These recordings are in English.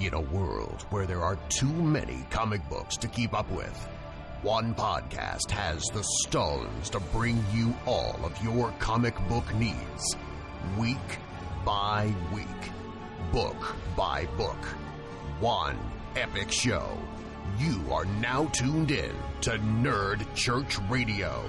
In a world where there are too many comic books to keep up with, one podcast has the stones to bring you all of your comic book needs. Week by week. Book by book. One epic show. You are now tuned in to Nerd Church Radio.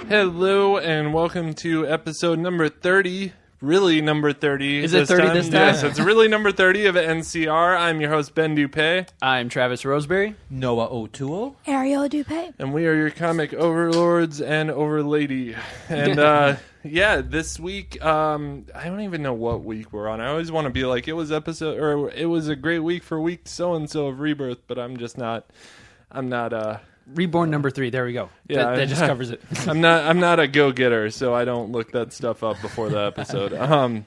Hello and welcome to episode number 30. Really number 30. Is it 30 this time? Yes, it's really number 30 of NCR. I'm your host, Ben Dupé. I'm Travis Roseberry. Noah O'Toole. Ariel Dupé. And we are your comic overlords and overlady. And this week, I don't even know what week we're on. I always want to be like, it was a great week for week so-and-so of Rebirth, but I'm not Reborn number 3. There we go. Yeah, that just covers it. I'm not a go-getter, so I don't look that stuff up before the episode.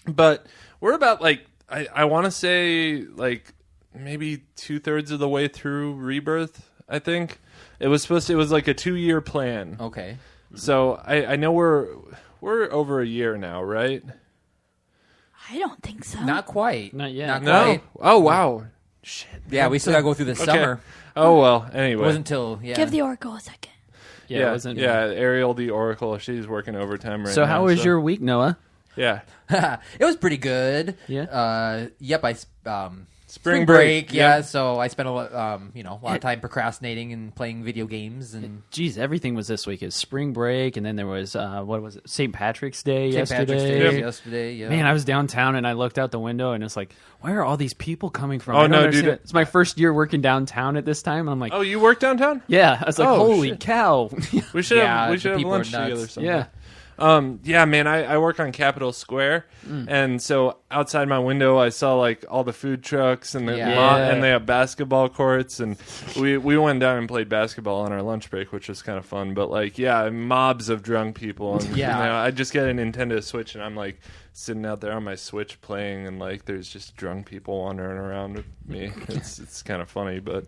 But we're about I want to say maybe 2/3 of the way through Rebirth. I think it was like a 2-year plan. Okay. So I know we're over a year now, right? I don't think so. Not quite. Not yet. Not No. quite. Oh wow. Shit. Yeah, we still gotta go through the summer. Oh well. It Anyway. wasn't until Give the Oracle a second. Yeah, it wasn't. Ariel the Oracle. She's working overtime right So now. how was your week, Noah? Yeah. It was pretty good. Yeah. Yep. Spring break. Yeah. Yep. So I spent a lot of time procrastinating and playing video games and Geez, everything was this week. It's spring break, and then there was what was it? St. Patrick's Day St. yesterday. Patrick's Day yesterday. Yeah. Man, I was downtown and I looked out the window and it's like, where are all these people coming from? Oh, I don't no, understand dude. it. It's my first year working downtown at this time. I'm like, Oh, you work downtown? yeah. I was like, Oh, holy shit. cow. We should Yeah, have the people are lunch nuts. together sometime. Yeah. Yeah, man, I work on Capitol Square, and so outside my window I saw all the food trucks and and they have basketball courts, and we went down and played basketball on our lunch break, which was kind of fun. But mobs of drunk people, and I just get a Nintendo Switch, and I'm sitting out there on my Switch playing, and there's just drunk people wandering around with me. It's kind of funny, but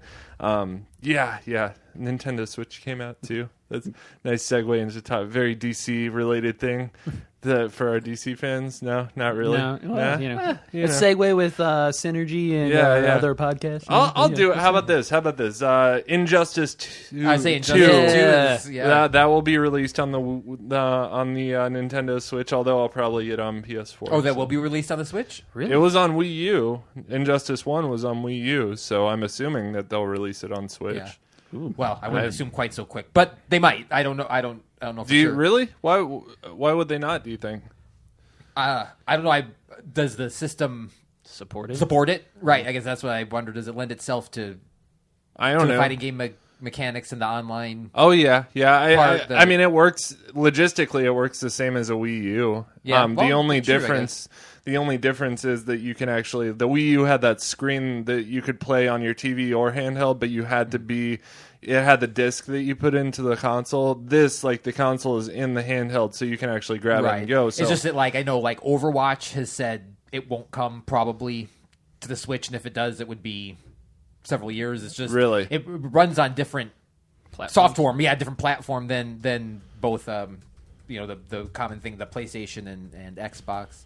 Nintendo Switch came out too. That's a nice segue into the very DC related thing for our DC fans. No, not really. No, well, Nah? a segue with Synergy and other podcasts. I'll do it. How about this? Injustice 2. I say Injustice 2. Yeah. That will be released on the Nintendo Switch, although I'll probably get on PS4. Oh, that will be released on the Switch? Really? It was on Wii U. Injustice 1 was on Wii U, so I'm assuming that they'll release it on Switch. Yeah. Well, I wouldn't assume quite so quick, but they might. I don't know. I don't know for Do you sure. really? Why would they not, do you think? I don't know. Does the system Support it? support it? Right. I guess that's what I wonder. Does it lend itself to I don't know. the fighting game mechanics and the online? Oh yeah. Part I mean, it works logistically. It works the same as a Wii U. Yeah, The well, only true, I difference, is that you can actually the Wii U had that screen that you could play on your TV or handheld, but you had to be. It had the disc that you put into the console. This, the console is in the handheld, so you can actually grab it and go. So It's just that, I know, Overwatch has said it won't come probably to the Switch, and if it does, it would be several years. It's just Really? it runs on different software, different platform than both. The common thing, the PlayStation and Xbox.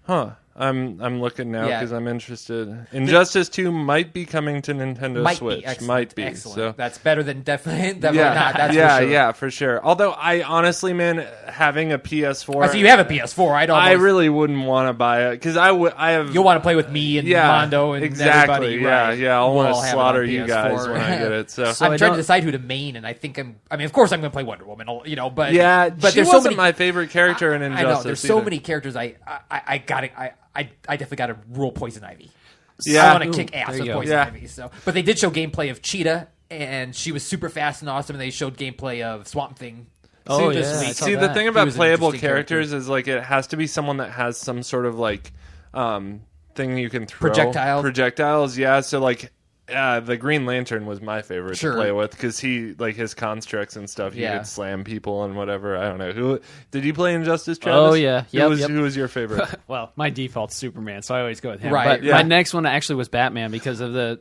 Huh. I'm looking now Yeah. because I'm interested. Injustice 2 might be coming to Nintendo Switch. Excellent. Might be. Excellent. So. That's better than definitely not. That's yeah, for sure. yeah, for sure. Although I honestly, man, having a PS4, So you have a PS4. I really wouldn't want to buy it because I have. You'll want to play with me and Mondo and exactly. everybody. Yeah, right. yeah. I'll We'll want all to have it slaughter on you PS4. guys when I get it. So, I'm trying to decide who to main, and I think of course I'm going to play Wonder Woman. But but there's wasn't so many, my favorite character in Injustice. I know there's so either. many characters. I definitely got to rule Poison Ivy. Yeah. I want to kick ass there with you go. Poison Yeah. Ivy. But they did show gameplay of Cheetah, and she was super fast and awesome. And they showed gameplay of Swamp Thing. Oh, this yeah. week. I saw See, the that. thing He about was an playable interesting characters is it has to be someone that has some sort of thing you can throw. Projectiles. Projectiles, yeah. So the Green Lantern was my favorite Sure. to play with because he his constructs and stuff. He could slam people and whatever. I don't know who did you play Injustice, Travis? Oh yeah, Who was your favorite? Well, my default's Superman, so I always go with him. Right, But yeah. my next one actually was Batman because of the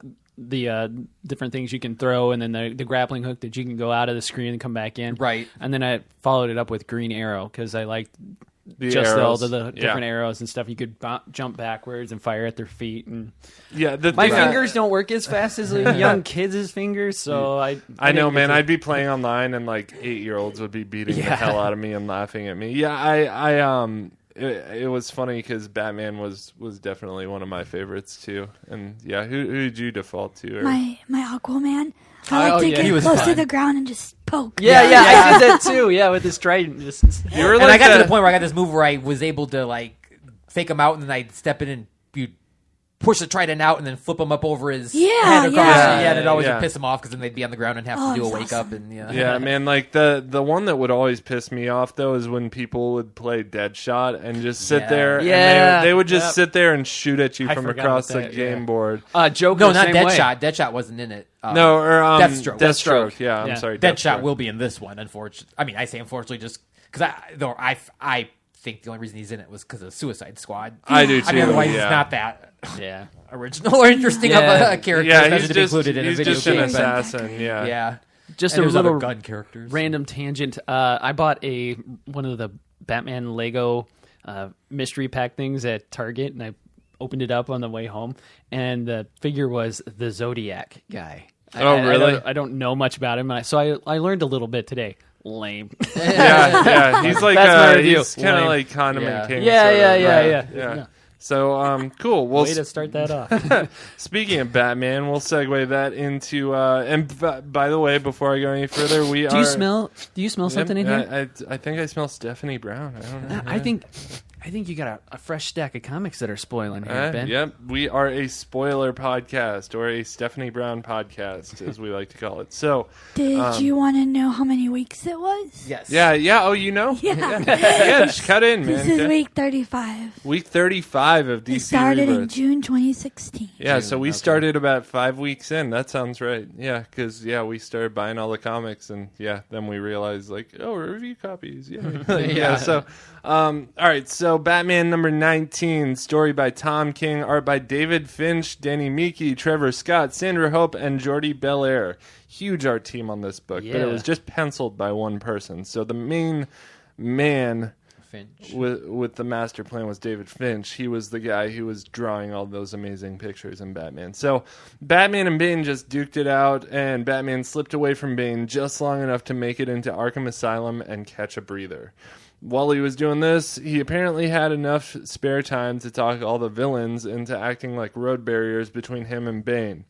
different things you can throw, and then the grappling hook that you can go out of the screen and come back in. Right. And then I followed it up with Green Arrow because I liked The just arrows. all the different arrows and stuff. You could jump backwards and fire at their feet. And Yeah, the my thing fingers don't work as fast as young kids' fingers, so I know, didn't man. get to- I'd be playing online, and 8-year-olds would be beating the hell out of me and laughing at me. Yeah, it was funny because Batman was definitely one of my favorites too. And yeah, who did you default to? Or? My Aquaman. I like to yeah. get He was close fun. to the ground and just poke. Yeah, I did that too. Yeah, with this trident. You were And like I got to the point where I got this move where I was able to fake him out, and then I'd step in and push the trident out, and then flip him up over his head across. yeah. And it always Yeah. would piss him off because then they'd be on the ground and have to do a it's wake awesome. up. And Yeah, man. The one that would always piss me off though is when people would play Deadshot and just sit Yeah. there. Yeah. And they would just Yep. sit there and shoot at you I from forgot across about the that, game yeah. board. Joker, no, not same way. Deadshot. Deadshot wasn't in it. No, or Deathstroke. Deathstroke. Yeah, I'm Yeah. sorry. Deadshot will be in this one. Unfortunately, I mean, I say unfortunately just because I think the only reason he's in it was because of Suicide Squad. I do too. I mean, otherwise yeah. it's not that Yeah. original or interesting of a character. Yeah, especially he's to be just included in a he's video just an game. but- assassin. Yeah. Yeah, Just And a there's little other gun characters. random tangent. I bought one of the Batman Lego mystery pack things at Target, and I opened it up on the way home, and the figure was the Zodiac guy. Oh, really? I don't know much about him, so I learned a little bit today. Lame. yeah. He's like That's my review. he's kind of Lame. like Condiment Yeah. King. Yeah, sort yeah, of, yeah, right? yeah. So cool. Well, Way to start that off. speaking of Batman, we'll segue that into. By the way, before I go any further, Do you smell something in here? I think I smell Stephanie Brown. I don't know. I think you got a fresh stack of comics that are spoiling here, Ben. Yep, we are a spoiler podcast, or a Stephanie Brown podcast, as we like to call it. So, Did you want to know how many weeks it was? Yes. yeah. Oh, you know? Yeah. Yeah, just cut in, man. This is Okay. week 35. Week 35 of It DC started in Rebirth. June 2016. Yeah, so we started about 5 weeks in. That sounds right. Yeah, because we started buying all the comics, and then we realized review copies. Yeah. So, all right. So Batman number 19, story by Tom King, art by David Finch, Danny Miki, Trevor Scott, Sandra Hope, and Jordi Belair. Huge art team on this book, but it Yeah. was just penciled by one person. So the main man Finch. with the master plan was David Finch. He was the guy who was drawing all those amazing pictures in Batman. So Batman and Bane just duked it out, and Batman slipped away from Bane just long enough to make it into Arkham Asylum and catch a breather. While he was doing this, he apparently had enough spare time to talk all the villains into acting like road barriers between him and Bane.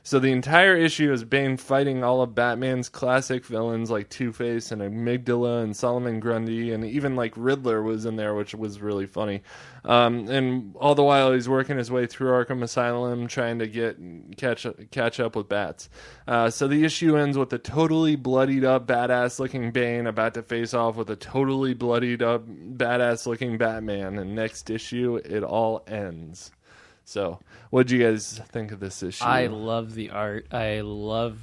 So the entire issue is Bane fighting all of Batman's classic villains like Two-Face and Amygdala and Solomon Grundy, and even Riddler was in there, which was really funny. And all the while he's working his way through Arkham Asylum trying to catch up with Bats. So the issue ends with a totally bloodied up, badass looking Bane about to face off with a totally bloodied up, badass looking Batman. And next issue, it all ends. So, what did you guys think of this issue? I love the art. I love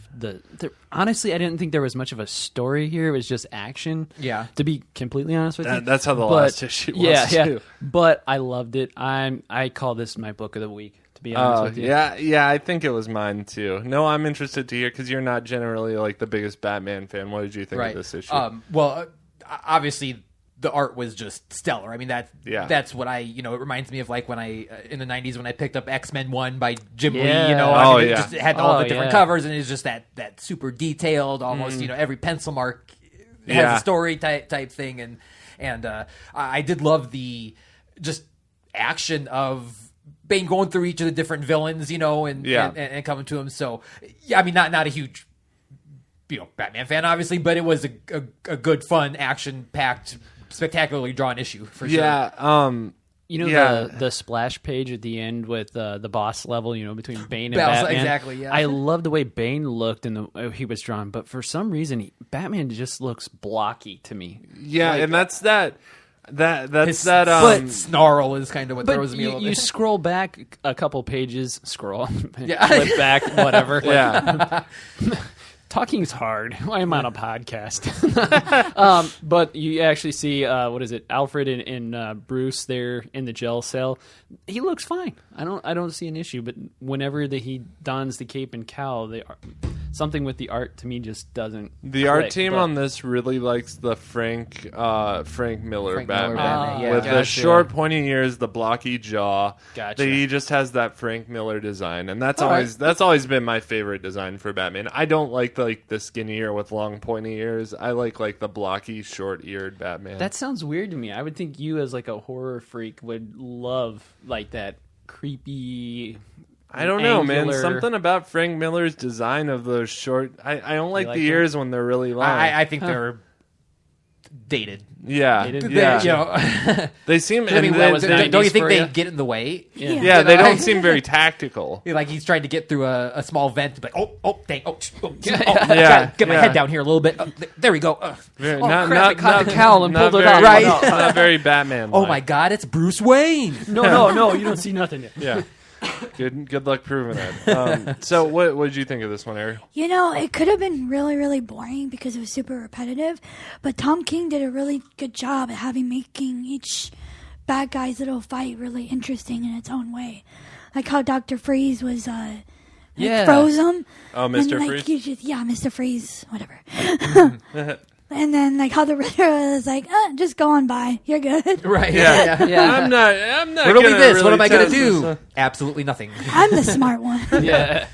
honestly, I didn't think there was much of a story here. It was just action. Yeah. To be completely honest with you. That's how the last issue was, Yeah. too. But I loved it. I call this my book of the week, to be honest with you. Yeah, I think it was mine too. No, I'm interested to hear because you're not generally the biggest Batman fan. What did you think of this issue? Obviously the art was just stellar. I mean, that's what it reminds me of when I in the 90s when I picked up X-Men 1 by Jim Lee, it just had all the different covers, and it's just that super detailed, almost, every pencil mark has a story type thing. And I did love the just action of Bane going through each of the different villains, and coming to him. So, I mean, not a huge, Batman fan, obviously, but it was a good, fun, action-packed, spectacularly drawn issue for sure. The splash page at the end with the boss level, between Bane and Batman. Exactly, yeah. I love the way Bane looked and the way he was drawn, but for some reason, Batman just looks blocky to me. Yeah, and that's that. Foot snarl is kind of what throws me a little bit. You scroll back a couple pages, flip back, whatever. Yeah. Talking's hard. I'm on a podcast. But you actually see, Alfred and Bruce there in the jail cell. He looks fine. I don't see an issue. But whenever he dons the cape and cowl, something with the art to me just doesn't. The art team on this really likes the Frank Miller Batman. With the short, pointy ears, the blocky jaw. Gotcha. He just has that Frank Miller design, and that's always been my favorite design for Batman. I don't like the skinny ear with long pointy ears. I like the blocky short eared Batman. That sounds weird to me. I would think you as a horror freak would love that creepy. I don't know, man. Something about Frank Miller's design of those short. I don't like the ears when they're really long. I think they're dated. Yeah, they seem. Don't you think they get in the way? Yeah, they don't seem very tactical. Like he's trying to get through a small vent. Like get my head down here a little bit. There we go. Crap! Caught the cowl and pulled it out. Right, not very Batman. Oh my God, it's Bruce Wayne. No, you don't see nothing yet. Yeah. Good luck proving that. So what did you think of this one, Ariel? It could have been really, really boring because it was super repetitive, but Tom King did a really good job at making each bad guy's little fight really interesting in its own way. Like how Dr. Freeze was froze him. Oh, Mr. Freeze? Mr. Freeze, whatever. And then, how the Riddler was like, just go on by. You're good. Right. Yeah. I'm not Riddle me this. What am I going to do? Absolutely nothing. I'm the smart one. Yeah.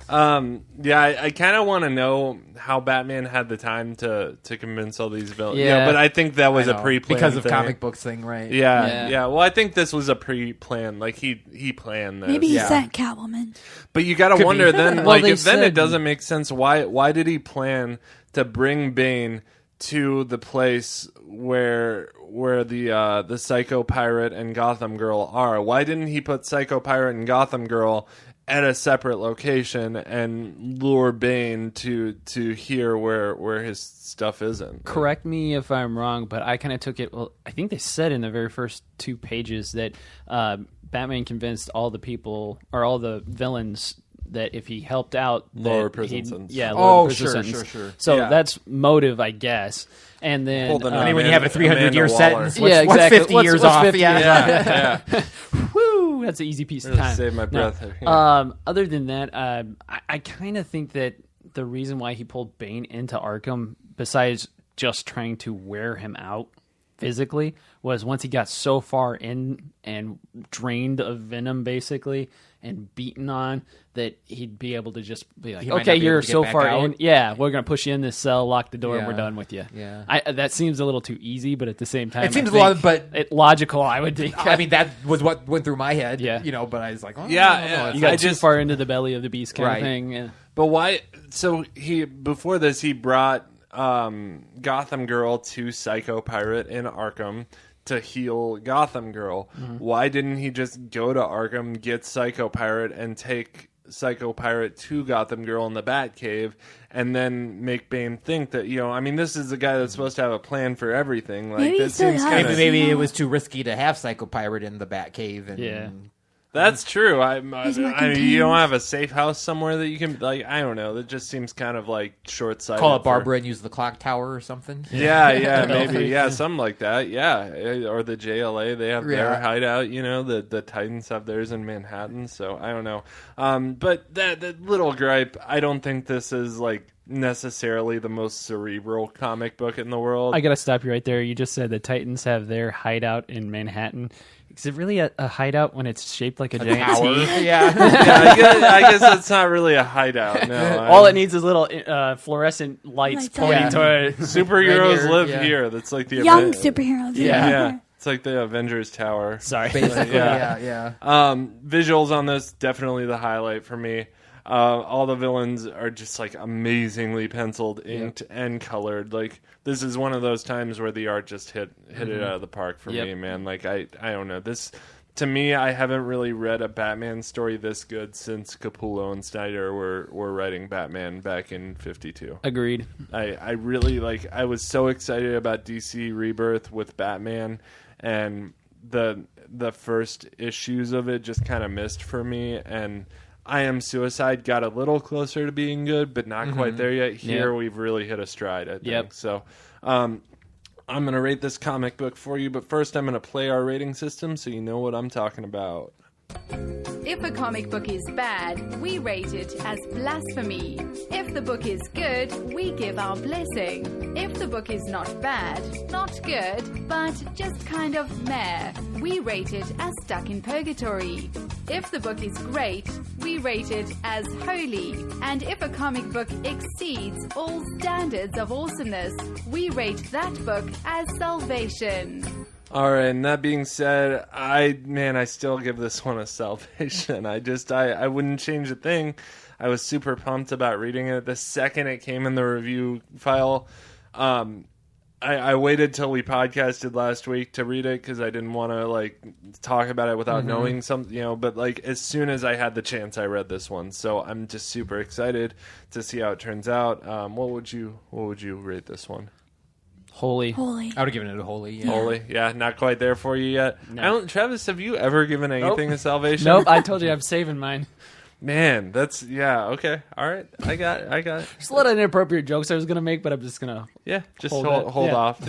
I kind of want to know how Batman had the time to convince all these villains. Yeah, but I think that was a pre-planned because of thing. comic books thing, right? Yeah. Well, I think this was a pre-planned. He planned this. Maybe he sent Catwoman. But you got to wonder then. Then it doesn't make sense. Why did he plan to bring Bane to the place where the Psycho Pirate and Gotham Girl are? Why didn't he put Psycho Pirate and Gotham Girl at a separate location and lure Bane to here where his stuff isn't? Correct me if I'm wrong, but I kind of took it. Well, I think they said in the very first 2 pages that Batman convinced all the people or all the villains that if he helped out, lower prison sentence. Yeah. Sure. So that's motive, I guess. And then when you have a 300-year sentence, exactly. What's 50 years off? 50 Yeah. Woo! That's an easy piece of time. Save my breath. Other than that, I kind of think that the reason why he pulled Bane into Arkham, besides just trying to wear him out physically, was once he got so far in and drained of venom, basically, and beaten on, that he'd be able to just be like, okay, you're so far in. Yeah, we're going to push you in this cell, lock the door, and we're done with you. Yeah. That seems a little too easy, but at the same time, it seems a lot, but logical, I would think. I mean, that was what went through my head. Yeah. But I was like, you got too far into the belly of the beast kind of thing. Yeah. But why? So before this, he brought Gotham Girl to Psycho Pirate in Arkham to heal Gotham Girl. Mm-hmm. Why didn't he just go to Arkham, get Psycho Pirate, and take Psycho Pirate to Gotham Girl in the Batcave, and then make Bane think that, this is the guy that's supposed to have a plan for everything. Maybe that seems kind of... Maybe it was too risky to have Psycho Pirate in the Batcave. And, That's true. I mean, you don't have a safe house somewhere that you can, I don't know. That just seems kind of short-sighted. Call up Barbara and use the clock tower or something. Yeah, maybe. Yeah, something like that. Yeah. Or the JLA, they have their hideout, the Titans have theirs in Manhattan. So I don't know. But that little gripe, I don't think this is necessarily the most cerebral comic book in the world. I gotta stop you right there. You just said the Titans have their hideout in Manhattan. Is it really a hideout when it's shaped like a giant tower? T? Yeah. I guess it's not really a hideout. No, all it needs is little fluorescent lights pointing toward superheroes live here. That's like the young superheroes. Yeah. It's like the Avengers Tower. Sorry. Basically, yeah. Visuals on this, definitely the highlight for me. All the villains are just amazingly penciled, inked, and colored. This is one of those times where the art just hit it out of the park for me, man. I don't know. This to me, I haven't really read a Batman story this good since Capullo and Snyder were writing Batman back in 52. Agreed. I really I was so excited about DC Rebirth with Batman, and the first issues of it just kind of missed for me, and I Am Suicide got a little closer to being good, but not quite there yet. Here we've really hit a stride, I think. So I'm going to rate this comic book for you, but first I'm going to play our rating system so you know what I'm talking about. If a comic book is bad, we rate it as blasphemy. If the book is good, we give our blessing. If the book is not bad, not good, but just kind of meh, we rate it as stuck in purgatory. If the book is great, we rate it as holy. And if a comic book exceeds all standards of awesomeness, we rate that book as salvation. All right, and that being said, I still give this one a salvation. I wouldn't change a thing. I was super pumped about reading it. The second it came in the review file, I waited till we podcasted last week to read it because I didn't want to talk about it without knowing something, but as soon as I had the chance, I read this one. So I'm just super excited to see how it turns out. What would you rate this one? Holy. I would have given it a holy. Yeah. Holy, yeah, not quite there for you yet. No. Travis, have you ever given anything a salvation? Nope, I told you I'm saving mine. Man, that's okay. All right, I got it. Just a lot of inappropriate jokes I was gonna make, but I'm just gonna hold off.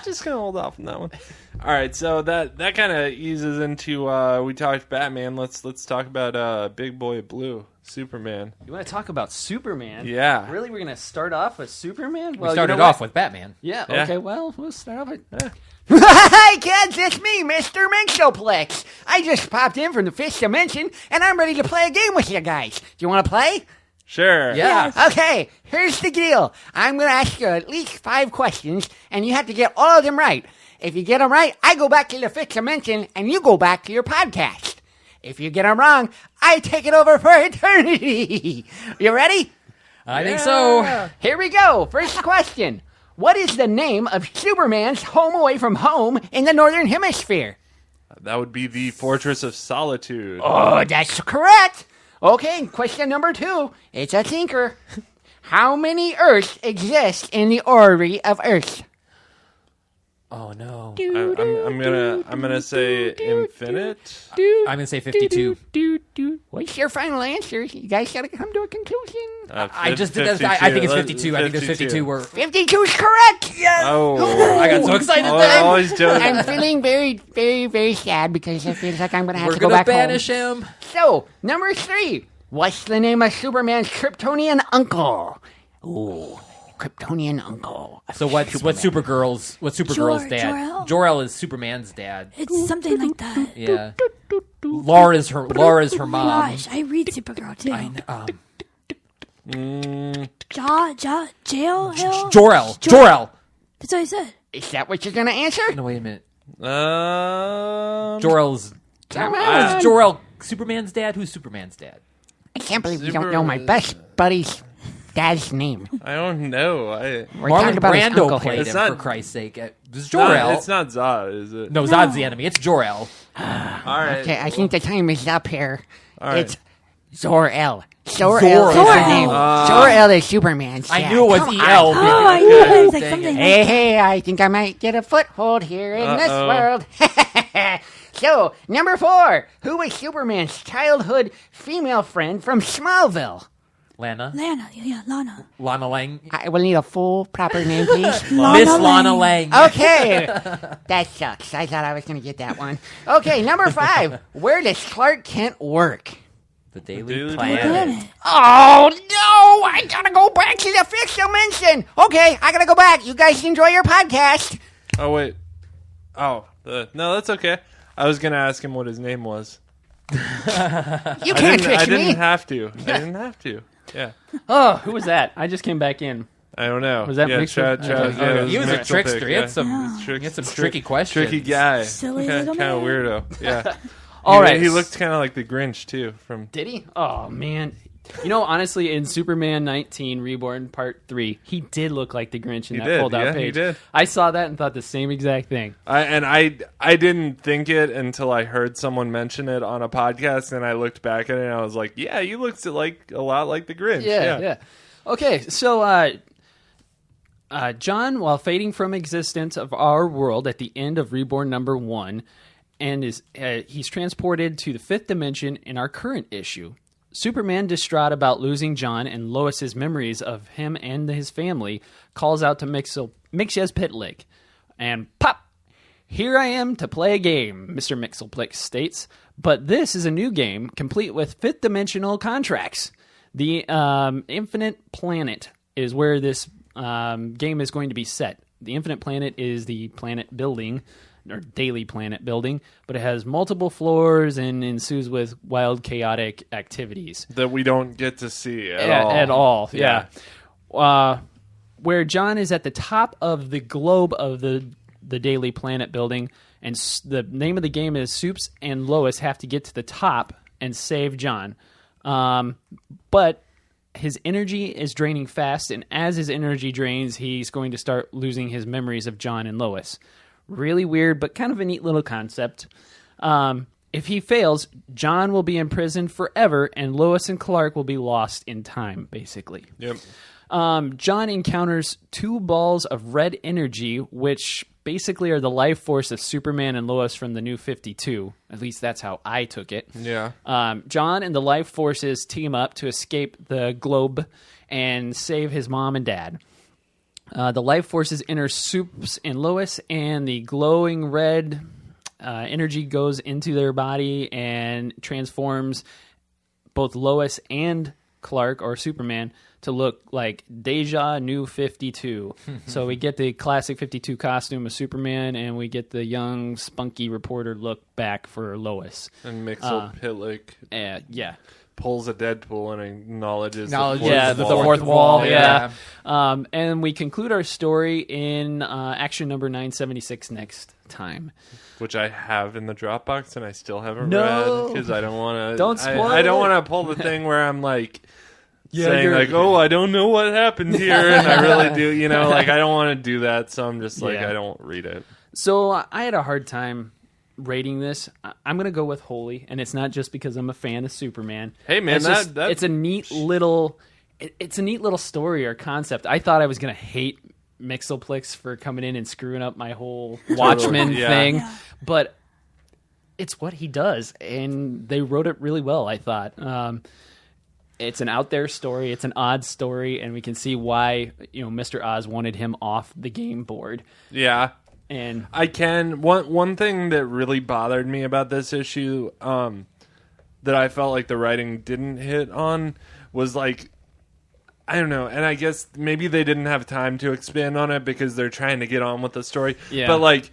Just gonna hold off on that one. All right, so that kind of eases into we talked Batman. Let's talk about Big Boy Blue, Superman. You want to talk about Superman? Yeah. Really, we're gonna start off with Superman? We started off with Batman. Yeah. Okay. Well, we'll start off with. Hi kids, it's me, Mr. Mixoplex. I just popped in from the fifth dimension, and I'm ready to play a game with you guys. Do you want to play? Sure. Yeah. Okay, here's the deal. I'm going to ask you at least 5 questions, and you have to get all of them right. If you get them right, I go back to the fifth dimension, and you go back to your podcast. If you get them wrong, I take it over for eternity. You ready? I think so. Here we go. First question. What is the name of Superman's home away from home in the Northern Hemisphere? That would be the Fortress of Solitude. Oh, that's correct. Okay, question number 2. It's a thinker. How many Earths exist in the orrery of Earth? Oh no. I'm gonna say infinite. I'm gonna say 52. What's your final answer? You guys gotta come to a conclusion. I just did that. I think it's 52. I think there's 52 were 52 is correct. Yes. Oh, I got so excited then. Always doing. I'm feeling very, very, very sad because it feels like I'm gonna have We're to go gonna back banish home. him. So, number 3. What's the name of Superman's Kryptonian uncle? Ooh, Kryptonian uncle. So what's Supergirl's dad? Jor-El is Superman's dad. It's something like that. Yeah. Laura's her Oh my mom. gosh, I read Supergirl too. Jail Hill? Jor-El. That's what I said. Is that what you're gonna answer? No, wait a minute. Jor-El's. Come on. Is Jor-El Superman's dad? Who's Superman's dad? I can't believe you don't know my best buddy's dad's name. I don't know. We're talking Marlon about his Brando uncle played here. him, not- for Christ's sake. This is Jor-El. It's not Zod, is it? No, Zod's the enemy. It's Jor-El. All right. Okay, I think the time is up here. All right. It's Zor-El. Zor-El is the name. Zor-El is Superman's dad. I knew it was Come E.L. on. Oh, I knew it was like something like Hey, I think I might get a foothold here in this world. So, number 4. Who was Superman's childhood female friend from Smallville? Lana. Lana. Lana Lang. I will need a full proper name, please. Miss Lana Lang. Okay. That sucks. I thought I was going to get that one. Okay, number 5. Where does Clark Kent work? The Daily Daily Planet. Planet. Oh, no! I gotta go back to the fifth dimension! Okay, I gotta go back. You guys enjoy your podcast. Oh wait. No, that's okay. I was gonna ask him what his name was. You can't trick I me. didn't have to. Yeah. Oh, who was that? I just came back in. I don't know. Was that Mixer? He was a Mixer trickster. pick, He had some tricky questions. Tricky guy. Silly kind little of man. weirdo. Yeah. All right. He looked kind of like the Grinch too. From Did he? Oh man, Honestly, in Superman 19 Reborn Part 3, he did look like the Grinch in that fold-out page. He did. I saw that and thought the same exact thing. I didn't think it until I heard someone mention it on a podcast, and I looked back at it and I was like, yeah, he looks like a lot like the Grinch. Yeah. Okay, so John, while fading from existence of our world at the end of Reborn number 1, and he's transported to the 5th dimension in our current issue. Superman, distraught about losing John and Lois's memories of him and his family, calls out to Mxyzptlk. And pop! Here I am to play a game, Mr. Mxyzptlk states. But this is a new game, complete with 5th-dimensional contracts. The Infinite Planet is where this game is going to be set. The Infinite Planet is the planet building, or daily planet building, but it has multiple floors and ensues with wild, chaotic activities that we don't get to see at all. Yeah. Where John is at the top of the globe of the daily planet building, and the name of the game is Soups and Lois have to get to the top and save John. But his energy is draining fast, and as his energy drains, he's going to start losing his memories of John and Lois. Really weird, but kind of a neat little concept. If he fails, John will be imprisoned forever, and Lois and Clark will be lost in time, basically. Yep. John encounters 2 balls of red energy, which basically are the life force of Superman and Lois from the New 52. At least that's how I took it. Yeah. John and the life forces team up to escape the globe and save his mom and dad. The life forces enter Soups and Lois, and the glowing red energy goes into their body and transforms both Lois and Clark, or Superman, to look like Deja New 52. So we get the classic 52 costume of Superman, and we get the young, spunky reporter look back for Lois. And Mxyzptlk. Yeah. Pulls a Deadpool and acknowledges the fourth wall. Yeah. And we conclude our story in action number 976 next time, which I have in the Dropbox and I still haven't read because I don't want to. Don't spoil. I don't want to pull the thing where I'm like saying like, "Oh, I don't know what happened here," and I really do. Like I don't want to do that, so I'm just like I don't read it. So I had a hard time rating this. I'm going to go with Holy, and it's not just because I'm a fan of Superman. Hey man, it's a neat little story or concept. I thought I was going to hate Mxyzptlk for coming in and screwing up my whole Watchmen thing, but it's what he does, and they wrote it really well, I thought. It's an out there story, it's an odd story, and we can see why Mr. Oz wanted him off the game board. Yeah. And one thing that really bothered me about this issue that I felt like the writing didn't hit on was like, I don't know, and I guess maybe they didn't have time to expand on it because they're trying to get on with the story. Yeah. But like,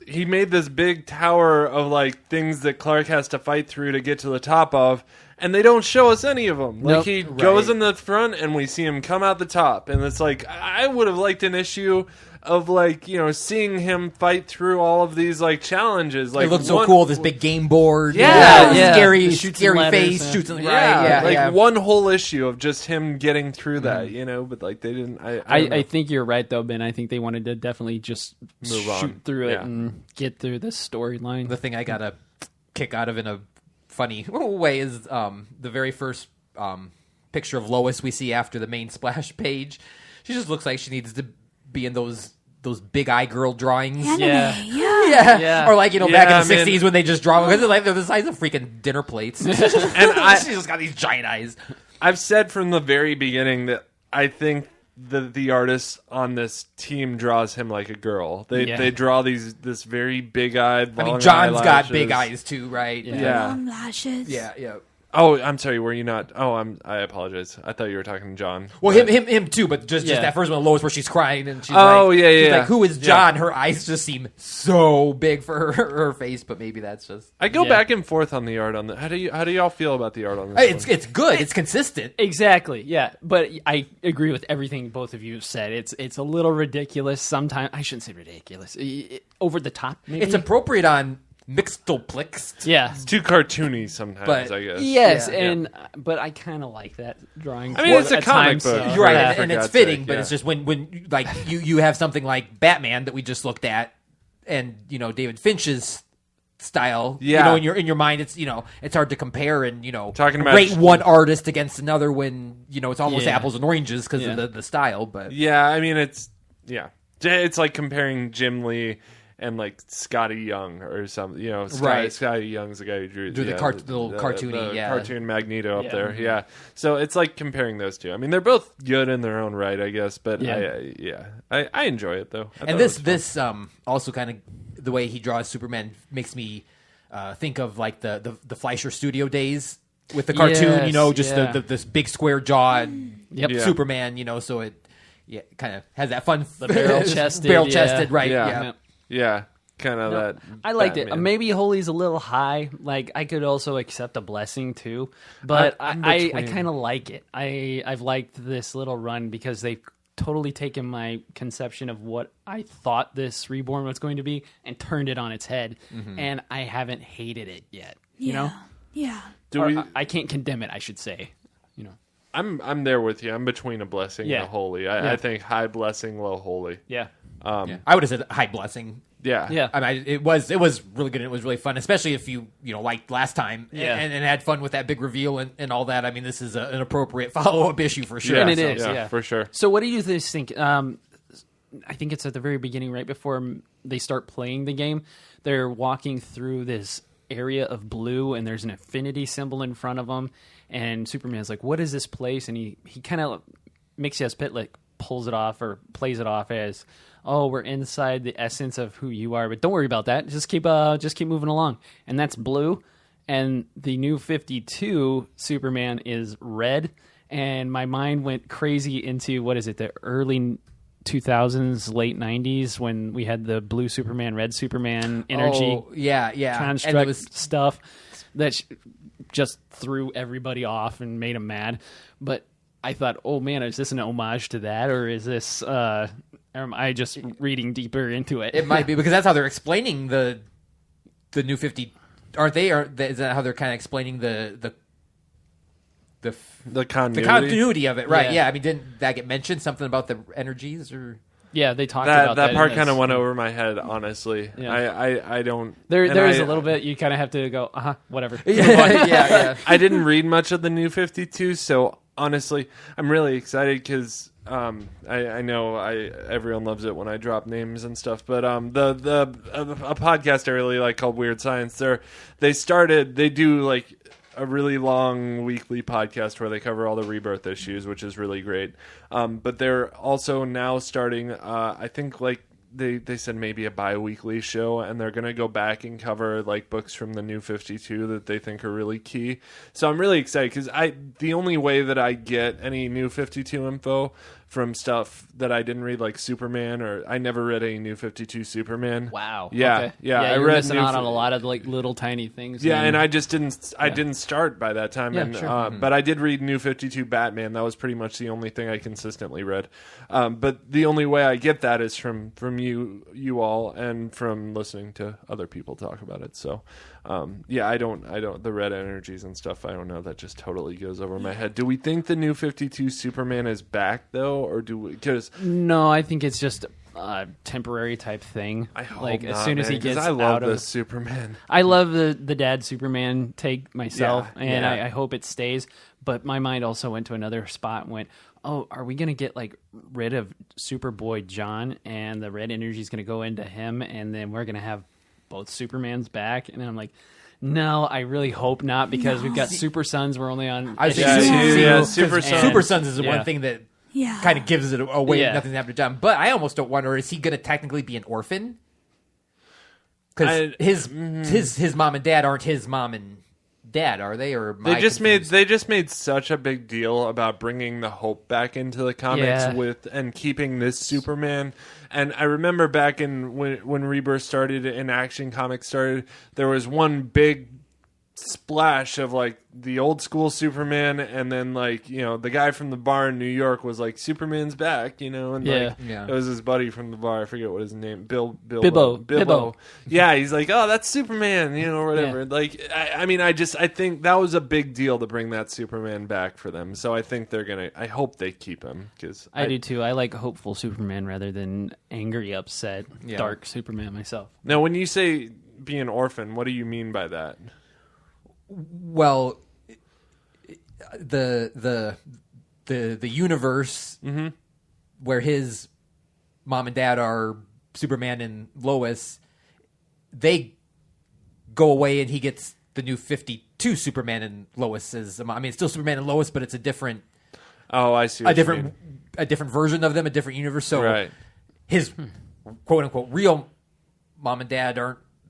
he made this big tower of like things that Clark has to fight through to get to the top of, and they don't show us any of them. Like he goes in the front and we see him come out the top, and it's like I would have liked an issue of like seeing him fight through all of these like challenges. Like it looks so cool. This big game board, scary face, shoots one whole issue of just him getting through that. But like they didn't. I think you're right though, Ben. I think they wanted to definitely just shoot through it and get through this storyline. The thing I got a kick out of in a funny way is the very first picture of Lois we see after the main splash page. She just looks like she needs to be in those big eye girl drawings. Anime, yeah. Or like back in the 60s when they just draw because they're the size of freaking dinner plates. And she's just got these giant eyes. I've said from the very beginning that I think the artist on this team draws him like a girl. They draw this very big eyed. John's got big eyes too, right? Yeah. Long lashes. Yeah. Oh, I'm sorry. Were you not? Oh, I apologize. I thought you were talking to John. Well, him too, but just that first one, Lois, where she's crying and she's she's like, "Who is John?" Her eyes just seem so big for her face, but maybe that's just. I go back and forth on the art on that. How do y'all feel about the art on this? It's good. It's consistent. Exactly. Yeah, but I agree with everything both of you said. It's a little ridiculous sometimes. I shouldn't say ridiculous. Over the top. Maybe it's appropriate on mixtleplixed. Yeah. It's too cartoony sometimes, But- I guess. Yes, Yeah. but I kind of like that drawing. I mean, it's a at comic times, book. so- You're right, Yeah, and for it's God's fitting, sake, but yeah. it's just when like you have something like Batman that we just looked at, and David Finch's style. Yeah. In your mind, it's it's hard to compare and Talking about rate one artist against another when it's almost Yeah. apples and oranges because Yeah. of the style. But Yeah, I mean, it's like comparing Jim Lee and like Scotty Young or something. Right. Scotty Young's the guy who drew the little cartoony, the cartoon Magneto up Yeah. there. Yeah, so it's like comparing those two. I mean, they're both good in their own right, I guess. But I enjoy it though. I and thought it was this also kind of the way he draws Superman makes me think of like the Fleischer Studio days with the cartoon. Yes, Just yeah. this big square jawed Yep. Yeah. Superman. So it kind of has that fun barrel-chested, right? Yeah. Yeah. Yeah. Yeah, kind of that. I liked it. Batman. Maybe Holy's a little high. Like I could also accept a blessing too, but I'm I between. kind of like it. I've liked this little run because they've totally taken my conception of what I thought this Reborn was going to be and turned it on its head, and I haven't hated it yet. You know, Yeah. Do Or we? I can't condemn it. I should say. I'm there with you. I'm between a blessing and Yeah. a holy. Yeah. I think high blessing, low holy. Yeah. I would have said high blessing. Yeah. Yeah. I mean, it was really good. And it was really fun, especially if you liked last time Yeah. and had fun with that big reveal and all that. I mean, this is an appropriate follow up issue for sure. And it so- is, yeah. for sure. So what do you guys think? I think it's at the very beginning, right before they start playing the game. They're walking through this area of blue, and there's an infinity symbol in front of them. And Superman's like, "What is this place?" And he kind of makes you as pit like pulls it off or plays it off as, "Oh, we're inside the essence of who you are, but don't worry about that. Just keep moving along." And that's blue. And the new 52 Superman is red. And my mind went crazy into, what is it, the early 2000s, late 90s, when we had the blue Superman, red Superman energy yeah. construct And it was stuff that just threw everybody off and made them mad. But I thought, oh man, is this an homage to that, or is this am I just reading deeper into it? It might be because that's how they're explaining the new 50, aren't they? Is that how they're kind of explaining the continuity of it? Right? Yeah. Yeah. I mean, didn't that get mentioned? Something about the energies or? Yeah, they talked about That part in kind of this. went over my head, honestly. Yeah. I don't. There's a little bit you kind of have to go, whatever. yeah. I didn't read much of the new 52, so honestly, I'm really excited because I know everyone loves it when I drop names and stuff. But a podcast I really like called Weird Science. They do like a really long weekly podcast where they cover all the Rebirth issues, which is really great. But they're also now starting, I think, like they said maybe a bi-weekly show, and they're going to go back and cover like books from the new 52 that they think are really key. So I'm really excited because the only way that I get any new 52 info from stuff that I didn't read, like Superman, or I never read any new 52 Superman. Wow. Yeah, Okay. yeah. I you're read missing New out on a lot of like little tiny things. Yeah, and I just didn't. I didn't start by that time. Yeah, and, sure. But I did read New 52 Batman. That was pretty much the only thing I consistently read. But the only way I get that is from you all and from listening to other people talk about it. So, I don't. The red energies and stuff, I don't know. That just totally goes over my head. Do we think the New 52 Superman is back though, or do we? Because No, I think it's just a temporary type thing. I hope like not, as soon as he man, 'cause gets I love out of this Superman. I love the dad Superman take myself, Yeah, and yeah. I hope it stays. But my mind also went to another spot and went, oh, are we going to get like rid of Superboy John, and the red energy is going to go into him, and then we're going to have both Supermans back? And I'm like, no, I really hope not, because we've got Super Sons. We're only on I issue think Yeah, 2. Super Sons. Super Sons is the Yeah. one thing that Yeah. kind of gives it away. Yeah. Nothing happened to John. But I almost don't wonder, is he going to technically be an orphan? Because his mom and dad aren't his mom and dad, are they? Or They just made such a big deal about bringing the hope back into the comics Yeah. and keeping this Superman. And I remember back in when Rebirth started and Action Comics started, there was one big splash of like the old school Superman, and then like, you know, the guy from the bar in New York was like, Superman's back, you know, and like it was his buddy from the bar, I forget what his name, Bibbo. Yeah, he's like, oh, that's Superman, you know, or whatever. Like, I mean, I think that was a big deal to bring that Superman back for them. So I think I hope they keep him, because I do too. I like hopeful Superman rather than angry, upset, dark Superman myself. Now, when you say be an orphan, what do you mean by that? Well, the universe where his mom and dad are Superman and Lois, they go away and he gets the new 52 Superman and Lois as, I mean, it's still Superman and Lois, but it's a different. Oh, I see. A different version of them, a different universe. So his quote unquote real mom and dad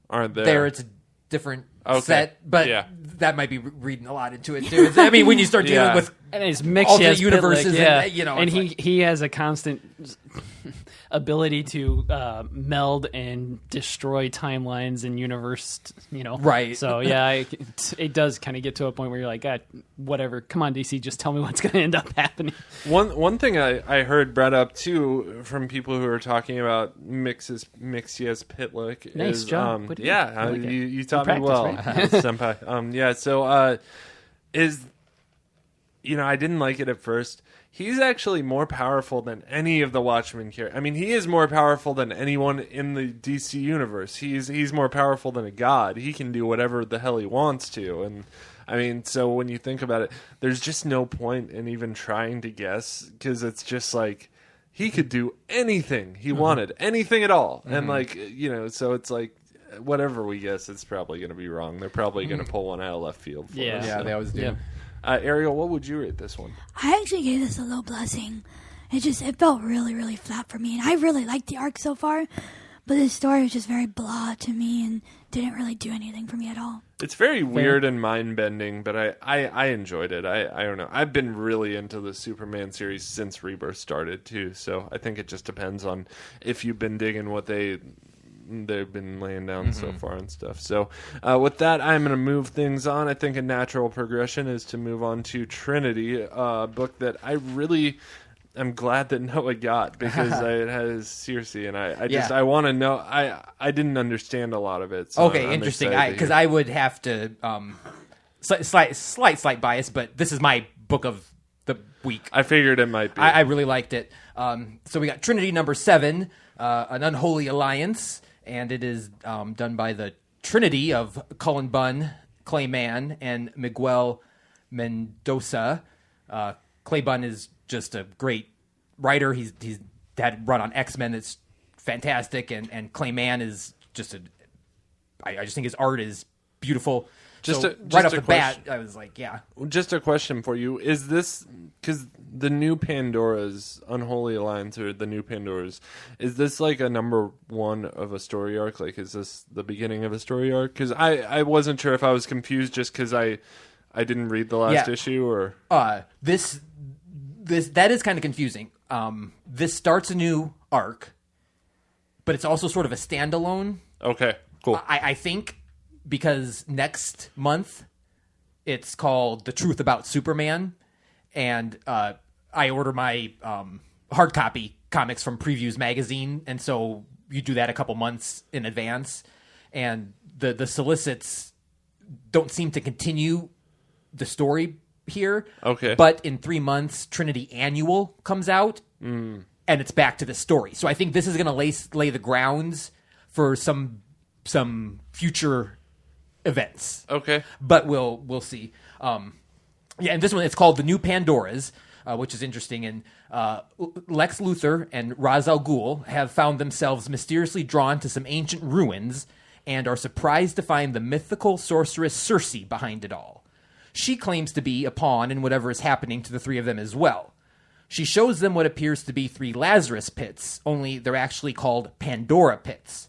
aren't there. It's a different set, but that might be reading a lot into it too. I mean, when you start dealing with and it's mixed universes, and, you know, and he has a constant ability to meld and destroy timelines and universe, you know. Right. So yeah, it does kind of get to a point where you're like, God, whatever. Come on, DC, just tell me what's going to end up happening. One thing I heard brought up too from people who are talking about Mixius Pitlick nice is job. you taught me well, right? senpai. So is, you know, I didn't like it at first. He's actually more powerful than any of the Watchmen characters. I mean, he is more powerful than anyone in the DC universe. He's more powerful than a god. He can do whatever the hell he wants to. And I mean, so when you think about it, there's just no point in even trying to guess, because it's just like he could do anything he wanted, anything at all. And like, you know, so it's like whatever we guess, it's probably going to be wrong. They're probably going to pull one out of left field for us. Yeah, so. they always do. Yeah. Ariel, what would you rate this one? I actually gave this a low blessing. It felt really, really flat for me. And I really liked the arc so far, but the story was just very blah to me and didn't really do anything for me at all. It's very weird and mind-bending, but I enjoyed it. I don't know. I've been really into the Superman series since Rebirth started, too. So I think it just depends on if you've been digging what they've been laying down so far and stuff. So with that, I'm going to move things on. I think a natural progression is to move on to Trinity, a book that I really am glad that Noah got, because it has Circe, and I want to know. I didn't understand a lot of it. So okay, interesting. Because I would have to slight bias, but this is my book of the week. I figured it might be. I really liked it. So we got Trinity number 7, An Unholy Alliance. And it is done by the Trinity of Cullen Bunn, Clay Mann, and Miguel Mendoza. Clay Bunn is just a great writer. He's had run on X-Men that's fantastic, and Clay Mann is just I just think his art is beautiful. Right off the bat, I was like, yeah. Just a question for you. Is this, because the new Pandora's Unholy Alliance, or the new Pandora's, is this like a number 1 of a story arc? Like, is this the beginning of a story arc? Because I wasn't sure if I was confused just because I didn't read the last issue, or... This that is kind of confusing. This starts a new arc, but it's also sort of a standalone. Okay, cool. I think... because next month it's called The Truth About Superman, and I order my hard copy comics from Previews magazine, and so you do that a couple months in advance, and the solicits don't seem to continue the story here. Okay. But in 3 months, Trinity Annual comes out, and it's back to the story. So I think this is going to lay the grounds for some future events. Okay. But we'll see. And this one, it's called The New Pandoras, which is interesting. And Lex Luthor and Ra's al Ghul have found themselves mysteriously drawn to some ancient ruins and are surprised to find the mythical sorceress Circe behind it all. She claims to be a pawn in whatever is happening to the three of them as well. She shows them what appears to be 3 Lazarus pits, only they're actually called Pandora pits.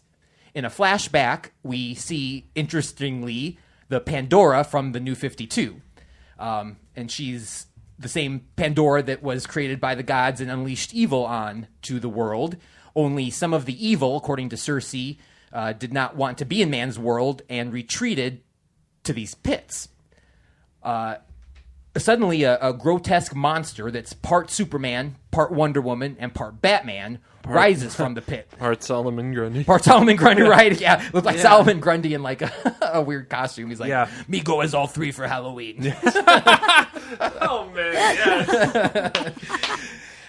In a flashback, we see, interestingly, the Pandora from the New 52. And she's the same Pandora that was created by the gods and unleashed evil on to the world. Only some of the evil, according to Circe, did not want to be in man's world and retreated to these pits. Suddenly, a grotesque monster that's part Superman, part Wonder Woman, and part Batman rises from the pit. Part Solomon Grundy. Part Solomon Grundy, right? Yeah, looked like Solomon Grundy in like a weird costume. He's like, me go as all three for Halloween. Oh, man,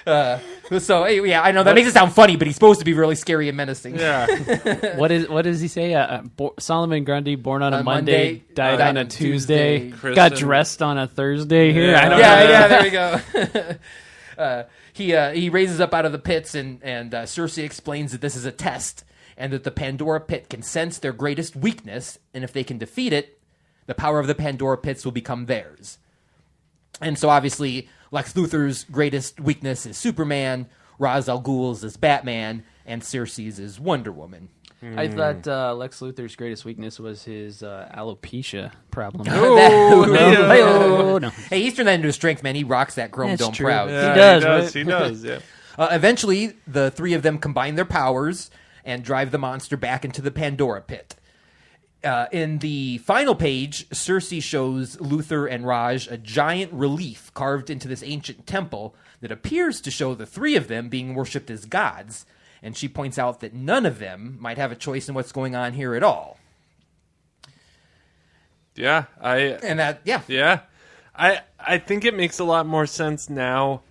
yeah. So I know that makes it sound funny, but he's supposed to be really scary and menacing. Yeah. What does he say? Solomon Grundy, born on a Monday, died on a Tuesday, got dressed on a Thursday. Here, I don't know. There we go. He raises up out of the pits, and Cersei explains that this is a test, and that the Pandora pit can sense their greatest weakness, and if they can defeat it, the power of the Pandora pits will become theirs. And so obviously Lex Luthor's greatest weakness is Superman, Ra's al Ghul's is Batman, and Cersei's is Wonder Woman. I thought Lex Luthor's greatest weakness was his alopecia problem. No. Hey, he's turned that into a strength, man. He rocks that chrome dome proud. Yeah, he does, yeah. Eventually, the three of them combine their powers and drive the monster back into the Pandora pit. In the final page, Cersei shows Luthor and Raj a giant relief carved into this ancient temple that appears to show the three of them being worshipped as gods, and she points out that none of them might have a choice in what's going on here at all. Yeah, I think it makes a lot more sense now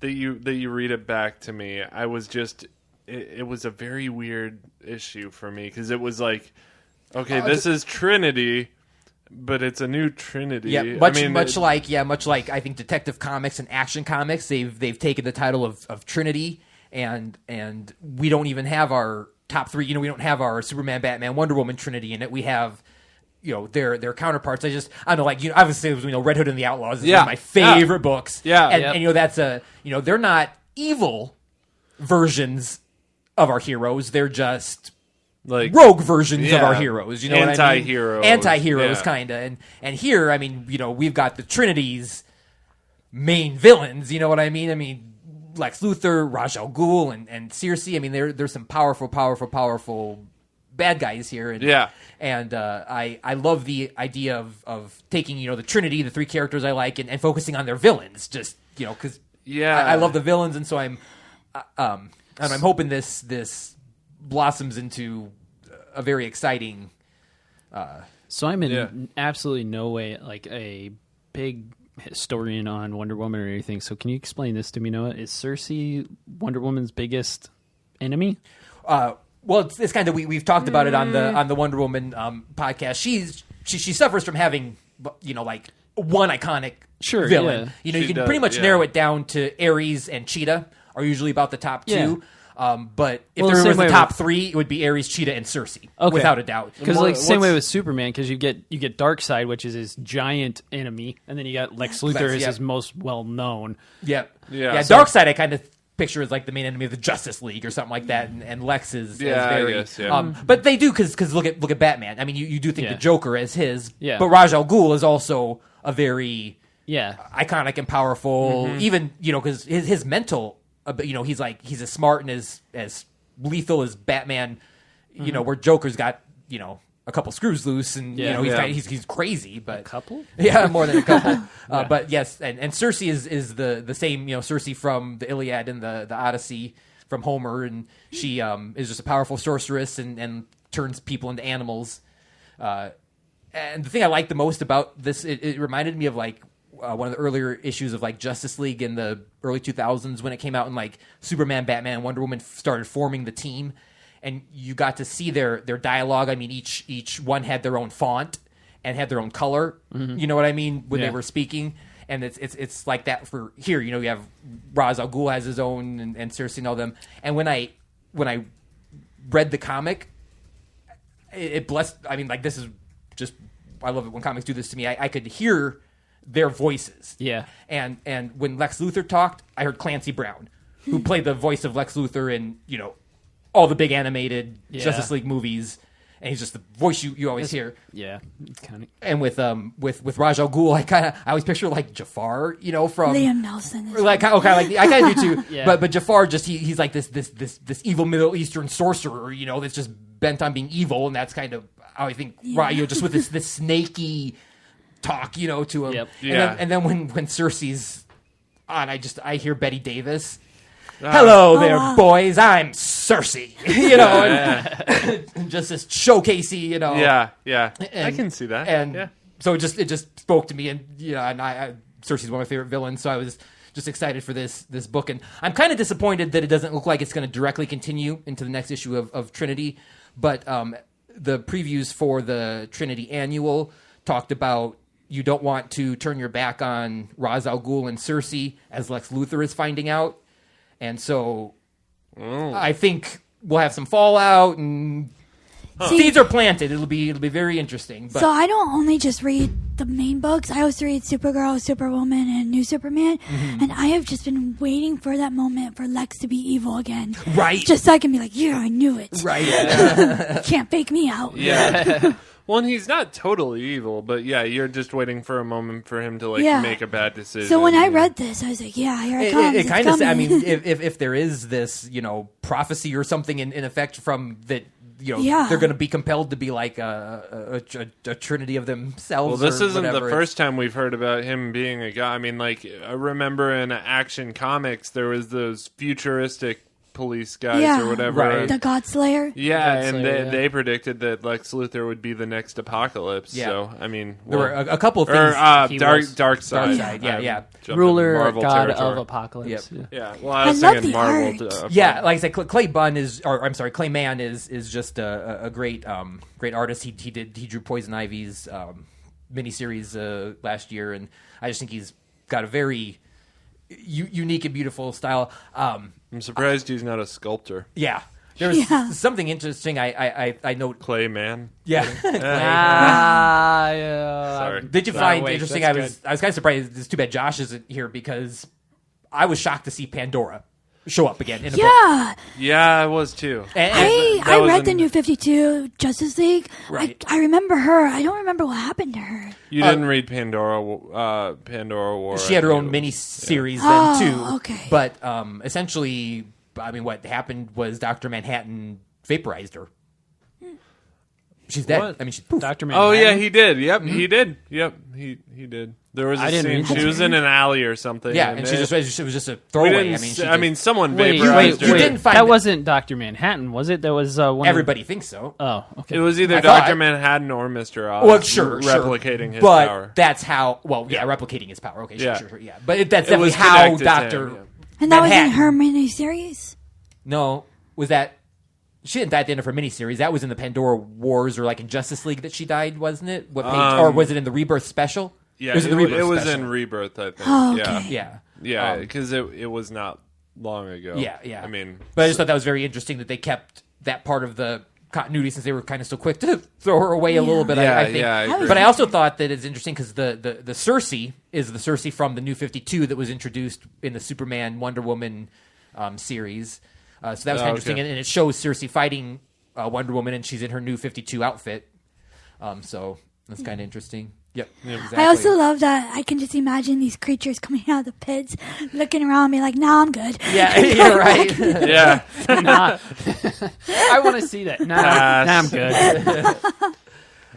that you read it back to me. I was just it was a very weird issue for me because it was like, okay, this is Trinity, but it's a new Trinity. Yeah, much like I think Detective Comics and Action Comics, they've taken the title of Trinity, and we don't even have our top three. You know, we don't have our Superman, Batman, Wonder Woman Trinity in it. We have, you know, their counterparts. I don't know, like, you know, obviously, you know, Red Hood and the Outlaws is one of my favorite books. Yeah, and you know, that's they're not evil versions of our heroes. They're just like rogue versions of our heroes, you know, anti-heroes kind of. And here, I mean, you know, we've got the Trinity's main villains, you know what I mean? Lex Luthor, Ra's al Ghul, and Cersei. I mean, there's some powerful bad guys here. And I love the idea of taking, you know, the Trinity, the three characters I like, and focusing on their villains, just, you know, because I love the villains, and so I'm hoping this blossoms into a very exciting. So I'm in absolutely no way like a big historian on Wonder Woman or anything. So can you explain this to me, Noah? Is Cersei Wonder Woman's biggest enemy? Well, it's kind of we've talked about it on the Wonder Woman podcast. She suffers from having, you know, like one iconic villain. Yeah. You know, you can pretty much narrow it down to Ares and Cheetah are usually about the top two. Yeah. But if there was the top three, it would be Ares, Cheetah, and Cersei, without a doubt. Because like same way with Superman, because you get Darkseid, which is his giant enemy, and then you got Lex Luthor as his most well known. Yeah. Darkseid, I kind of picture as like the main enemy of the Justice League or something like that, and Lex is very. I guess, but they do because look at Batman. I mean, you do think the Joker as his, but Ra's al Ghul is also a very iconic and powerful. Mm-hmm. Even, you know, because his mental. You know, he's as smart and as lethal as Batman. You know, where Joker's got, you know, a couple screws loose, and you know he's crazy, but a couple, more than a couple. But yes, and Cersei is the same. You know, Cersei from the Iliad and the Odyssey from Homer, and she is just a powerful sorceress and turns people into animals. And the thing I like the most about this, it reminded me of like. One of the earlier issues of like Justice League in the early 2000s when it came out, and like Superman, Batman, and Wonder Woman started forming the team, and you got to see their dialogue. I mean, each one had their own font and had their own color. Mm-hmm. You know what I mean when they were speaking, and it's like that for here. You know, you have Ra's al Ghul has his own, and Cersei and all them. And when I read the comic, it blessed. I mean, like this is just I love it when comics do this to me. I could hear their voices. Yeah. And when Lex Luthor talked, I heard Clancy Brown, who played the voice of Lex Luthor in, you know, all the big animated Justice League movies. And he's just the voice you always hear. Yeah. And with Ra's al Ghul, I always picture like Jafar, you know, from Liam Neeson. Like I kind of do too. Yeah. But Jafar just he's like this evil Middle Eastern sorcerer, you know, that's just bent on being evil, and that's kind of I think just with this snaky talk, to him. Yep. And then when Cersei's on, I hear Betty Davis. Hello there, boys. I'm Cersei. And just this showcasey. Yeah. I can see that. And so it just spoke to me, and Cersei's one of my favorite villains. So I was just excited for this book, and I'm kind of disappointed that it doesn't look like it's going to directly continue into the next issue of Trinity. But the previews for the Trinity annual talked about you don't want to turn your back on Ra's al Ghul and Cersei, as Lex Luthor is finding out. And so I think we'll have some fallout, and seeds are planted. It'll be very interesting. But. So I don't only just read the main books. I also read Supergirl, Superwoman, and New Superman. Mm-hmm. And I have just been waiting for that moment for Lex to be evil again. Right. Just so I can be like, I knew it. Right. Yeah. You can't fake me out. Yeah. Well, and he's not totally evil, but you're just waiting for a moment for him to make a bad decision. So when I read this, I was like, here it comes. It kind of, I mean, if there is this, prophecy or something in effect from that, they're going to be compelled to be like a trinity of themselves. Well, this isn't the first time we've heard about him being a guy. I mean, I remember in Action Comics there was those futuristic police guys or whatever. Right. The Godslayer. Yeah, and they predicted that Lex Luthor would be the next apocalypse. Yeah. So, I mean... There were a couple of things. Dark Side. Yeah. Ruler, God territory. Of Apocalypse. Yeah. Well, I was thinking Marvel. Like I said, Clay Mann is just a great artist. He drew Poison Ivy's miniseries last year, and I just think he's got a very unique and beautiful style. I'm surprised he's not a sculptor. Yeah. There's something interesting I note. Clay Mann. Yeah. Sorry. Did you find interesting? I was kind of surprised. It's too bad Josh isn't here because I was shocked to see Pandora show up again in the book. Yeah, I was too. I read the New 52 Justice League. Right. I remember her. I don't remember what happened to her. You didn't read Pandora War. She had her own mini-series then too. Okay. But essentially, I mean, what happened was Dr. Manhattan vaporized her. She's dead. What? I mean, she's poof. Dr. Manhattan. Oh yeah, he did. Yep, he did. Yep, he did. There was a scene. She was in an alley or something. Yeah, and it was just a throwaway. Someone vaporized her. You didn't find that wasn't Dr. Manhattan, was it? That was one. Everybody thinks so. Oh, okay. It was either Dr. Manhattan or Mr. Oz. Well, sure, replicating his but power. That's how. Well, replicating his power. Okay, sure. Yeah, but that's it definitely how Dr. And that was in her miniseries. No, was that? She didn't die at the end of her miniseries. That was in the Pandora Wars or in Justice League that she died, wasn't it? Or was it in the Rebirth special? Yeah, it was in Rebirth, I think. Oh, okay. Yeah, because it was not long ago. Yeah. I mean, but I just thought that was very interesting that they kept that part of the continuity since they were kind of so quick to throw her away a little bit. I think. I agree. But I also thought that it's interesting because the Cersei is the Cersei from the New 52 that was introduced in the Superman Wonder Woman series. So that was kind of interesting, and it shows Cersei fighting Wonder Woman, and she's in her New 52 outfit. So that's kind of interesting. Yep. Exactly. I also love that I can just imagine these creatures coming out of the pits, looking around me like, "Nah, I'm good." Yeah, you're right. Yeah. I want to see that. Nah, I'm good.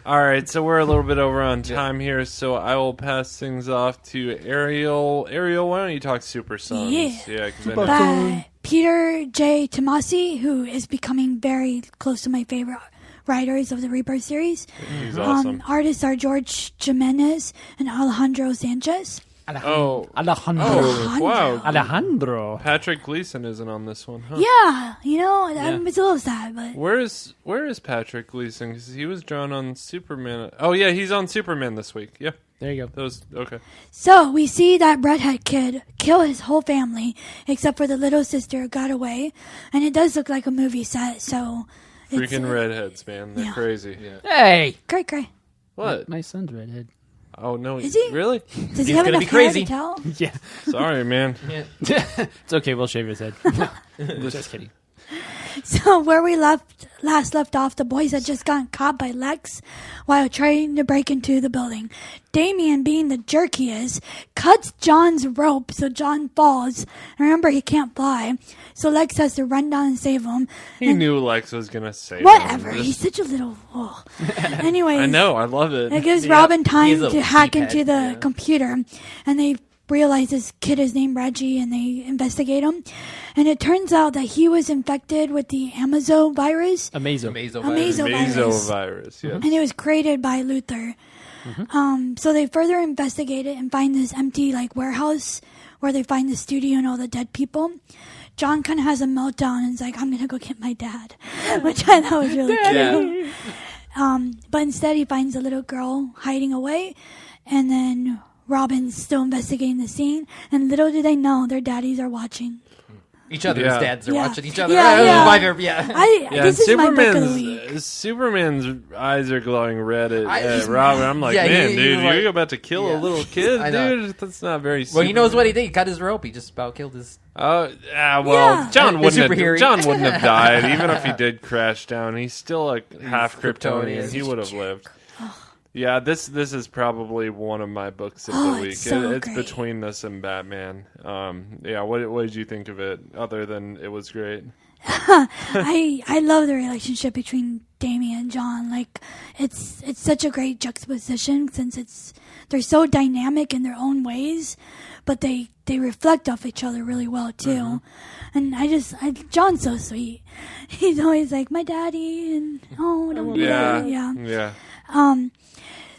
All right, so we're a little bit over on time here, so I will pass things off to Ariel. Ariel, why don't you talk Super Sons? Yeah. By Peter J. Tomasi, who is becoming very close to my favorite writers of the Rebirth series. He's awesome. Artists are George Jimenez and Alejandro Sanchez. Alejandro. Oh, wow. Alejandro. Patrick Gleason isn't on this one, huh? Yeah, it's a little sad, but... Where is Patrick Gleason? Because he was drawn on Superman. Oh, yeah, he's on Superman this week. Yeah. There you go. Okay. So, we see that redhead kid kill his whole family, except for the little sister who got away. And it does look like a movie set, so... Freaking redheads, man. They're crazy. Yeah. Hey! Cray. What? My son's redhead. Oh, no. Is he? Really? Does he have enough hair to tell? Yeah. Sorry, man. It's okay. We'll shave his head. Just kidding. So where we last left off, the boys had just gotten caught by Lex while trying to break into the building. Damian, being the jerk he is, cuts John's rope so John falls. And remember, he can't fly. So Lex has to run down and save him. He knew Lex was going to save him. Whatever. He's such a little fool. Anyways. I know. I love it. It gives Robin time to hack into the computer. And they realize this kid is named Reggie, and they investigate him. And it turns out that he was infected with the Amazo virus. Amazo virus, yes. And it was created by Luther. Mm-hmm. So they further investigate it and find this empty warehouse where they find the studio and all the dead people. John kind of has a meltdown and is like, I'm going to go get my dad, which I thought was really cute. But instead he finds a little girl hiding away, and then Robin's still investigating the scene, and little do they know their daddies are watching. Each other's dads are watching each other. This is my book of the week. Superman's eyes are glowing red at Robin. I'm like, man, dude, you're about to kill a little kid, dude. That's not very Superman. Well, he knows what he did. He cut his rope. He just about killed his... John wouldn't have died, even if he did crash down. He's still half Kryptonian. He would have lived. Yeah, this is probably one of my books of the week. It's between this and Batman. What did you think of it, other than it was great? I love the relationship between Damian and John. It's such a great juxtaposition, since they're so dynamic in their own ways, but they reflect off each other really well too. Mm-hmm. And John's so sweet. He's always like, my daddy, and don't do that. Yeah.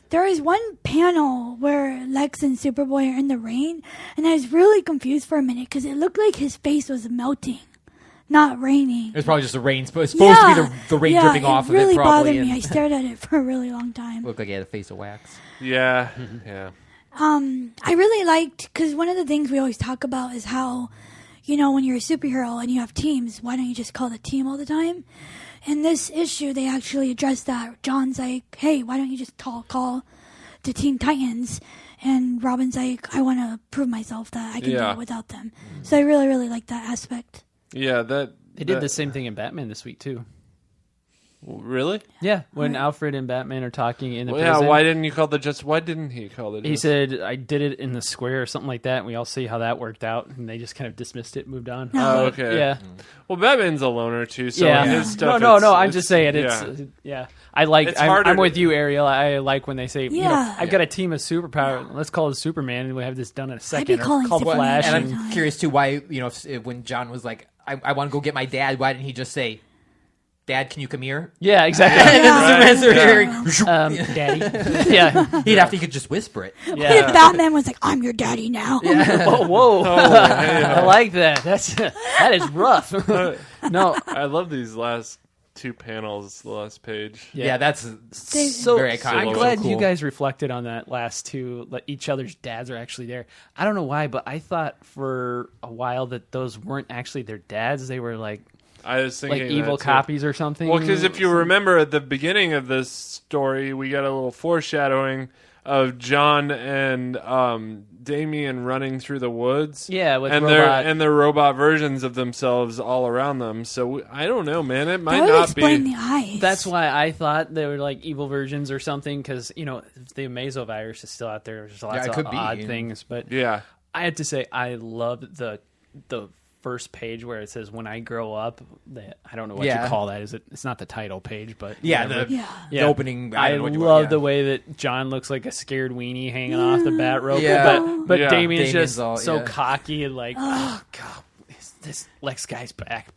There is one panel where Lex and Superboy are in the rain, and I was really confused for a minute because it looked like his face was melting, not raining. It was probably just the rain. It's supposed to be the rain dripping off of it. It really probably bothered me. I stared at it for a really long time. Looked like he had a face of wax. Yeah. I really liked, because one of the things we always talk about is how, when you're a superhero and you have teams, why don't you just call the team all the time? In this issue, they actually addressed that. John's like, hey, why don't you just call the Teen Titans? And Robin's like, I want to prove myself that I can do it without them. So I really, really like that aspect. Yeah, they did the same thing in Batman this week, too. Really? Yeah, when Alfred and Batman are talking in the prison. Yeah, why didn't he call it? He said, I did it in the square or something like that, and we all see how that worked out, and they just kind of dismissed it and moved on. Oh, okay. Yeah. Well, Batman's a loner, too, so his stuff... No, I'm just saying, I'm with you, Ariel. I like when they say, I've got a team of superpower, let's call it Superman, and we have this done in a second. Call Flash. And I'm curious, too, why, when John was like, I want to go get my dad, why didn't he just say... Dad, can you come here? Yeah, exactly. Daddy. Yeah. He could just whisper it. Yeah. What if Batman was like, I'm your daddy now? Yeah. Whoa. I like that. That is rough. No. I love these last two panels, the last page. Yeah, that's very iconic. I'm glad you guys reflected on that last two. Each other's dads are actually there. I don't know why, but I thought for a while that those weren't actually their dads. They were I was thinking evil copies or something. Well, because if you remember at the beginning of this story, we got a little foreshadowing of John and Damian running through the woods. Yeah, with their robot versions of themselves all around them. So I don't know, man. It might not be. The eyes. That's why I thought they were evil versions or something. Because the Amazo virus is still out there. There's lots of odd things, but I have to say I love the first page where it says "When I grow up." I don't know what you call that. It's not the title page, but the opening. I love the way that John looks like a scared weenie hanging off the bat rope. But Damian's just so cocky and oh god, this Lex guy's back.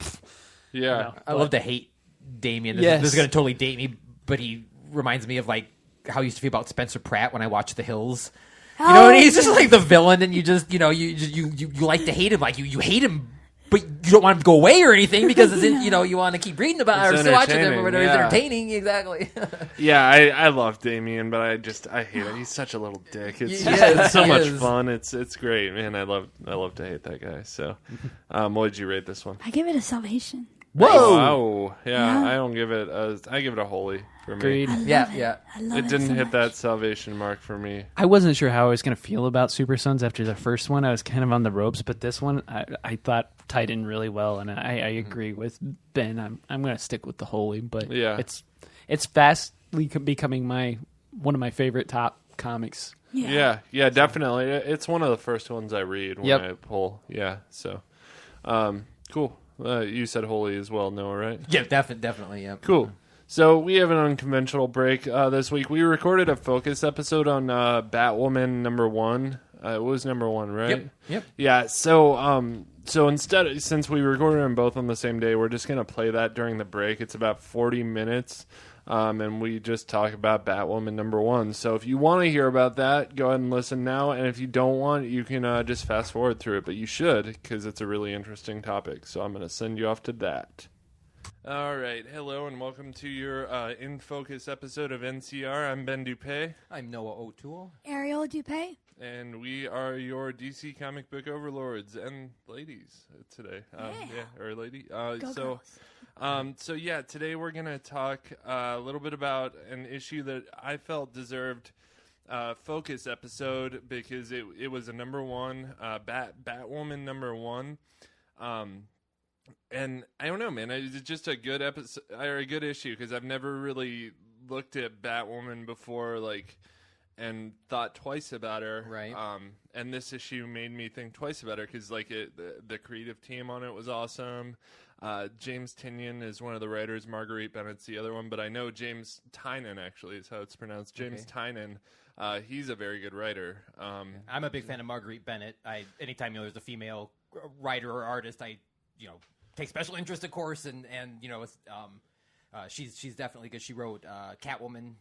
Yeah, I love to hate Damian. This is going to totally date me, but he reminds me of how I used to feel about Spencer Pratt when I watched The Hills. And he's just like the villain, and you just you like to hate him, you hate him. But you don't want him to go away or anything because it's you want to keep reading about it or still watching him or whatever. He's entertaining, exactly. I love Damian, but I hate him. He's such a little dick. It's so much fun. It's great, man. I love to hate that guy. So, what did you rate this one? I give it a salvation. Whoa! Wow. Yeah, I don't give it I give it a holy for me. Agreed. It didn't hit that salvation mark for me. I wasn't sure how I was going to feel about Super Sons after the first one. I was kind of on the ropes, but this one I thought tied in really well, and I agree with Ben. I'm going to stick with the holy, but it's fastly becoming one of my favorite top comics. Yeah, definitely. It's one of the first ones I read when I pull. Yeah, so cool. You said holy as well, Noah, right? Yeah, definitely. Yeah. Cool. So we have an unconventional break this week. We recorded a focus episode on Batwoman #1. It was #1, right? Yep. Yeah. So instead, since we recorded them both on the same day, we're just gonna play that during the break. It's about 40 minutes. And we just talk about Batwoman #1. So if you want to hear about that, go ahead and listen now. And if you don't want, you can just fast forward through it. But you should, because it's a really interesting topic. So I'm going to send you off to that. All right. Hello, and welcome to your In Focus episode of NCR. I'm Ben Dupé. I'm Noah O'Toole. Ariel Dupé. And we are your DC comic book overlords and ladies today. Or lady. So today we're going to talk a little bit about an issue that I felt deserved a focus episode because it was a #1, Batwoman #1. And I don't know, man, it's just a good episode or a good issue because I've never really looked at Batwoman before, and thought twice about her. Right. And this issue made me think twice about her because, the creative team on it was awesome. James Tynion is one of the writers. Marguerite Bennett's the other one. But I know James Tynion, actually, is how it's pronounced. James Tynion. He's a very good writer. I'm a big fan of Marguerite Bennett. Anytime there's a female writer or artist, I take special interest, of course. And she's definitely good. She wrote Catwoman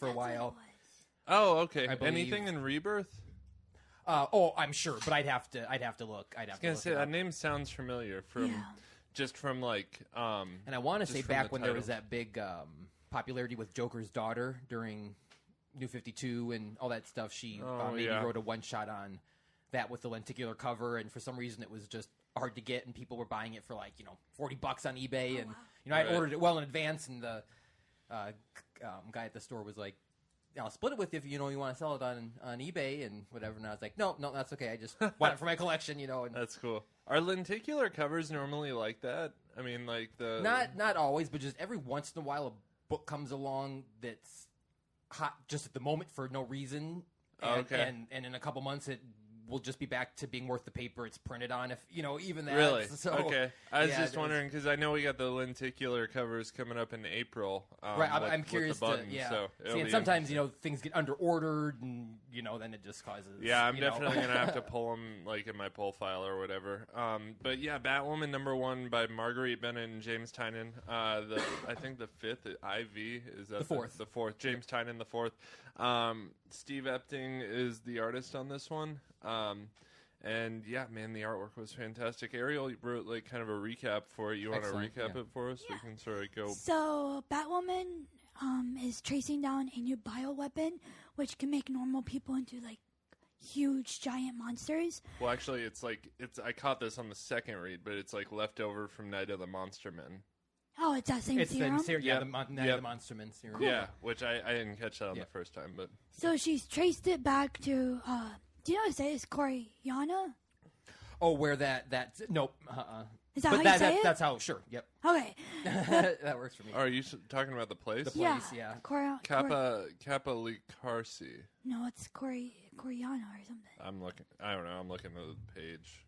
for a while. Oh, okay. Anything in Rebirth? I'm sure, but I'd have to look. I was gonna say that name sounds familiar from and I want to say back when there was that big popularity with Joker's daughter during New 52 and all that stuff. She maybe wrote a one shot on that with the lenticular cover, and for some reason it was just hard to get, and people were buying it for $40 on eBay, and I ordered it well in advance, and the guy at the store was like, I'll split it with you if you want to sell it on eBay and whatever. And I was like, no, that's okay. I just want it for my collection, And that's cool. Are lenticular covers normally like that? I mean, not always, but just every once in a while a book comes along that's hot just at the moment for no reason. And in a couple months it will just be back to being worth the paper it's printed on, if even that. Really? So, okay. I was just wondering because I know we got the lenticular covers coming up in April. Right. I'm curious buttons, to and sometimes things get under ordered, and then it just causes. Yeah, I'm definitely gonna have to pull them in my pull file or whatever. But yeah, Batwoman #1 by Marguerite Bennett and James Tynion. I think the fifth IV is that the fourth. James Tynion the fourth. Steve Epting is the artist on this one. And yeah, man, the artwork was fantastic. Ariel wrote kind of a recap for it. You want to recap it for us? Yeah. We can sort of go. So Batwoman is tracing down a new bioweapon, which can make normal people into huge giant monsters. Well, actually, it's I caught this on the second read, but it's left over from Night of the Monster Men. Oh, it's that same serum? The Night of the Monster Men serum. Cool. Yeah, which I didn't catch that on the first time. But so she's traced it back to, do you know how to say it? It's Koreana? Oh, where nope. Is that how you say it? That's how, sure, yep. Okay. That works for me. Are you talking about the place? The place, yeah. Kappa Likarsi. No, it's Koreana or something. I'm looking at the page.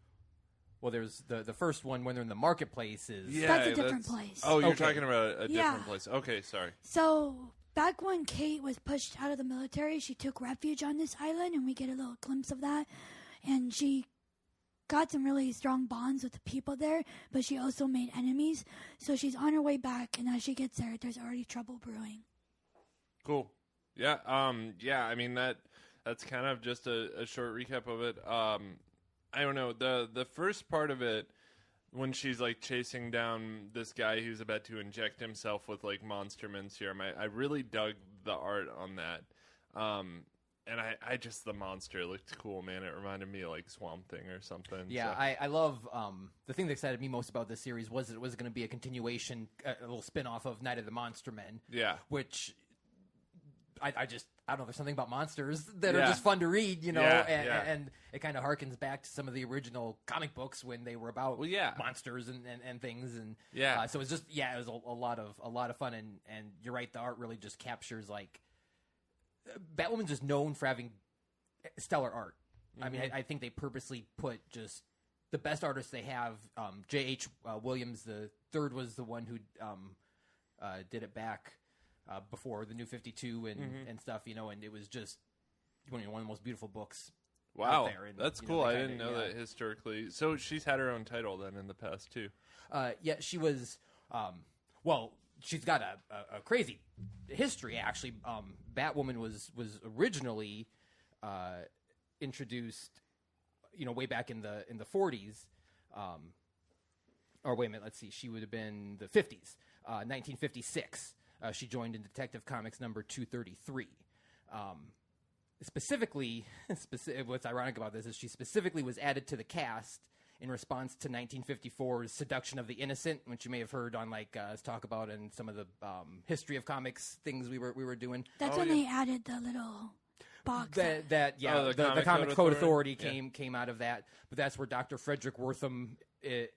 Well, there's the first one when they're in the marketplace is... Yeah, that's a different place. Oh, you're talking about a different place. Okay, sorry. So, back when Kate was pushed out of the military, she took refuge on this island, and we get a little glimpse of that. And she got some really strong bonds with the people there, but she also made enemies. So she's on her way back, and as she gets there, there's already trouble brewing. Cool. Yeah, I mean, that's kind of just a short recap of it. I don't know, the first part of it, when she's chasing down this guy who's about to inject himself with Monster Men serum, I really dug the art on that. I just, the monster looked cool, man. It reminded me of like Swamp Thing or something. Yeah, so. I love the thing that excited me most about this series was that it was going to be a continuation, a little spin-off of Night of the Monster Men. Yeah. Which I don't know, there's something about monsters that are just fun to read, you know, and it kind of harkens back to some of the original comic books when they were about monsters and things, and so it's just it was a lot of fun, and you're right, the art really just captures like Batwoman's just known for having stellar art. I mean, I think they purposely put just the best artists they have. J.H. Williams III was the one who did it back before the New 52 and stuff, you know, and it was just one of the most beautiful books. Wow, out there. And, that's cool. I didn't know that historically. So she's had her own title then in the past too. Yeah, she was. Well, she's got a crazy history actually. Batwoman was originally introduced, you know, way back in the 40s. Or wait a minute, let's see. She would have been the 50s, 1956. She joined in Detective Comics number 233. Specifically, what's ironic about this is she specifically was added to the cast in response to 1954's Seduction of the Innocent, which you may have heard on like us talk about in some of the history of comics things we were doing. That's when they added the little box. The Comic Code Authority came out of that, but that's where Dr. Frederick Wortham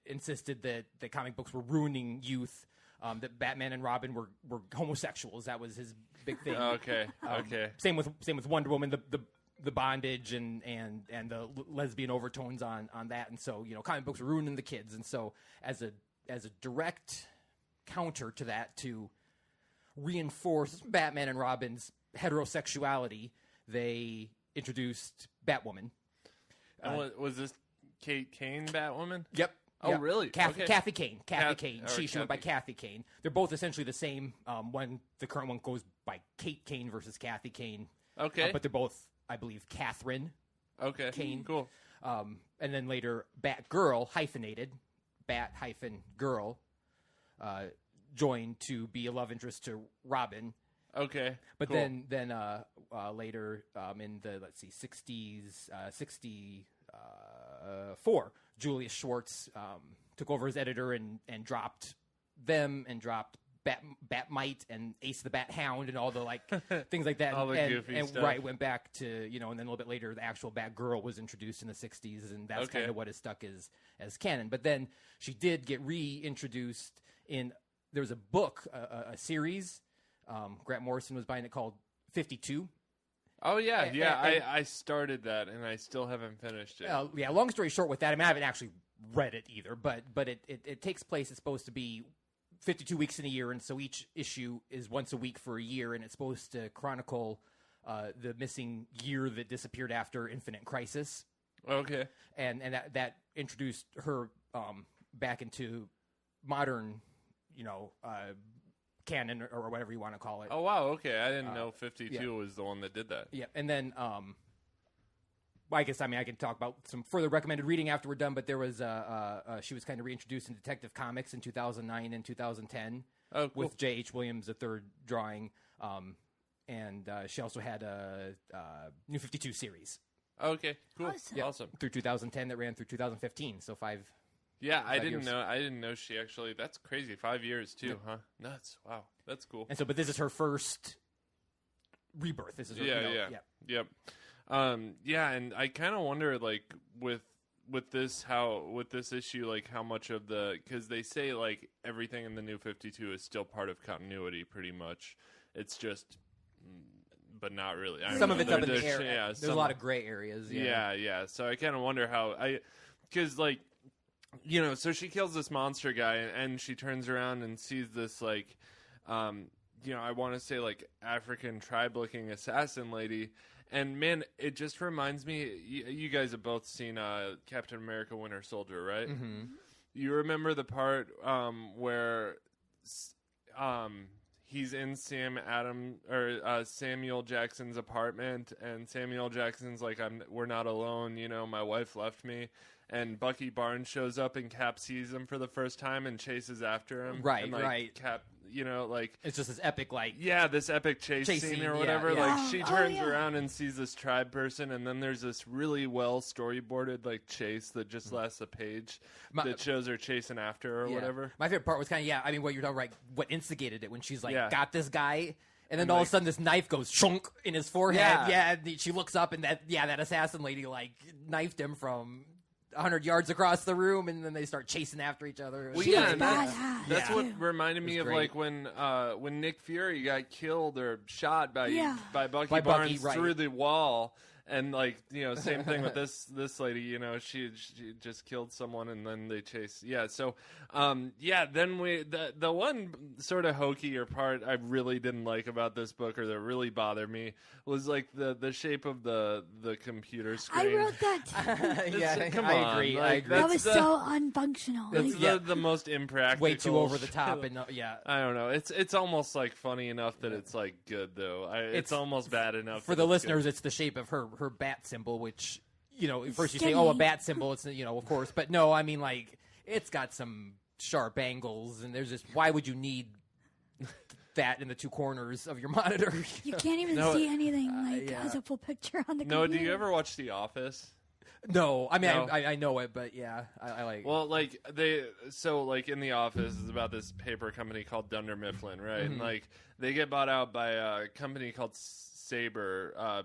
insisted that the comic books were ruining youth. That Batman and Robin were homosexuals. That was his big thing. Okay. Same with Wonder Woman. The bondage and the lesbian overtones on that, and so, you know, comic books were ruining the kids, and so as a direct counter to that, to reinforce Batman and Robin's heterosexuality, they introduced Batwoman. Was this Kate Kane Batwoman? Yep. Oh, yep. really? Kathy Kane. She went by Kathy Kane. They're both essentially the same. The current one goes by Kate Kane versus Kathy Kane. Okay. But they're both, I believe, Catherine. Okay. Kane. Cool. And then later, Batgirl, hyphenated, Bat-Girl, joined to be a love interest to Robin. Okay. But cool. then later, in the 60s, 64, Julius Schwartz took over as editor and dropped them and dropped Batmite and Ace the Bat Hound and all the like things like that. All the goofy stuff. Right, went back to, you know, and then a little bit later the actual Batgirl was introduced in the 60s, and that's kind of what is stuck as canon. But then she did get reintroduced in, there was a book, a series, Grant Morrison was buying it, called 52. Oh, yeah. I started that, and I still haven't finished it. Long story short with that, I mean, I haven't actually read it either, but it takes place, it's supposed to be 52 weeks in a year, and so each issue is once a week for a year, and it's supposed to chronicle the missing year that disappeared after Infinite Crisis. Okay. And that introduced her back into modern, you know, canon or whatever you want to call it. Oh, wow, okay. I didn't know 52 was the one that did that. Yeah, and then I guess, I mean, I can talk about some further recommended reading after we're done, but there was she was kind of reintroduced in Detective Comics in 2009 and 2010 with J.H. Williams III drawing, and she also had a New 52 series. Okay, cool. Awesome. Through 2010 that ran through 2015, so 5 Yeah, I didn't years. know. I didn't know she actually. That's crazy. 5 years too, huh? Nuts. Wow, that's cool. And so, but this is her first rebirth. This is her, Yep. And I kind of wonder, like, with this issue, like, how much of because they say like everything in the New 52 is still part of continuity, pretty much. It's just, but not really. Some of it's up in the air. There's a lot of gray areas. Yeah. So I kind of wonder because like, you know, so she kills this monster guy, and she turns around and sees this, like, you know, I want to say, like, African tribe-looking assassin lady. And, man, it just reminds me, you guys have both seen Captain America Winter Soldier, right? Mm-hmm. You remember the part where he's in Samuel Jackson's apartment, and Samuel Jackson's like, we're not alone, you know, my wife left me. And Bucky Barnes shows up, and Cap sees him for the first time and chases after him. Right, and, like, right. Cap, like it's just this epic, like this epic chase scene or whatever. Like she turns around and sees this tribe person, and then there's this really well storyboarded like chase that just lasts a page that shows her chasing after her or whatever. My favorite part was kind of I mean, what you're talking about, what instigated it when she's like got this guy. And then all of a sudden, this knife goes chunk in his forehead. And she looks up, and that assassin lady like knifed him from 100 yards across the room, and then they start chasing after each other. That's what reminded me of like when Nick Fury got killed or shot by Bucky Barnes through the wall. And like same thing with this lady. She just killed someone and then they chase. So then the one sort of hokier part I really didn't like about this book, or that really bothered me, was like the shape of the computer screen. I wrote that. Come on, I agree. Like, that was so unfunctional. It's the most impractical. Way too over the top. And I don't know. It's almost like funny enough that it's like good though. It's almost bad enough for the listeners. Good. It's the shape of her bat symbol, which first you say, a bat symbol. It's of course, but no, I mean like it's got some sharp angles, and there's just why would you need that in the two corners of your monitor? You can't even see anything as a full picture on the computer. No, do you ever watch The Office? No, I mean I know it, but I like. Well, like in The Office is about this paper company called Dunder Mifflin, right? Mm-hmm. And like they get bought out by a company called Saber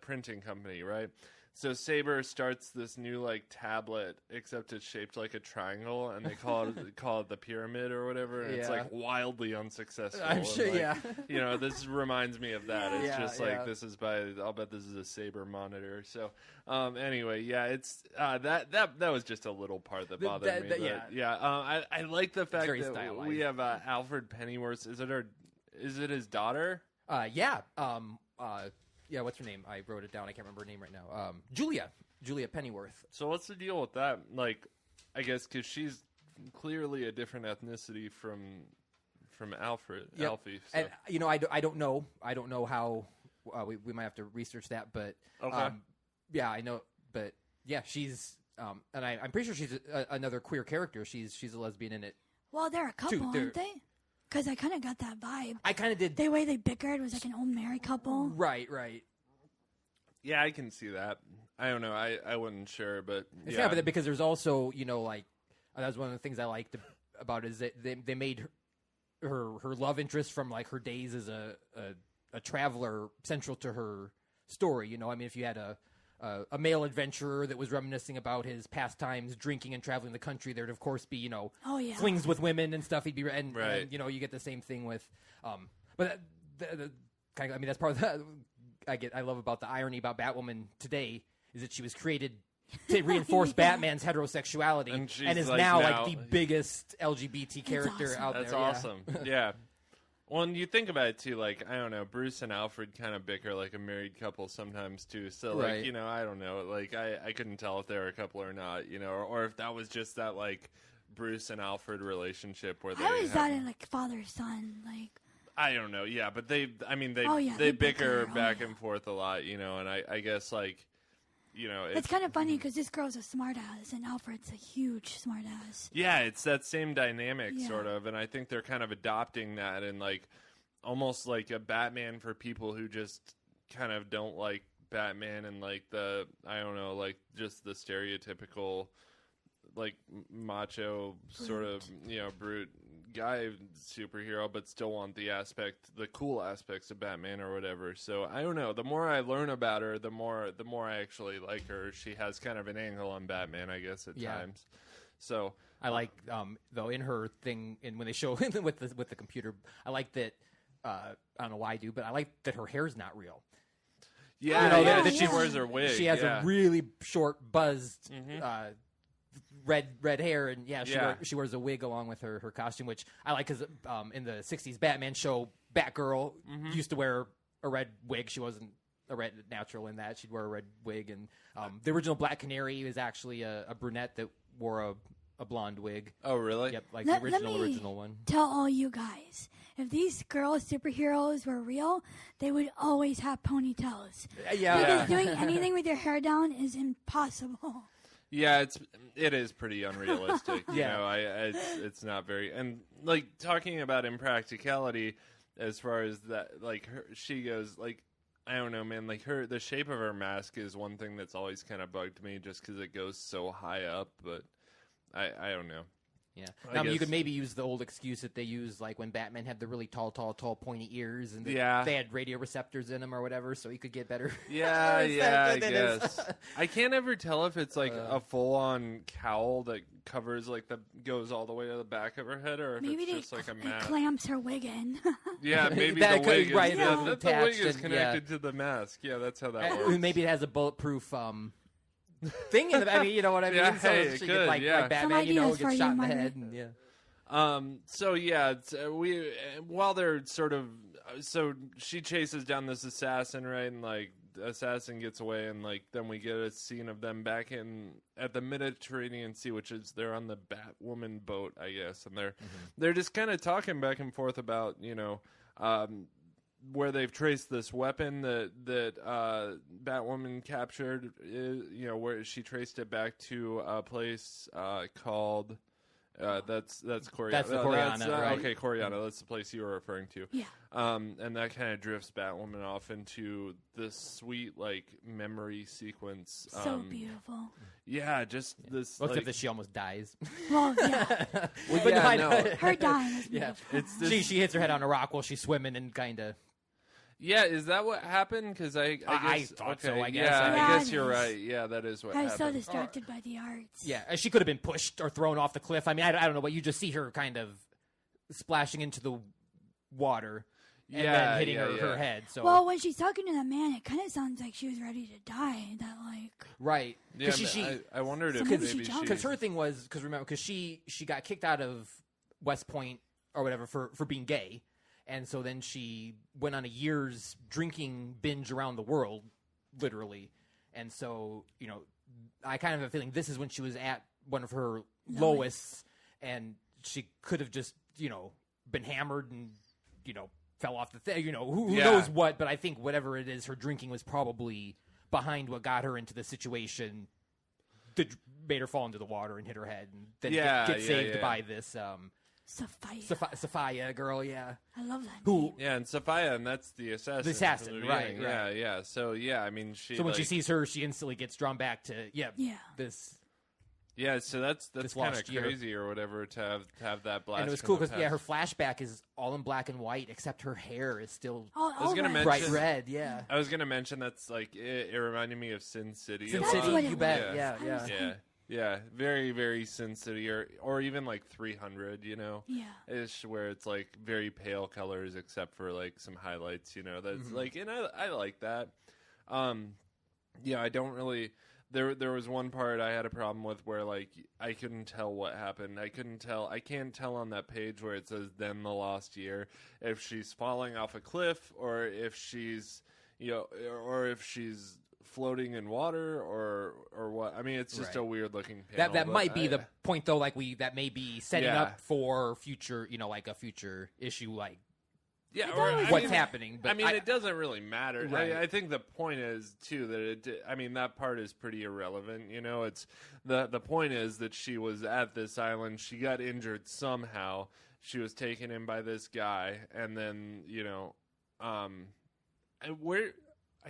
printing company, right? So Saber starts this new like tablet, except it's shaped like a triangle, and they call it the pyramid or whatever. And it's like wildly unsuccessful. I'm sure, this reminds me of that. It's just like this is I'll bet this is a Saber monitor. So anyway, it's that was just a little part that bothered me. I like the fact that stylized. We have Alfred Pennyworth. Is it his daughter? What's her name? I wrote it down. I can't remember her name right now. Julia Pennyworth. So what's the deal with that? Like, I guess because she's clearly a different ethnicity from Alfie. So. And I don't know. I don't know how. We might have to research that, but okay. I know. But she's and I'm pretty sure she's another queer character. She's a lesbian in it. Well, they're a couple, aren't they? Because I kind of got that vibe. I kind of did. The way they bickered was like an old married couple. Right. Yeah, I can see that. I don't know. I wasn't sure, but it's kind of because there's also, like, that was one of the things I liked about it is that they made her love interest from like her days as a traveler central to her story. I mean, if you had a male adventurer that was reminiscing about his pastimes, drinking and traveling the country, there'd of course be, flings with women and stuff. He'd be and you get the same thing with, but that's part of the I love about the irony about Batwoman today is that she was created to reinforce Batman's heterosexuality and is like now the biggest LGBT character out there. That's awesome. Yeah. Well, and you think about it, too, like, I don't know, Bruce and Alfred kind of bicker like a married couple sometimes, too. So, like, I don't know. Like, I couldn't tell if they were a couple or not, or if that was just that, like, Bruce and Alfred relationship where they I always thought it, like, father-son, like... I don't know, yeah, but they bicker back and forth a lot, and I guess, like... it's kind of funny because this girl's a smartass and Alfred's a huge smartass. Yeah, it's that same dynamic sort of, and I think they're kind of adopting that and like almost like a Batman for people who just kind of don't like Batman and like just the stereotypical like macho sort of brute guy superhero, but still want the cool aspects of Batman or whatever. So I don't know. The more I learn about her, the more I actually like her. She has kind of an angle on Batman, I guess, at times. So I like though in her thing, and when they show with the computer, I like that. I don't know why I do, but I like that her hair's not real. Yeah, that she wears her wig. She has a really short, buzzed. Red hair, and she wears a wig along with her costume, which I like because in the 60s Batman show, Batgirl used to wear a red wig. She wasn't a red natural in that. She'd wear a red wig, and the original Black Canary is actually a brunette that wore a blonde wig. Oh, really? Yep, like the original one. Tell all you guys, if these girl superheroes were real, they would always have ponytails. Yeah. Because doing anything with your hair down is impossible. Yeah, it is pretty unrealistic. You know, it's not very, and like talking about impracticality as far as that, like she goes, like, I don't know, man, like the shape of her mask is one thing that's always kind of bugged me just because it goes so high up, but I don't know. Yeah. Now, you could maybe use the old excuse that they use, like when Batman had the really tall, pointy ears, and they had radio receptors in them or whatever, so he could get better. Yeah, I guess. I can't ever tell if it's like a full-on cowl that covers, like, goes all the way to the back of her head, or if maybe it's just like a mask. Clamps her wig in. Yeah, maybe the wig is, the wig is connected to the mask. Yeah, that's how that works. Maybe it has a bulletproof thing in the, I mean, you know what I mean? Yeah, so she could, like Batman, gets shot in the head. And, so yeah, while they're sort of, so she chases down this assassin, right? And like the assassin gets away, and like then we get a scene of them back at the Mediterranean Sea, which is they're on the Batwoman boat, I guess, and they're just kind of talking back and forth about, you know, where they've traced this weapon that Batwoman captured, you know, where she traced it back to a place called that's Coriana. That's the Coriana, right? Okay, Coriana. That's the place you were referring to. Yeah. And that kind of drifts Batwoman off into this sweet like memory sequence. So beautiful. Yeah, just this. Except that she almost dies. Well, yeah. Her dying is beautiful. It's she hits her head on a rock while she's swimming and kind of. Yeah, is that what happened? Because I guess, thought so, I guess. Yeah, I guess you're right. Yeah, that is what happened. I was so distracted by the arts. Yeah, she could have been pushed or thrown off the cliff. I mean, I don't know, but you just see her kind of splashing into the water and then hitting her head. So, well, when she's talking to that man, it kind of sounds like she was ready to die. That like right. Yeah, I wondered if maybe because her thing was because she got kicked out of West Point or whatever for being gay. And so then she went on a year's drinking binge around the world, literally. And so, you know, I kind of have a feeling this is when she was at one of her lowest, and she could have just, you know, been hammered and, you know, fell off the thing. You know, who knows what, but I think whatever it is, her drinking was probably behind what got her into the situation that made her fall into the water and hit her head and then get saved by this... Sophia girl, yeah. I love that name. Yeah, and Sophia, and that's the assassin. The assassin, right. Yeah. So, yeah, I mean, So when she sees her, she instantly gets drawn back to, this... Yeah, so that's kind of crazy or whatever to have that blast. And it was cool because, her flashback is all in black and white, except her hair is still bright red, yeah. I was going to mention that's, like, it reminded me of Sin City. Sin City, you bet, yeah. Yeah, very, very Sin City, or even like 300, you know? Yeah. Ish, where it's like very pale colors except for like some highlights, you know? That's like, and I like that. Yeah, I don't really... There was one part I had a problem with where like I couldn't tell what happened. I can't tell on that page where it says "Then the Lost Year" if she's falling off a cliff or if she's, you know, or if she's floating in water or what. I mean, it's just a weird looking panel. That might be the point though, like that may be setting up for future, you know, like a future issue, like what's happening. But I mean, it doesn't really matter. Right. I think the point is too that that part is pretty irrelevant. You know, it's the point is that she was at this island. She got injured somehow. She was taken in by this guy, and then you know, I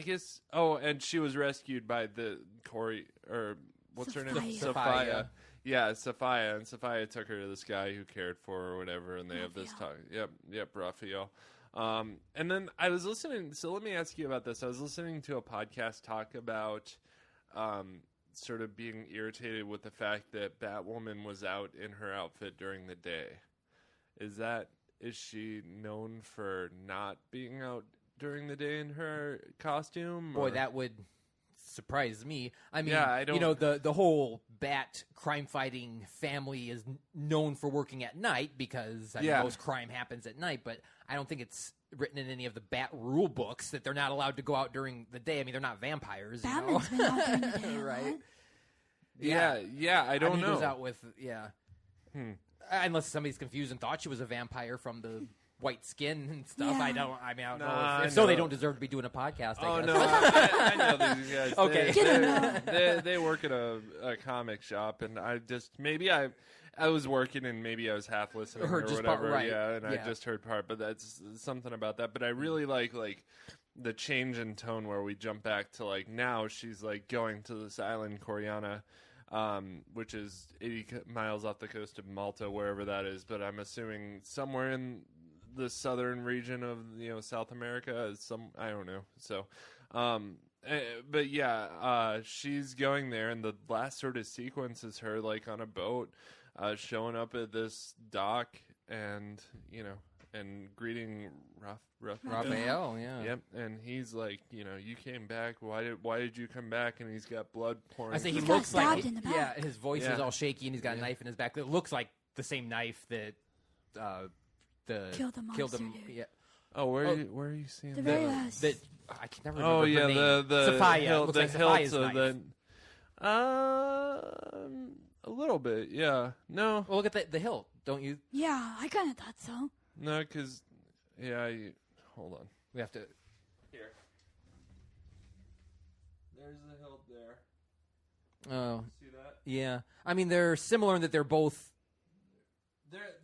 guess. Oh, and she was rescued by the Corey, or what's her name? Sophia. Yeah, Sophia, and Sophia took her to this guy who cared for her or whatever, and they have this talk. Yep, Raphael. And then I was listening. So let me ask you about this. I was listening to a podcast talk about sort of being irritated with the fact that Batwoman was out in her outfit during the day. Is she known for not being out during the day in her costume? Boy, that would surprise me. I mean, I don't... you know, the whole Bat crime-fighting family is known for working at night because most crime happens at night, but I don't think it's written in any of the Bat rule books that they're not allowed to go out during the day. I mean, they're not vampires, Batman's been out during the day, right? Yeah, I don't know. He was out with, unless somebody's confused and thought she was a vampire from the white skin and stuff. Yeah. I don't know. If so, they don't deserve to be doing a podcast. I guess. No, I know these guys. Okay. They work at a comic shop, and I was working, and maybe I was half listening or whatever. Part, right. Yeah, and I just heard part, but that's something about that. But I really like the change in tone where we jump back to like now she's like going to this island, Coriana. Which is 80 miles off the coast of Malta, wherever that is. But I'm assuming somewhere in the southern region of South America. I don't know. So, but yeah, she's going there, and the last sort of sequence is her like on a boat, showing up at this dock, and and greeting Raphael, yeah. Yep, and he's like, you came back. Why did you come back? And he's got blood pouring. I say he He's looks got like stabbed in the back. his voice is all shaky, and he's got a knife in his back. It looks like the same knife that Killed the monster, dude. Yeah. Oh, where are you seeing The that? very last. I can never remember her name. the Sophia. Looks the like Sophia's hilt knife. of a little bit, yeah. No, Well, look at the hilt, don't you? Yeah, I kind of thought so. no, because hold on. We have to. Here, there's the hilt there. Oh, See that? yeah. I mean, they're similar in that they're both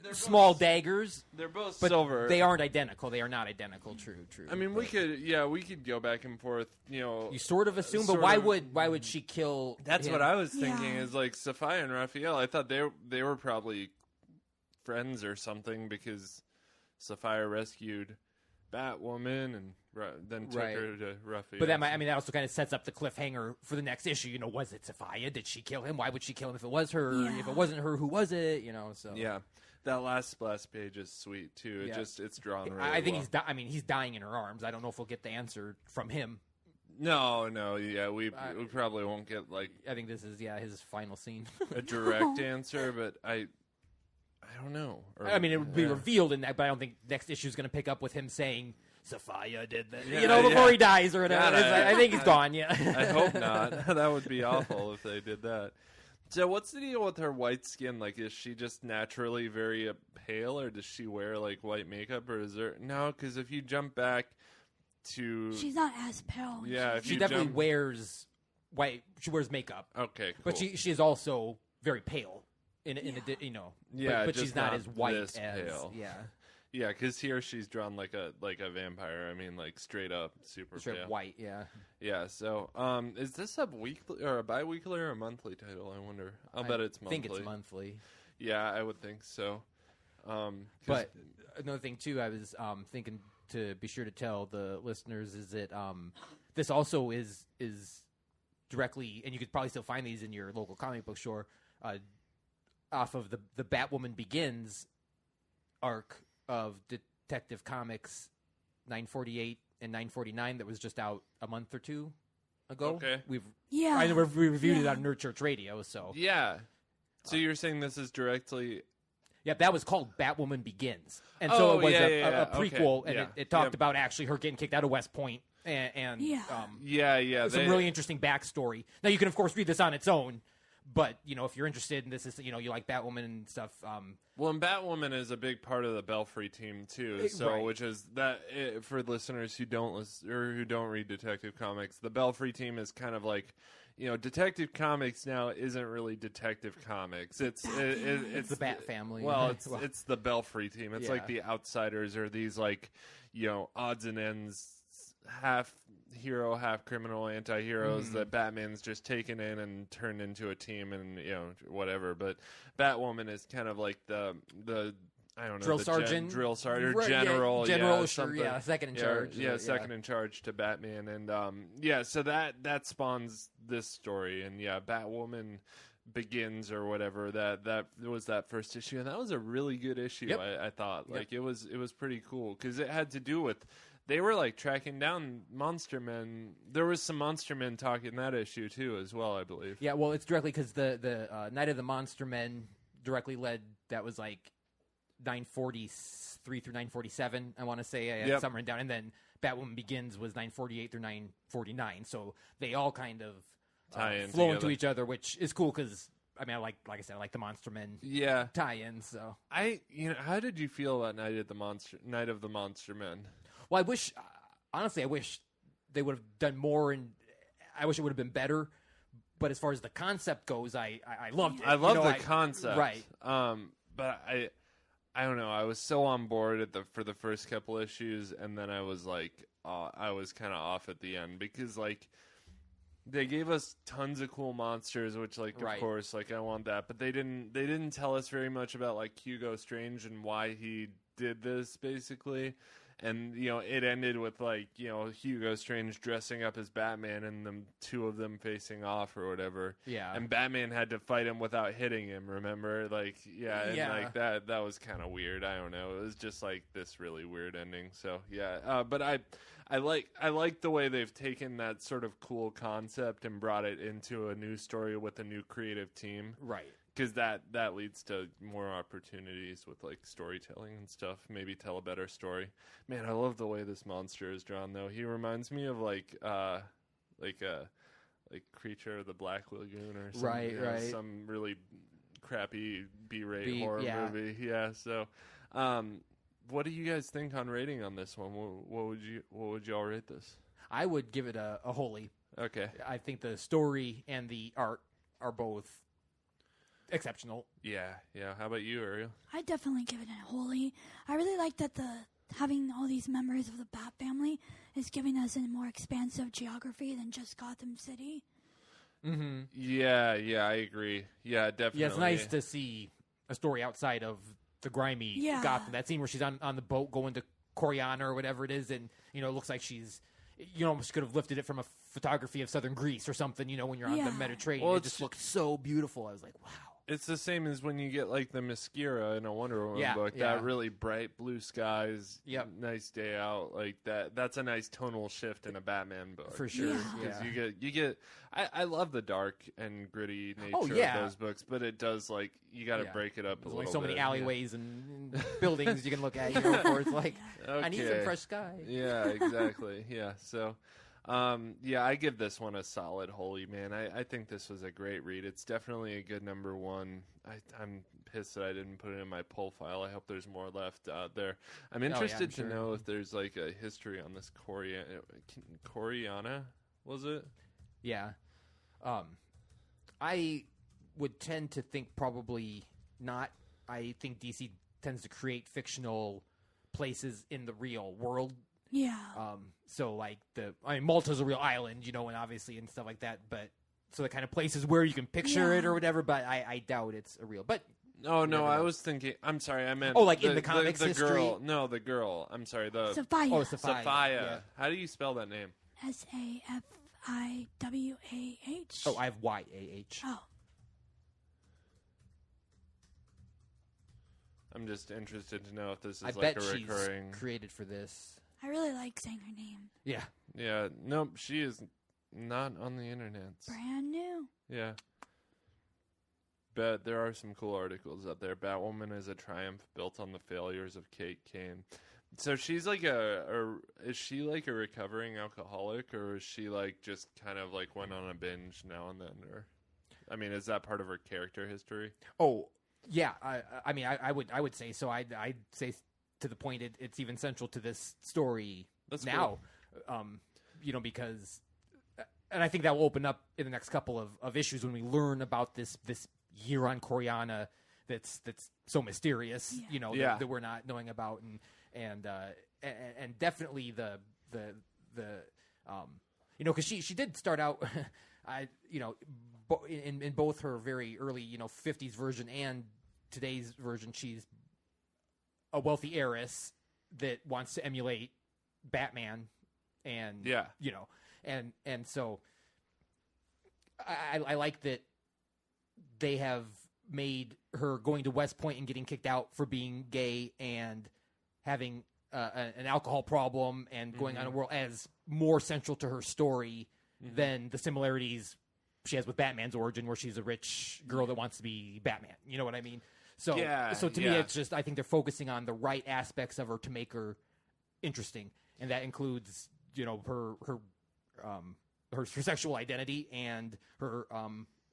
They're small both, daggers, They're both but silver. they aren't identical. They are not identical. True. I mean, we could go back and forth. You sort of assume, but sort why of- would she kill? That's him? what I was thinking. Yeah. Is like Sophia and Raphael. I thought they were probably friends or something because Sophia rescued Batwoman and then took Right. her to Raphael. But that also kind of sets up the cliffhanger for the next issue. Was it Sophia? Did she kill him? Why would she kill him if it was her? Yeah. If it wasn't her, who was it? So Yeah, that last splash page is sweet too. It's drawn really I think well. he's dying in her arms. I don't know if we'll get the answer from him. No, yeah, we probably won't get like I think this is his final scene. a direct answer, but I don't know. I mean, it would be revealed in that, but I don't think next issue is going to pick up with him saying Sophia did that. Before he dies or whatever. I think he's gone. Yeah, I hope not. That would be awful if they did that. So what's the deal with her white skin? Like, is she just naturally very pale, or does she wear like white makeup, or is there no? Because if you jump back to, She's not as pale. yeah, if she you definitely jump, wears white. She wears makeup. Okay, cool. But she is also very pale. But just she's not as white this as pale. Yeah, because here she's drawn like a vampire. I mean, like straight up super pale. white. Yeah. Yeah. So, is this a weekly or a bi-weekly or a monthly title? I wonder. I'll bet it's monthly. I think it's monthly. Yeah, I would think so. But another thing too, I was thinking to be sure to tell the listeners is that this also is directly, and you could probably still find these in your local comic book store, off of the Batwoman Begins arc of Detective Comics 948 and 949 that was just out a month or two ago. Okay. I know we reviewed it on Nerd Church Radio, so yeah. So you're saying this is directly. Yeah, that was called Batwoman Begins, and so it was a prequel, okay. and it talked about actually her getting kicked out of West Point, and some really interesting backstory. Now you can of course read this on its own, but if you're interested in this, is you like Batwoman and stuff. Well, and Batwoman is a big part of the Belfry team too. So, right. which is that for listeners who don't listen or who don't read Detective Comics, the Belfry team is kind of like, Detective Comics now isn't really Detective Comics. It's the Bat family. Well, it's the Belfry team. It's like the Outsiders or these like odds and ends. Half hero, half criminal anti-heroes that Batman's just taken in and turned into a team and whatever. But Batwoman is kind of like the I don't know, drill sergeant, general, second in charge, second in charge to Batman, and so that spawns this story, and Batwoman Begins or whatever that was that first issue, and that was a really good issue. Yep. I thought it was pretty cool because it had to do with. They were like tracking down monster men. There was some monster men talk in that issue too, as well, I believe. Yeah, well, it's directly because the Night of the Monster Men directly led. That was like 943 through 947. I want to say I had some written down, and then Batwoman Begins was 948 through 949. So they all kind of tie in flow together. into each other, which is cool because I mean, like I said, I like the Monster Men tie-ins. So how did you feel about Night of the Monster Men? Well, I wish they would have done more, and I wish it would have been better. But as far as the concept goes, I loved it. I love the concept, right? But I don't know. I was so on board for the first couple issues, and then I was like, I was kind of off at the end because like they gave us tons of cool monsters, which like of course like I want that, but they didn't tell us very much about like Hugo Strange and why he did this basically. And, it ended with, like, Hugo Strange dressing up as Batman and the two of them facing off or whatever. Yeah. And Batman had to fight him without hitting him, remember? Like, like that was kind of weird. I don't know. It was just, like, this really weird ending. So, yeah. But I like the way they've taken that sort of cool concept and brought it into a new story with a new creative team. Right. Because that leads to more opportunities with like storytelling and stuff. Maybe tell a better story. Man, I love the way this monster is drawn. Though he reminds me of like Creature of the Black Lagoon or something. Right. Some really crappy B-rate horror movie. Yeah. So, what do you guys think on rating on this one? What would you all rate this? I would give it a holy. Okay. I think the story and the art are both exceptional. Yeah. How about you, Ariel? I definitely give it a holy. I really like that having all these members of the Bat family is giving us a more expansive geography than just Gotham City. Mm-hmm. Yeah, I agree. Yeah, definitely. Yeah, it's nice to see a story outside of the grimy Gotham. That scene where she's on the boat going to Coriana or whatever it is, and it looks like she's. You almost could have lifted it from a photography of southern Greece or something, when you're on the Mediterranean. Well, it just looked so beautiful. I was like, wow. It's the same as when you get like the Mascara in a Wonder Woman book. That really bright blue skies, nice day out, like that. That's a nice tonal shift in a Batman book for sure. Because you get. I love the dark and gritty nature of those books, but it does like you got to break it up. There's a little so bit. many alleyways and buildings you can look at. Before it's like I need some fresh sky. Yeah, exactly. Yeah, so. I give this one a solid holy, man. I think this was a great read. It's definitely a good number one. I'm pissed that I didn't put it in my poll file. I hope there's more left out there. I'm interested to know if there's like a history on this Coriana, was it? Yeah. I would tend to think probably not. I think DC tends to create fictional places in the real world. Yeah. So like Malta's a real island, and obviously and stuff like that. But so the kind of places where you can picture it or whatever. But I doubt it's a real. But no, I was thinking. I'm sorry, I meant. Oh, like in the comics the history. Girl. No, the girl. I'm sorry. The Sophia. Oh, Sophia. Yeah. How do you spell that name? SAFIWAH. Oh, I have YAH. Oh. I'm just interested to know if this is I like bet a recurring. She's created for this. I really like saying her name. Yeah. Yeah. Nope. She is not on the internet. Brand new. Yeah. But there are some cool articles out there. Batwoman is a triumph built on the failures of Kate Kane. So she's like is she like a recovering alcoholic, or is she like just kind of like went on a binge now and then, or I mean, is that part of her character history? Oh, yeah. I would say so. I'd say to the point it's even central to this story. That's now. Cool. Because and I think that will open up in the next couple of issues when we learn about this year on Coriana that's so mysterious, that we're not knowing about, and definitely the because she did start out, in both her very early 50s version and today's version, she's a wealthy heiress that wants to emulate Batman, and and so I like that they have made her going to West Point and getting kicked out for being gay and having an alcohol problem and going on a world as more central to her story than the similarities she has with Batman's origin, where she's a rich girl that wants to be Batman. You know what I mean? So, to me, it's just I think they're focusing on the right aspects of her to make her interesting, and that includes her sexual identity and her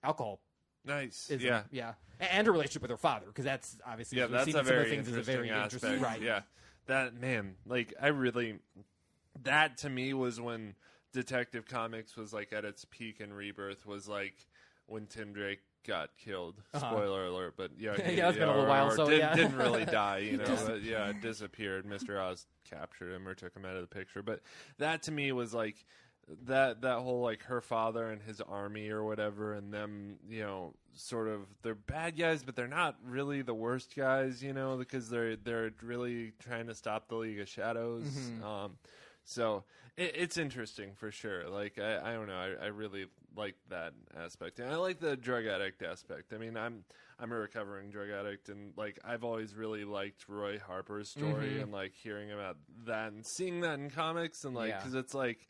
alcohol Nice. Yeah. And her relationship with her father, because that's obviously that's a very interesting aspect. Right. Yeah. That, man, like, that to me was when Detective Comics was like at its peak and rebirth, was like when Tim Drake got killed. Spoiler alert, but it's been a little while, so didn't really die, but disappeared. Mr. Oz captured him or took him out of the picture. But that to me was like that whole like her father and his army or whatever, and them, sort of, they're bad guys, but they're not really the worst guys, because they're really trying to stop the League of Shadows. Mm-hmm. So it's interesting for sure. Like, I don't know. I really like that aspect. And I like the drug addict aspect. I mean, I'm a recovering drug addict, and like, I've always really liked Roy Harper's story, and like hearing about that and seeing that in comics, and like, because it's like,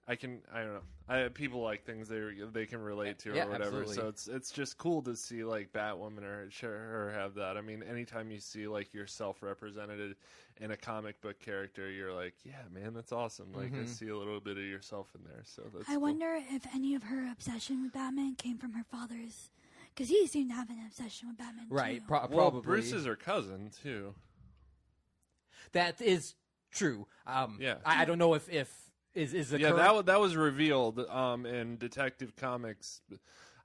I don't know. People like things they can relate to or whatever. Absolutely. So it's just cool to see like Batwoman or her have that. I mean, anytime you see like yourself represented in a comic book character, you're like, yeah, man, that's awesome. Like, I see a little bit of yourself in there. So that's I wonder if any of her obsession with Batman came from her father's, because he seemed to have an obsession with Batman. Right. Too. Probably. Well, Bruce is her cousin too. That is true. Yeah. I don't know if Is the that was revealed in Detective Comics.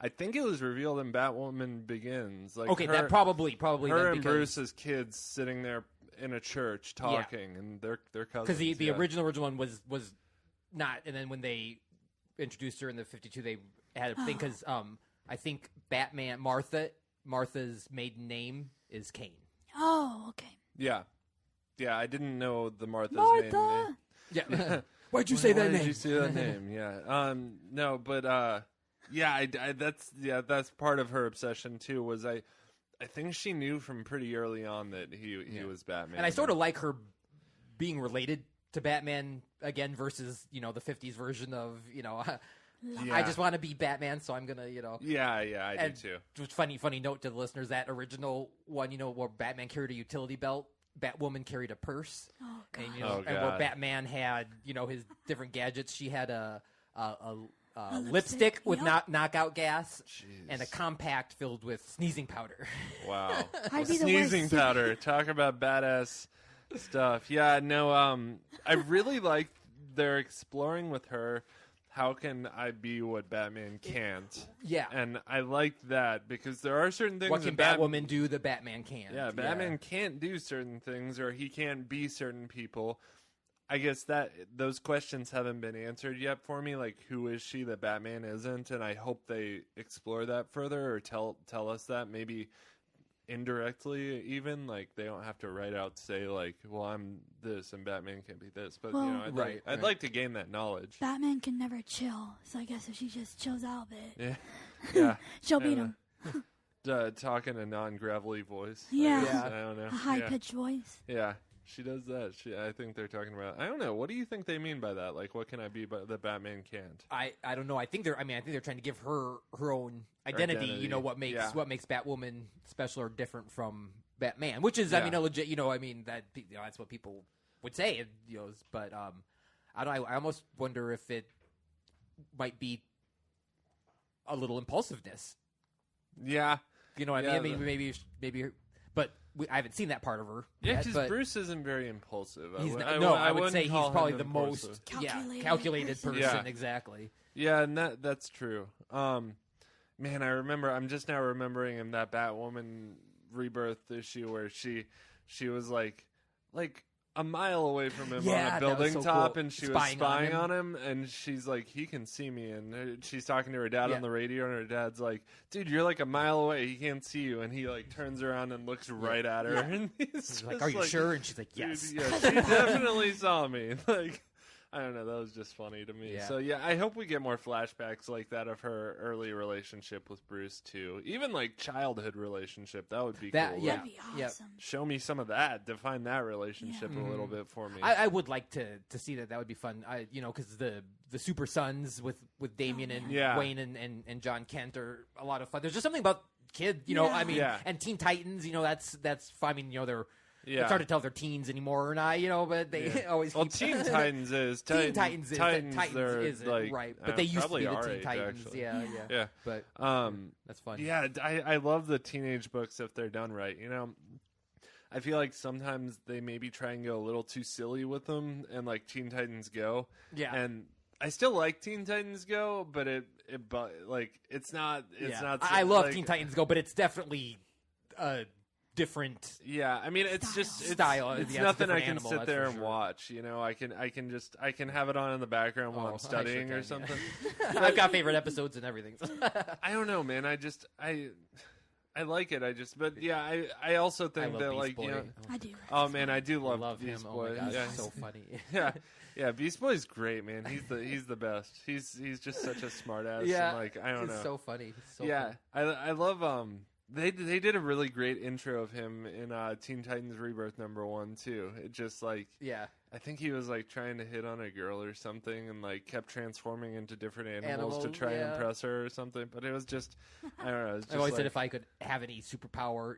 I think it was revealed in Batwoman Begins. Like, that probably her and Bruce as kids sitting there in a church talking, and they're cousins. Because the original one was not, and then when they introduced her in the 52, they had a thing because I think Martha's maiden name is Kane. Oh, okay. Yeah, I didn't know the Martha's Martha. maiden name. Yeah. Why'd you say that name? Why did you say that name? Yeah. No, but that's part of her obsession too. Was I think she knew from pretty early on that he was Batman, and I sort of like her being related to Batman again versus the 50s version of I just want to be Batman, so I'm gonna I do too. Just funny note to the listeners, that original one where Batman carried a utility belt, Batwoman carried a purse. Oh, God. And, and where Batman had, his different gadgets, she had a lipstick with knockout gas. Jeez. And a compact filled with sneezing powder. Wow. Sneezing powder. Talk about badass stuff. Yeah, no, I really like they're exploring with her, how can I be what Batman can't? Yeah. And I like that, because there are certain things... What can Batwoman do that Batman can't? Yeah, Batman can't do certain things, or he can't be certain people. I guess those questions haven't been answered yet for me, like, who is she that Batman isn't? And I hope they explore that further, or tell us that, maybe indirectly even. Like, they don't have to write out, say, like, well, I'm this and Batman can't be this, but I'd like to gain that knowledge. Batman can never chill, so I guess if she just chills out a bit, she'll beat him. Talking a non-gravelly voice. Yeah. I don't know. A high-pitched voice. Yeah, she does that. I think they're talking about, I don't know, what do you think they mean by that? Like, what can I be that Batman can't? I don't know. I think they're trying to give her own identity. What makes Batwoman special or different from Batman, which is, I mean, a legit, that's what people would say, but I don't know, I almost wonder if it might be a little impulsiveness. Yeah. You know what I mean? Maybe, but I haven't seen that part of her. Yeah, because Bruce isn't very impulsive. I would say he's probably the most calculated person. Yeah. Exactly. Yeah, and that's true. Man, I remember. I'm just now remembering in that Batwoman Rebirth issue where she was like a mile away from him on a building top, cool. And she was spying on him, and she's like, he can see me, and she's talking to her dad on the radio, and her dad's like, dude, you're like a mile away, he can't see you, and he like turns around and looks right at her, and he's like, are you sure? And she's like, yes. Yeah, she definitely saw me. Like, I don't know, that was just funny to me. Yeah. So yeah, I hope we get more flashbacks like that of her early relationship with Bruce too. Even like childhood relationship, that would be cool. Yeah, that'd be awesome. Show me some of that. Define that relationship a little bit for me. I would like to see that. That would be fun. Because the Super Sons with Damian and Wayne and John Kent are a lot of fun. There's just something about kid, and Teen Titans. That's fun. I mean, they're it's hard to tell if they're teens anymore or not, but they always. Well, Teen Titans is Teen Titans isn't like, right, but they used to be the Teen Titans. Actually. Yeah. But that's fun. Yeah, I love the teenage books if they're done right. I feel like sometimes they maybe try and go a little too silly with them, and like Teen Titans Go. Yeah. And I still like Teen Titans Go, but it's not. I love Teen Titans Go, but it's definitely different. Yeah, I mean, it's just style. It's nothing I can sit there and watch. I can have it on in the background while I'm studying or something. I've got favorite episodes and everything. I don't know, man. I like it. I also think that I do. Oh man, I do love Beast him. Boy. Oh my God, he's so funny. yeah. Beast Boy's great, man. He's the best. He's just such a smart ass. Yeah, and I don't know. He's so funny. Funny. I love They did a really great intro of him in Teen Titans Rebirth #1 too. It just I think he was trying to hit on a girl or something, and kept transforming into different animals to try and impress her or something. But it was just, I don't know. I always said if I could have any superpower,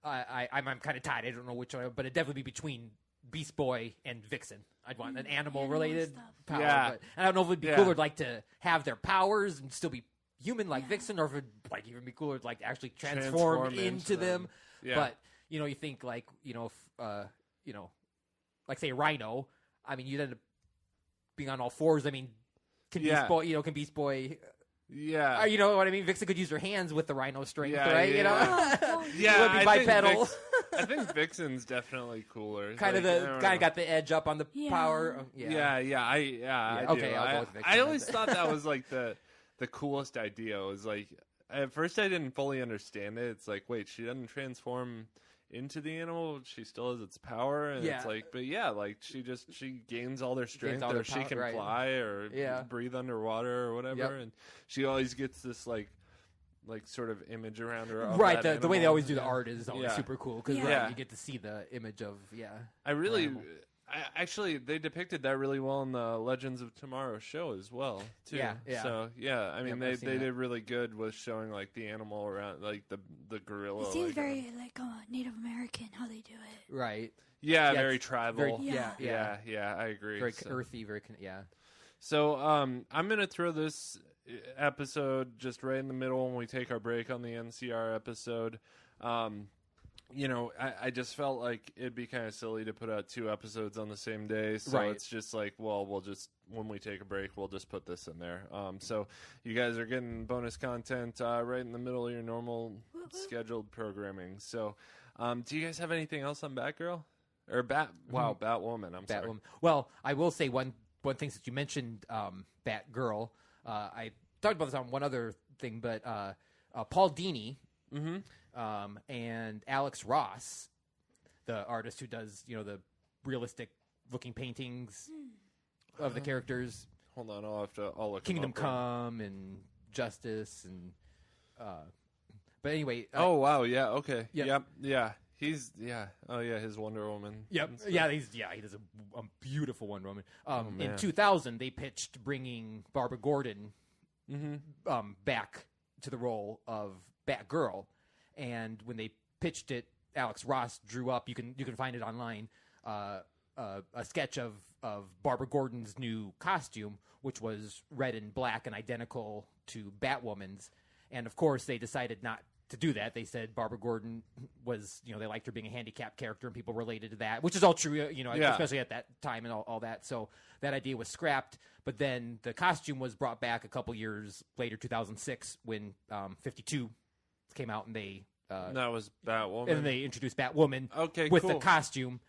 I'm kind of tied. I don't know which one, but it'd definitely be between Beast Boy and Vixen. I'd want an animal-related power. Yeah. But I don't know if it'd be cooler to have their powers and still be human like Vixen, or if it'd even be cooler to actually transform into them. Yeah. But you think say Rhino. I mean, you'd end up being on all fours. I mean, can Beast Boy? Yeah, you know what I mean. Vixen could use her hands with the Rhino strength, right? Yeah, would be bipedal. I think Vixen's definitely cooler. Kind of got the edge up on the power. I do. Okay, I'll go with Vixen. I always thought that was the coolest idea. It was at first I didn't fully understand it. It's wait, she doesn't transform into the animal, she still has its power, and it's she gains all their strength, or she can fly or breathe underwater or whatever, and she always gets this sort of image around her. Right, the way they always do the art is always super cool because you get to see the image of Actually, they depicted that really well in the Legends of Tomorrow show as well, too. Yeah. So, I mean, they did really good with showing, the animal around, the gorilla. It seems very, Native American, how they do it. Right. Yeah, very tribal. I agree. Very earthy, So, I'm going to throw this episode just right in the middle when we take our break on the NCR episode. I just felt like it'd be kind of silly to put out 2 episodes on the same day. So it's just we'll just, when we take a break, we'll just put this in there. So you guys are getting bonus content right in the middle of your normal scheduled programming. So do you guys have anything else on Batgirl? Or Batwoman, I'm sorry. Well, I will say one thing since you mentioned Batgirl. I talked about this on one other thing, but Paul Dini... and Alex Ross, the artist who does, the realistic looking paintings of the characters. Hold on, I'll look Kingdom Come and Justice and but anyway. Oh wow, yeah, okay. Yep. Yeah. He's his Wonder Woman. Yep. Yeah, he does a beautiful Wonder Woman. In 2000 they pitched bringing Barbara Gordon back to the role of Batgirl, and when they pitched it, Alex Ross drew up. You can find it online. A sketch of Barbara Gordon's new costume, which was red and black and identical to Batwoman's. And of course, they decided not to do that. They said Barbara Gordon was, they liked her being a handicapped character, and people related to that, which is all true, especially at that time and all that. So that idea was scrapped. But then the costume was brought back a couple years later, 2006, when 52 came out, and they that was Batwoman, and they introduced Batwoman. Okay, with cool. the costume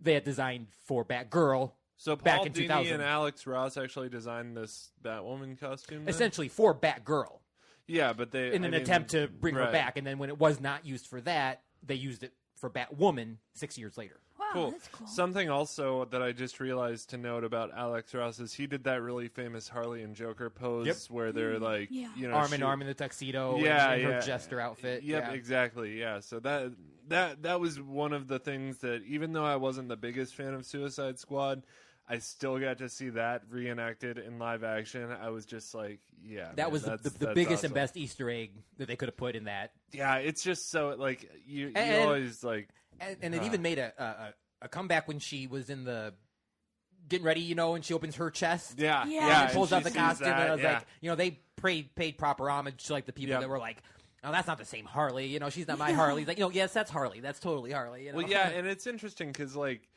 they had designed for Batgirl. So back Paul in Dini 2000. and Alex Ross actually designed this Batwoman costume, then? Essentially for Batgirl. Yeah, but they in an attempt to bring her back, and then when it was not used for that, they used it for Batwoman 6 years later. Wow, that's cool. Something also that I just realized to note about Alex Ross is he did that really famous Harley and Joker pose where they're arm in arm in the tuxedo, in her jester outfit. Yep, exactly. Yeah, so that was one of the things that, even though I wasn't the biggest fan of Suicide Squad, I still got to see that reenacted in live action. I was just like, yeah. That was the biggest awesome. and best Easter egg that they could have put in that. Yeah, it's just so, like, you always, like... And it even made a comeback when she was in the... getting ready, and she opens her chest. Yeah. And pulls out the costume. And I was like, they paid proper homage to, like, the people that were like, oh, that's not the same Harley. She's not my Harley. Like, yes, that's Harley. That's totally Harley. Well, yeah, and it's interesting because, like,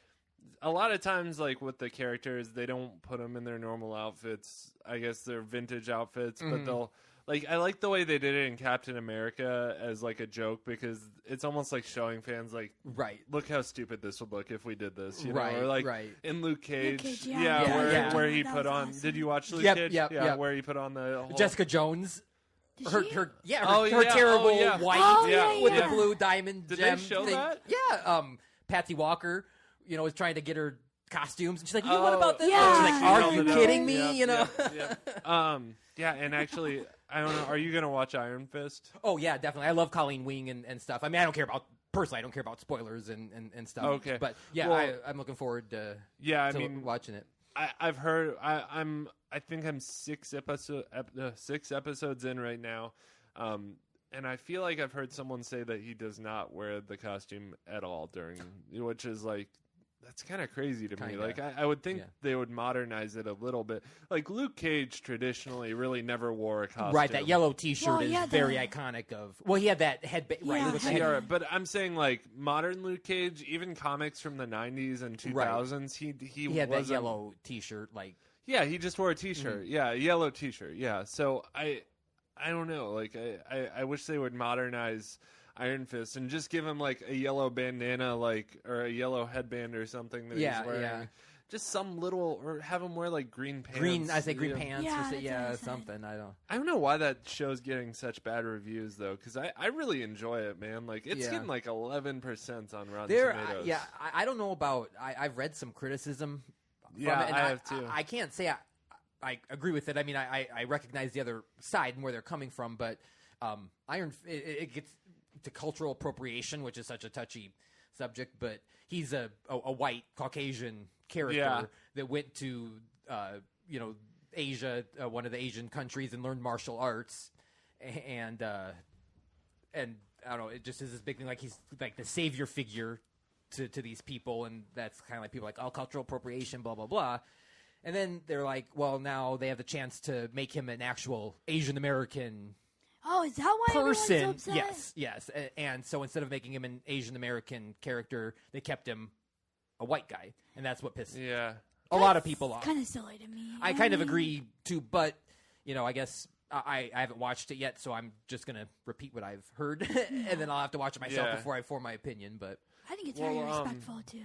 a lot of times, like, with the characters, they don't put them in their normal outfits. I guess they're vintage outfits, but they'll... Like, I like the way they did it in Captain America as, like, a joke because it's almost like showing fans, like, look how stupid this would look if we did this, Or, like, in Luke Cage. Where he put on... Awesome. Did you watch Luke Cage? Yep. Where he put on the whole... Jessica Jones... Her terrible white with the blue diamond Did gem they show thing. that? Yeah. Patsy Walker, was trying to get her costumes, and she's like, what about this? Yeah. She's like, are you kidding me? Yeah, and actually, I don't know. Are you gonna watch Iron Fist? Oh yeah, definitely. I love Colleen Wing and stuff. I mean, I don't care about spoilers and stuff. Okay, but yeah, I'm looking forward to watching it. I've heard. I think I'm 6 episodes in right now, and I feel like I've heard someone say that he does not wear the costume at all which is like. That's kind of crazy to me. Like, I would think they would modernize it a little bit. Like, Luke Cage traditionally really never wore a costume. Right, that yellow T-shirt is very iconic of... Well, he had that headband, right? But I'm saying, like, modern Luke Cage, even comics from the 90s and 2000s, he had that yellow T-shirt, like... Yeah, he just wore a T-shirt. Mm-hmm. Yeah, yellow T-shirt. Yeah, so I don't know. Like, I wish they would modernize... Iron Fist and just give him like a yellow bandana, like, or a yellow headband or something that he's wearing. Yeah. Just some little, or have him wear like green pants. Green pants. Yeah, something. I don't know why that show's getting such bad reviews though, because I really enjoy it, man. Like it's getting like 11% on Rotten Tomatoes. I don't know about. I've read some criticism. Yeah, from it, and I have too. I can't say I agree with it. I mean, I recognize the other side and where they're coming from, but it gets to cultural appropriation, which is such a touchy subject, but he's a white Caucasian character that went to Asia, one of the Asian countries, and learned martial arts, and I don't know, it just is this big thing, like he's like the savior figure to these people, and that's kind of like people like, oh, cultural appropriation, blah blah blah. And then they're like, well, now they have the chance to make him an actual Asian American. Oh, is that why person? Everyone's so upset? Yes. And so instead of making him an Asian American character, they kept him a white guy, and that's what pissed a lot of people off. Kind of silly to me. I kind of agree too, but I guess I haven't watched it yet, so I'm just gonna repeat what I've heard, and then I'll have to watch it myself before I form my opinion. But I think it's very respectful too.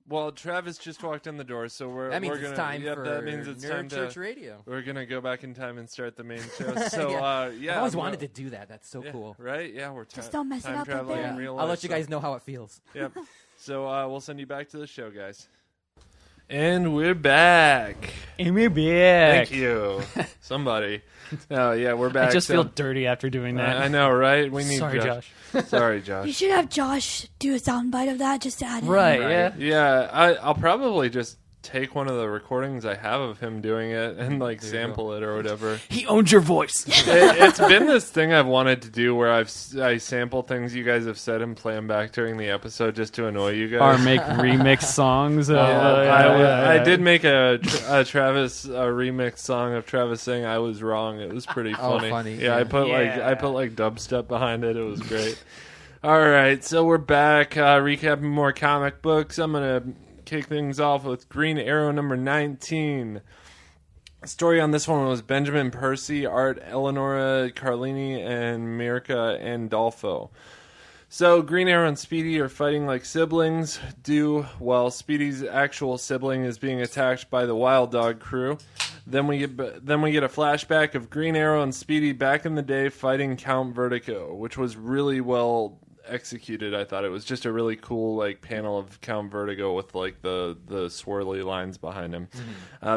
Well, Travis just walked in the door, so that means it's gonna, time for that means it's Nerd time Church Radio. We're gonna go back in time and start the main show. So I always wanted to do that. That's so cool, right? Yeah, we're just don't mess it up. In real life, I'll let you guys know how it feels. Yep. So we'll send you back to the show, guys. And we're back. Thank you, somebody. Oh yeah, we're back. I just feel dirty after doing that. I know, right? We need Sorry, Josh. Sorry, Josh. You should have Josh do a soundbite of that just to add right, in. Yeah. I'll probably just take one of the recordings I have of him doing it and like sample it or whatever. He owns your voice. It's been this thing I've wanted to do where I sample things you guys have said and play them back during the episode just to annoy you guys. Or make remix songs. I did make a Travis remix song of Travis saying I was wrong. It was pretty funny. Oh, funny. Yeah, I put like dubstep behind it. It was great. All right, so we're back recapping more comic books. I'm gonna kick things off with Green Arrow number 19. The story on this one was Benjamin Percy, art Eleonora Carlini, and Mirka Andolfo. So Green Arrow and Speedy are fighting like siblings do, while Speedy's actual sibling is being attacked by the Wild Dog crew. Then we get a flashback of Green Arrow and Speedy back in the day fighting Count Vertigo, which was really well executed. I thought it was just a really cool like panel of Count Vertigo with like the swirly lines behind him.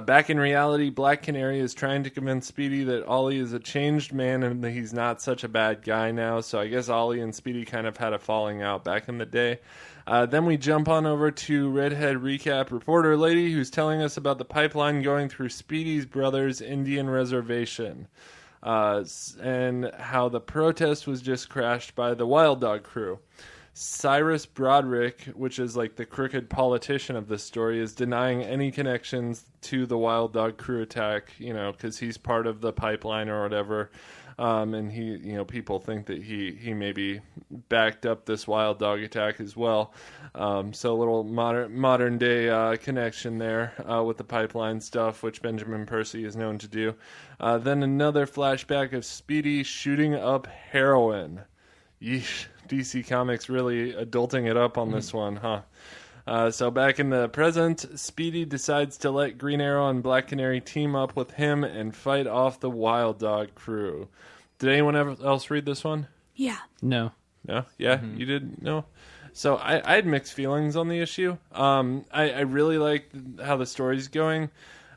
Back in reality, Black Canary is trying to convince Speedy that Ollie is a changed man and that he's not such a bad guy now. So I guess Ollie and Speedy kind of had a falling out back in the day. Then we jump on over to Redhead Recap Reporter Lady, who's telling us about the pipeline going through Speedy's brother's Indian reservation. And how the protest was just crashed by the Wild Dog crew. Cyrus Broderick, which is like the crooked politician of this story, is denying any connections to the Wild Dog crew attack, because he's part of the pipeline or whatever. And he, people think that he maybe backed up this Wild Dog attack as well. So a little modern day connection there with the pipeline stuff, which Benjamin Percy is known to do. Then another flashback of Speedy shooting up heroin. Yeesh, DC Comics really adulting it up on this one, huh? So back in the present, Speedy decides to let Green Arrow and Black Canary team up with him and fight off the Wild Dog crew. Did anyone else read this one? Yeah. No. No? Yeah? You did? No? So I had mixed feelings on the issue. I really like how the story's going.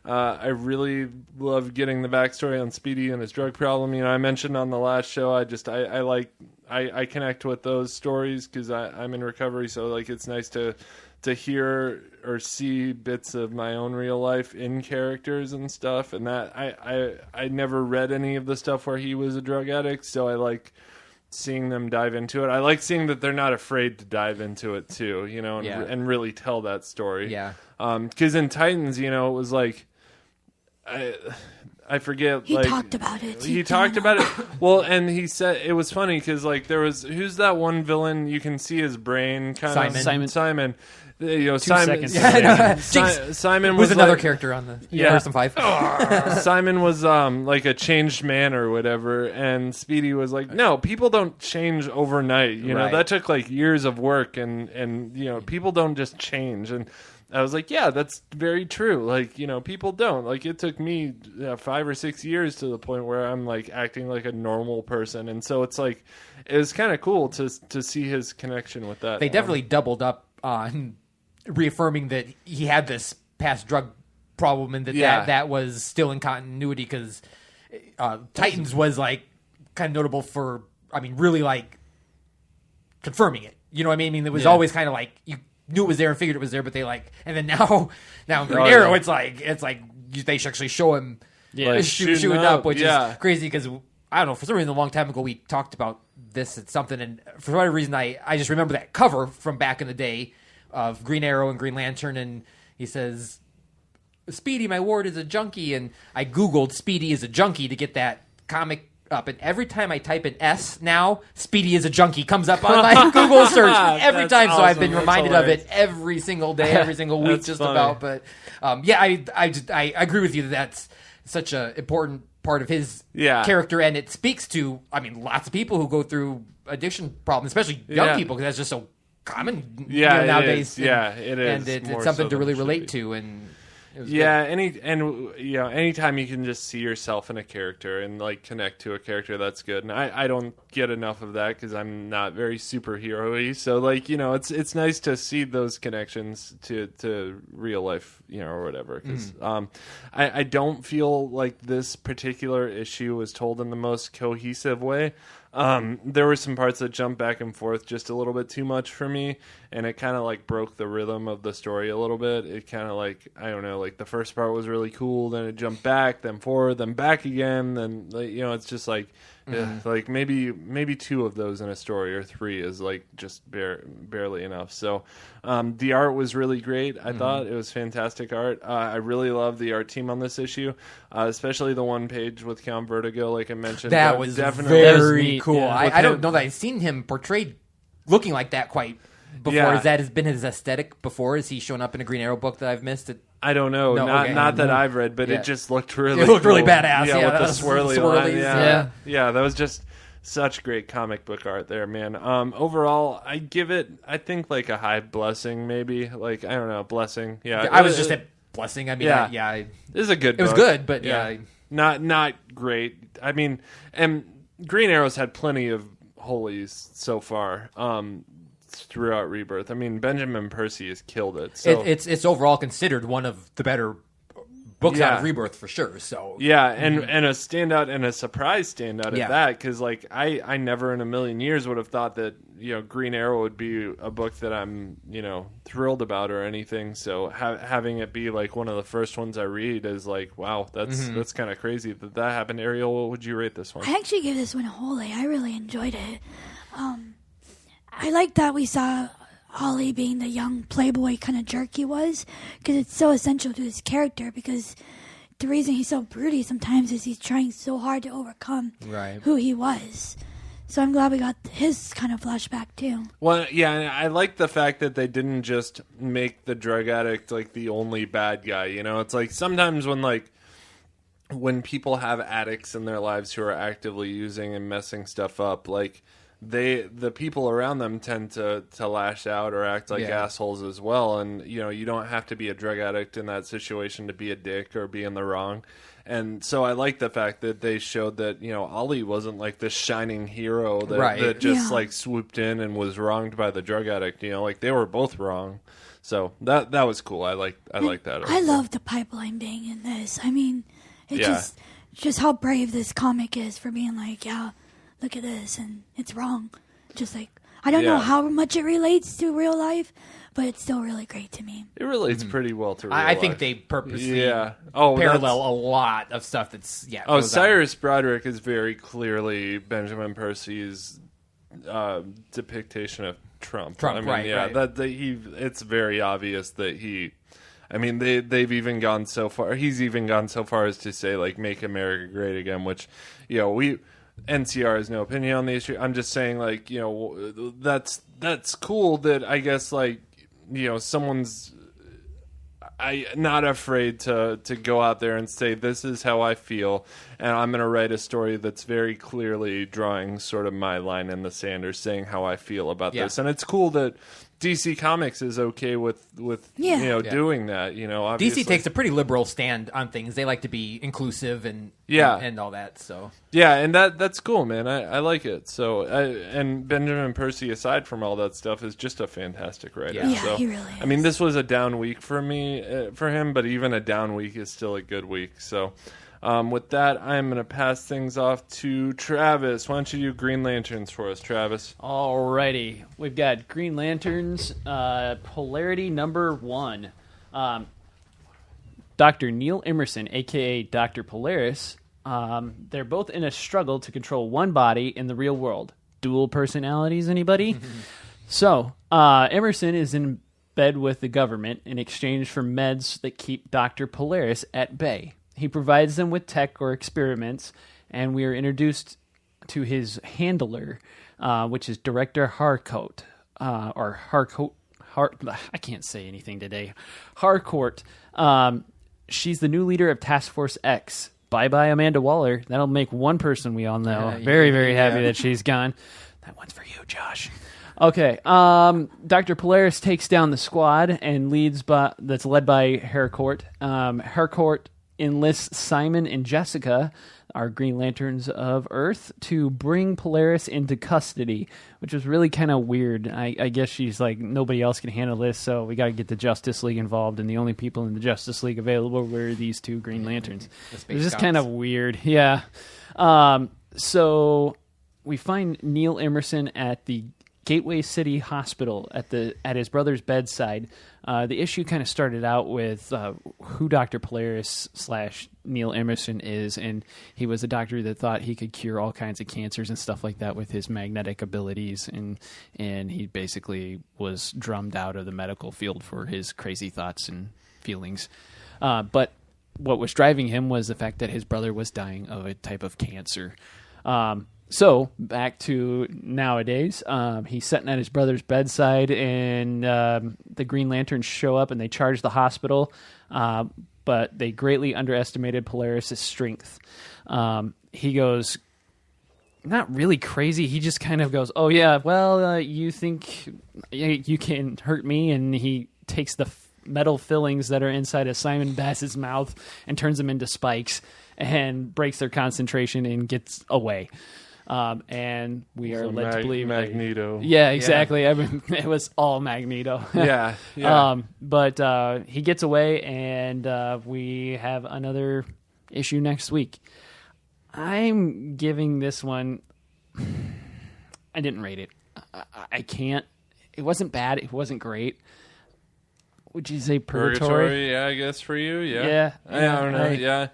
I really love getting the backstory on Speedy and his drug problem. I mentioned on the last show, I connect with those stories because I'm in recovery. So like it's nice to hear or see bits of my own real life in characters and stuff. And that I never read any of the stuff where he was a drug addict. So I like seeing them dive into it. I like seeing that they're not afraid to dive into it too, and really tell that story. Yeah. Because in Titans, it was like, I forget. He talked about it. He talked about it. Well, and he said it was funny because like there was who's that one villain? You can see his brain kind of Simon. Simon. Simon was another character on the Person 5. Simon was like a changed man or whatever, and Speedy was like, no, people don't change overnight. That took like years of work, and people don't just change. And I was like, yeah, that's very true. Like, people don't. Like, it took me 5 or 6 years to the point where I'm, like, acting like a normal person. And so it's, like, it was kind of cool to see his connection with that. They definitely doubled up on reaffirming that he had this past drug problem and that was still in continuity because Titans was, like, kind of notable for, really, like, confirming it. You know what I mean? It was always kind of like... you knew it was there and figured it was there, but they and then now in Green Arrow, it's like they actually show him shooting up, which is crazy because I don't know, for some reason a long time ago we talked about this at something, and for whatever reason I just remember that cover from back in the day of Green Arrow and Green Lantern, and he says, "Speedy, my ward is a junkie," and I googled "Speedy is a junkie" to get that comic up, and every time I type in S now, Speedy is a junkie comes up on my Google search every time. Awesome. So I've been reminded of it every single day, every single week, just funny. About. But I agree with you that that's such an important part of his character, and it speaks to lots of people who go through addiction problems, especially young people, because that's just so common nowadays. It is. And it's something to really relate to. And anytime you can just see yourself in a character and like connect to a character, that's good. And I don't get enough of that because I'm not very superhero-y. So like, it's nice to see those connections to real life, or whatever. Because I don't feel like this particular issue was told in the most cohesive way. There were some parts that jumped back and forth just a little bit too much for me, and it kind of like broke the rhythm of the story a little bit. It kind of like, I don't know, like the first part was really cool, then it jumped back, then forward, then back again, then it's just like like maybe 2 of those in a story or 3 is like just barely enough. So the art was really great. I thought it was fantastic art. I really love the art team on this issue, especially the one page with Count Vertigo, like I mentioned. That was definitely very cool. Yeah. I don't know that I've seen him portrayed looking like that quite before. Yeah. Has been his aesthetic before? Has he shown up in a Green Arrow book that I've missed? I don't know. Not that I've read, but it just looked really cool. Really badass. Yeah, with the swirlies. Line. Yeah, that was just such great comic book art there, man. Overall, I give it, I think, like a high blessing, maybe. Like, I don't know, blessing. Yeah. I was just at blessing. I mean, this is a good book. It was good, but not great. I mean, and Green Arrow's had plenty of Holies so far. Throughout Rebirth, I mean, Benjamin Percy has killed it. So. It's overall considered one of the better books out of Rebirth for sure. So and a standout and a surprise standout at that, because like I never in a million years would have thought that Green Arrow would be a book that I'm thrilled about or anything. So having it be like one of the first ones I read is like, wow, that's kind of crazy that happened. Ariel, what would you rate this one? I actually gave this one a Holy. I really enjoyed it. I like that we saw Ollie being the young playboy kind of jerk he was, because it's so essential to his character, because the reason he's so broody sometimes is he's trying so hard to overcome who he was. So I'm glad we got his kind of flashback too. Well, yeah, and I like the fact that they didn't just make the drug addict like the only bad guy. It's like sometimes when people have addicts in their lives who are actively using and messing stuff up, like the people around them tend to lash out or act like assholes as well. And you don't have to be a drug addict in that situation to be a dick or be in the wrong. And so I like the fact that they showed that Ollie wasn't like this shining hero that just like swooped in and was wronged by the drug addict. Like they were both wrong. So that was cool. I like that. I love the pipeline being in this. I mean, it's just how brave this comic is for being like, look at this, and it's wrong. Just like, I don't know how much it relates to real life, but it's still really great to me. It relates pretty well to real life. I think they purposely parallel a lot of stuff that's, Cyrus Broderick is very clearly Benjamin Percy's depiction of Trump. I mean, it's very obvious that they've even gone so far. He's even gone so far as to say, like, make America great again, which, NCR has no opinion on the issue. I'm just saying, like, that's cool that I guess, like, someone's not afraid to go out there and say, this is how I feel, and I'm going to write a story that's very clearly drawing sort of my line in the sand or saying how I feel about this. And it's cool that DC Comics is okay with doing that. Obviously. DC takes a pretty liberal stand on things. They like to be inclusive and all that. So and that's cool, man. I like it. So and Benjamin Percy, aside from all that stuff, is just a fantastic writer. Yeah, he really is. I mean, this was a down week for him, but even a down week is still a good week. So. With that, I'm going to pass things off to Travis. Why don't you do Green Lanterns for us, Travis? Alrighty. We've got Green Lanterns, Polarity number 1. Dr. Neil Emerson, a.k.a. Dr. Polaris, they're both in a struggle to control one body in the real world. Dual personalities, anybody? So, Emerson is in bed with the government in exchange for meds that keep Dr. Polaris at bay. He provides them with tech or experiments, and we are introduced to his handler, which is Director Harcourt, I can't say anything today. Harcourt. She's the new leader of Task Force X. Bye-bye, Amanda Waller. That'll make one person we all know. Very, very happy that she's gone. That one's for you, Josh. Okay, Dr. Polaris takes down the squad and that's led by Harcourt. Harcourt enlists Simon and Jessica, our Green Lanterns of Earth, to bring Polaris into custody, which was really kind of weird. I guess she's like, nobody else can handle this, so we got to get the Justice League involved, and the only people in the Justice League available were these two Green Lanterns. It was just kind of weird. Yeah. So we find Neil Emerson at the Gateway City Hospital at his brother's bedside. The issue kind of started out with who Dr. Polaris / Neil Emerson is, and he was a doctor that thought he could cure all kinds of cancers and stuff like that with his magnetic abilities, and he basically was drummed out of the medical field for his crazy thoughts and feelings. But what was driving him was the fact that his brother was dying of a type of cancer. So, back to nowadays, he's sitting at his brother's bedside, and the Green Lanterns show up, and they charge the hospital, but they greatly underestimated Polaris' strength. He goes, not really crazy, he just kind of goes, oh yeah, well, you think you can hurt me, and he takes the metal fillings that are inside of Simon Bass's mouth and turns them into spikes, and breaks their concentration and gets away. And we are led to believe Magneto. Yeah, exactly. I mean, it was all Magneto. Yeah. But he gets away, and we have another issue next week. I'm giving this one. I didn't rate it. I can't. It wasn't bad. It wasn't great. Would you say purgatory? Yeah, I guess for you. Yeah. Yeah. I don't know. Yeah.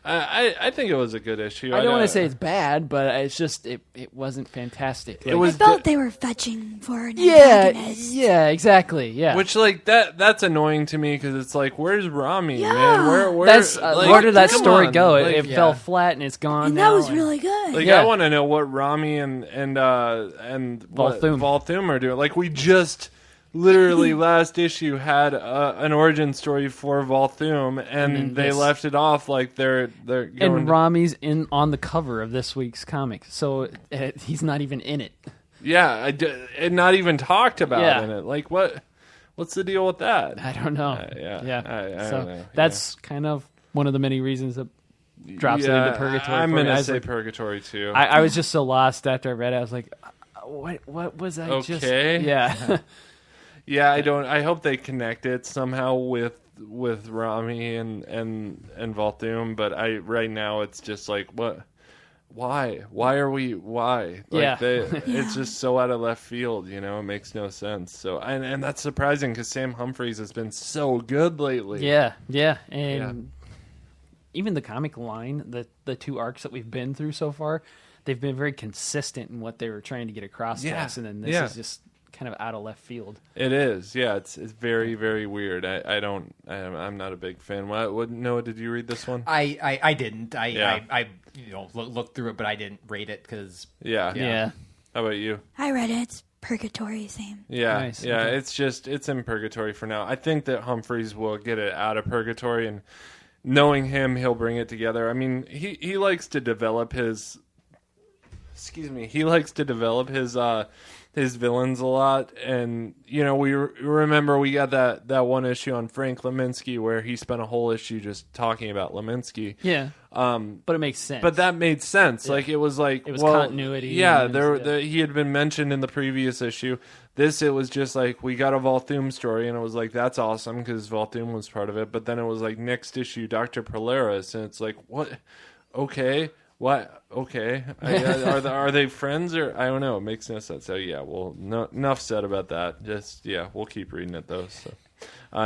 I think it was a good issue. I don't want to say it's bad, but it's just it wasn't fantastic. I felt they were fetching for an antagonist. Yeah, exactly. Yeah, which that's annoying to me because it's like, where's Rami, Yeah. man? Where did that story go? Like, it fell flat and it's gone. And now, that was really good. Like, I want to know what Rami and Volthoom are doing. Like, we just literally last issue had an origin story for Volthoom, and they left it off like they're going. And Rami's on the cover of this week's comic, so he's not even in it. Yeah, and not even talked about in it. Like, what's the deal with that? I don't know. I so don't know. that's kind of one of the many reasons that drops it into purgatory. I'm gonna say purgatory too. I was just so lost after I read it. I was like, what was I just? Yeah. Yeah, I hope they connect it somehow with Rami and Volthoom, but right now it's just like, what? Why are we? Why? Like it's just so out of left field. It makes no sense. So and that's surprising because Sam Humphries has been so good lately. Yeah, and even the comic line, the two arcs that we've been through so far, they've been very consistent in what they were trying to get across to us, and then this is just kind of out of left field. It is, yeah. It's very, very weird. I'm not a big fan. What Noah, did you read this one? I didn't. I looked through it, but I didn't rate it because yeah. How about you? I read it. It's purgatory, same. Yeah, nice. Yeah. Okay. It's in purgatory for now. I think that Humphries will get it out of purgatory, and knowing him, he'll bring it together. I mean, he likes to develop his. Excuse me. He likes to develop his villains a lot, and we remember we got that one issue on Frank Leminski where he spent a whole issue just talking about Leminski. Yeah, but it makes sense. But that made sense. Yeah. Like it was continuity. Yeah, he had been mentioned in the previous issue. It was just like we got a Volthoom story, and it was like that's awesome because Volthoom was part of it. But then it was like next issue, Dr. Polaris, and it's like what? Okay. What? Okay. Are they friends or I don't know. It makes no sense. So yeah. Well, enough said about that. Just we'll keep reading it though. So,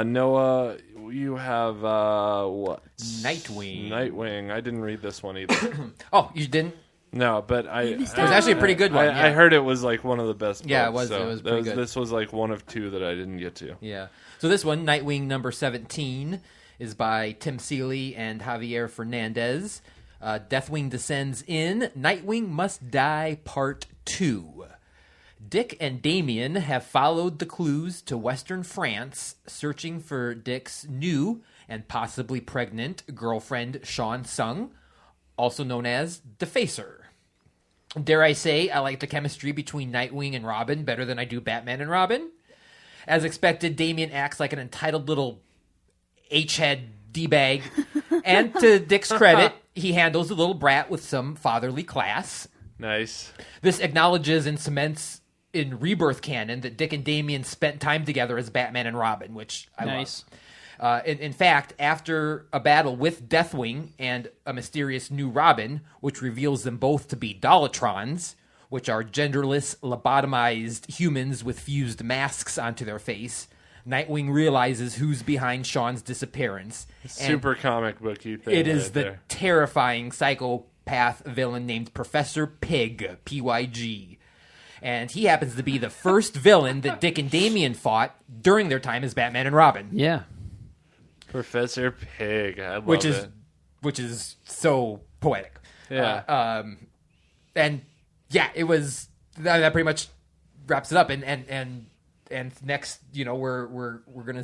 Noah, you have what? Nightwing. I didn't read this one either. Oh, you didn't? No, but it was actually a pretty good one. I heard it was like one of the best books. Yeah, it was. So it was pretty good. This was like one of two that I didn't get to. Yeah. So this one, Nightwing number 17, is by Tim Seeley and Javier Fernandez. Deathwing descends in Nightwing Must Die Part 2. Dick and Damien have followed the clues to Western France, searching for Dick's new and possibly pregnant girlfriend, Sean Sung, also known as Defacer. Dare I say, I like the chemistry between Nightwing and Robin better than I do Batman and Robin. As expected, Damien acts like an entitled little H-head D-bag, and to Dick's credit, he handles the little brat with some fatherly class. Nice. This acknowledges and cements in Rebirth canon that Dick and Damien spent time together as Batman and Robin, which I love. In fact, after a battle with Deathwing and a mysterious new Robin, which reveals them both to be Dolatrons, which are genderless, lobotomized humans with fused masks onto their face, Nightwing realizes who's behind Sean's disappearance. Super comic booky thing. It is the there. Terrifying psychopath villain named Professor Pig, P-Y-G. And he happens to be the first villain that Dick and Damien fought during their time as Batman and Robin. Yeah. Professor Pig. I love it. Which is so poetic. Yeah. And yeah, it was that pretty much wraps it up. And next, we're gonna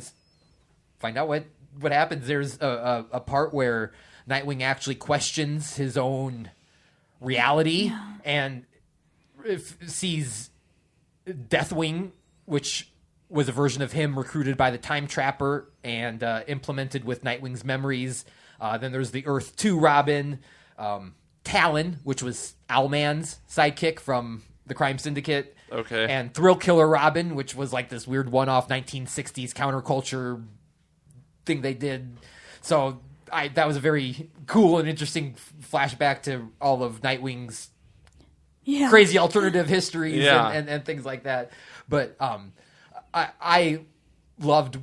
find out what happens. There's a part where Nightwing actually questions his own reality and sees Deathwing, which was a version of him recruited by the Time Trapper and implemented with Nightwing's memories. Then there's the Earth 2 Robin. Talon, which was Owlman's sidekick from the Crime Syndicate. Okay. And Thrill Killer Robin, which was like this weird one-off 1960s counterculture thing they did. So that was a very cool and interesting flashback to all of Nightwing's crazy alternative histories and things like that. But I loved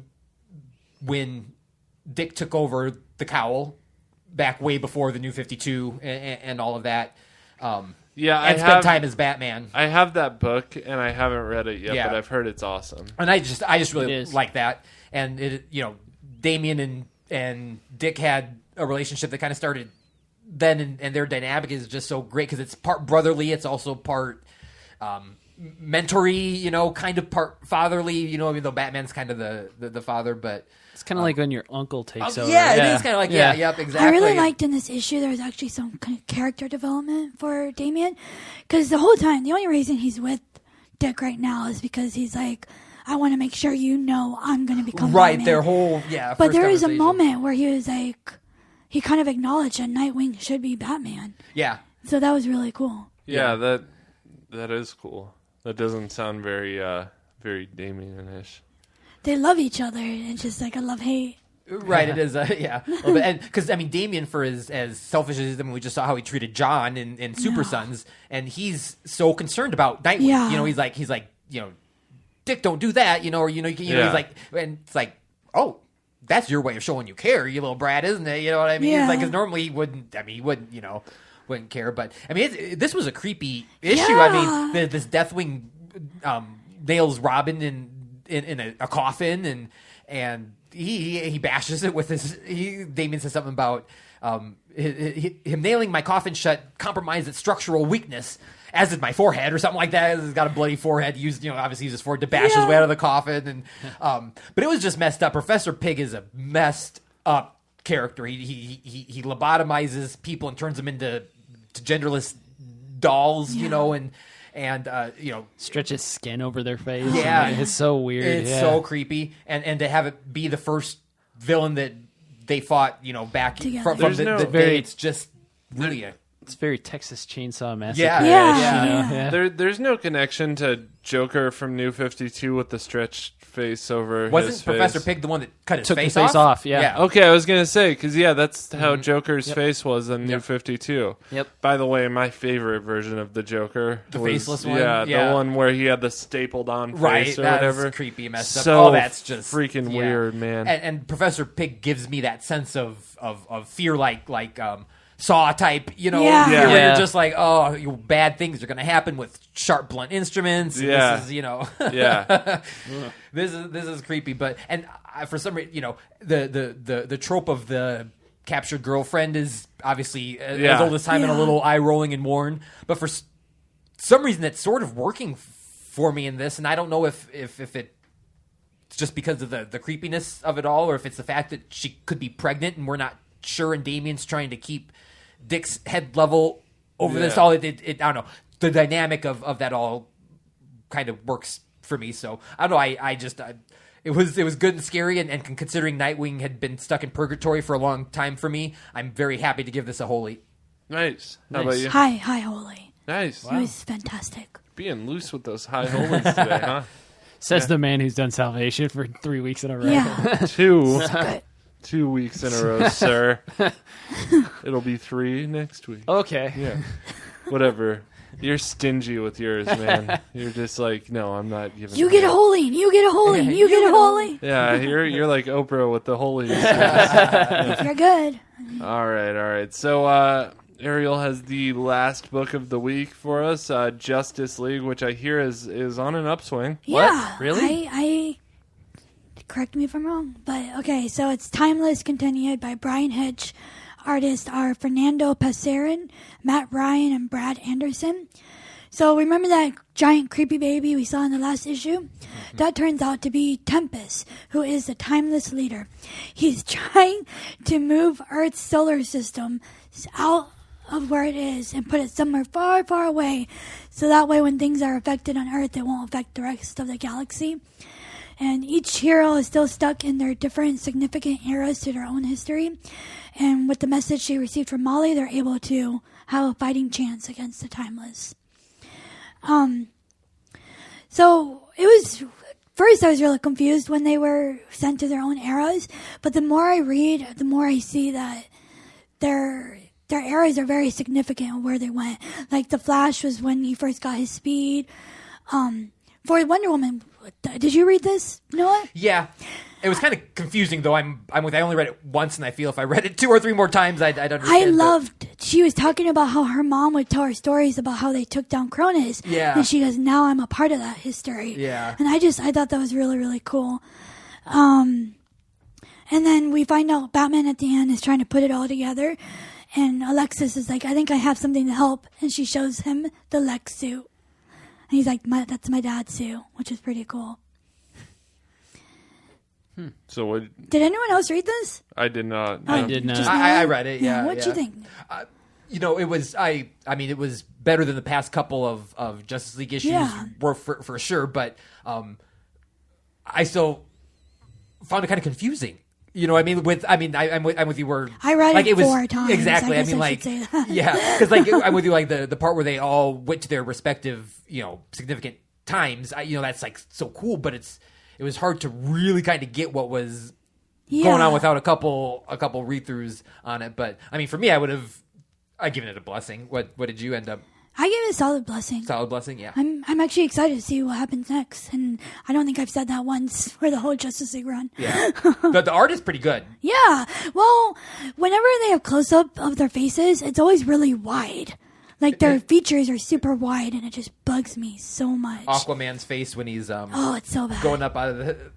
when Dick took over the cowl back way before the New 52 and all of that. And spent time as Batman. I have that book and I haven't read it yet, but I've heard it's awesome. And I just really like that. And it, Damian and Dick had a relationship that kind of started then, and their dynamic is just so great because it's part brotherly, it's also part mentory, kind of part fatherly, even though Batman's kind of the father, but it's kind of like when your uncle takes over. Yeah, it is kind of like yep, exactly. I really liked in this issue there was actually some kind of character development for Damian, because the whole time the only reason he's with Dick right now is because he's like, I want to make sure I'm going to become Batman. Their whole But there was a moment where he was like, he kind of acknowledged that Nightwing should be Batman. Yeah. So that was really cool. Yeah, that is cool. That doesn't sound very very Damian-ish. They love each other. It's just like a love-hate. Right, it is, and because Damian, for as selfish as we just saw how he treated John in Super Sons, and he's so concerned about Nightwing. Yeah. He's like, Dick, don't do that, he's like, and it's like, oh, that's your way of showing you care, you little brat, isn't it? You know what I mean? Yeah. It's like, because normally he wouldn't care, but this was a creepy issue. Yeah. This Deathwing nails Robin in a coffin, and he bashes it with Damian says something about him nailing my coffin shut compromised its structural weakness, as did my forehead, or something like that. He's got a bloody forehead. Obviously uses his forehead to bash his way out of the coffin, and but it was just messed up. Professor Pig is a messed up character. He lobotomizes people and turns them into genderless dolls, and stretches skin over their face. Yeah, it's so weird. It's so creepy, and to have it be the first villain that they fought, back from the day, it's just really it's very Texas Chainsaw Massacre. Yeah. There's no connection to Joker from New 52 with the stretched face over his Wasn't face. Professor Pig the one that cut his Took face the face off? Yeah. Okay, I was going to say, because, that's how Joker's face was in New 52. Yep. By the way, my favorite version of the Joker. The faceless one? Yeah, Yeah. the one where he had the stapled on face Right, or that's whatever. creepy, messed up. So That's just freaking weird, man. And Professor Pig gives me that sense of fear, like Saw type, Yeah. where you're just like, oh, bad things are going to happen with sharp, blunt instruments. And this is, Yeah. this is creepy. But for some reason, the trope of the captured girlfriend is obviously as old as time and a little eye rolling and worn. But for some reason, it's sort of working for me in this, and I don't know if it's just because of the creepiness of it all, or if it's the fact that she could be pregnant and we're not sure, and Damian's trying to keep Dick's head level over this all. I don't know. The dynamic of that all kind of works for me. So I don't know. It was good and scary, and considering Nightwing had been stuck in purgatory for a long time for me, I'm very happy to give this a holy. Nice. How about you? Hi, holy. Nice. It was fantastic. Being loose with those high holies today, huh? Says the man who's done Salvation for 3 weeks in a row. Yeah. 2 weeks in a row, sir. It'll be 3 next week. Okay. Yeah. Whatever. You're stingy with yours, man. You're just like, no, I'm not giving. You get a holy, and you get a holy, and you get a holy. Yeah, you're like Oprah with the holies. If you're good. All right. So Ariel has the last book of the week for us, Justice League, which I hear is on an upswing. Yeah. What? Really? I correct me if I'm wrong, but okay, so it's Timeless continued by Brian Hitch. Artists are Fernando Pasarin, Matt Ryan, and Brad Anderson. So remember that giant creepy baby we saw in the last issue? That turns out to be Tempest, who is the Timeless leader. He's trying to move Earth's solar system out of where it is and put it somewhere far, far away, so that way when things are affected on Earth, it won't affect the rest of the galaxy. And each hero is still stuck in their different significant eras to their own history. And with the message she received from Molly, they're able to have a fighting chance against the Timeless. So it was, first I was really confused when they were sent to their own eras, but the more I read, the more I see that their eras are very significant where they went. Like the Flash was when he first got his speed. For Wonder Woman, did you read this, Noah? Yeah. It was kind of confusing, though. I only read it once, and I feel if I read it 2 or 3 more times, I'd understand. She was talking about how her mom would tell her stories about how they took down Cronus. Yeah. And she goes, now I'm a part of that history. Yeah. And I thought that was really, really cool. And then we find out Batman at the end is trying to put it all together. And Alexis is like, I think I have something to help. And she shows him the Lex suit. And he's like, that's my dad's suit, which is pretty cool. So what? Did anyone else read this? I did not. I did not. I read it. Yeah. What'd you think? It was. I mean, it was better than the past couple of Justice League issues were for sure. But I still found it kind of confusing. You know, I'm with you. Where I read like, it was 4 times. Exactly. I mean, like, yeah, because like I'm with you. Like the part where they all went to their respective, significant times. That's like so cool. But it was hard to really kind of get what was going on without a couple read-throughs on it. But I mean, for me, I'd given it a blessing. What did you end up? I gave it a solid blessing. Solid blessing, yeah. I'm actually excited to see what happens next, and I don't think I've said that once for the whole Justice League run. Yeah, the art is pretty good. Yeah, well, whenever they have close-up of their faces, it's always really wide. Like, their features are super wide, and it just bugs me so much. Aquaman's face when he's it's so bad. Going up out of the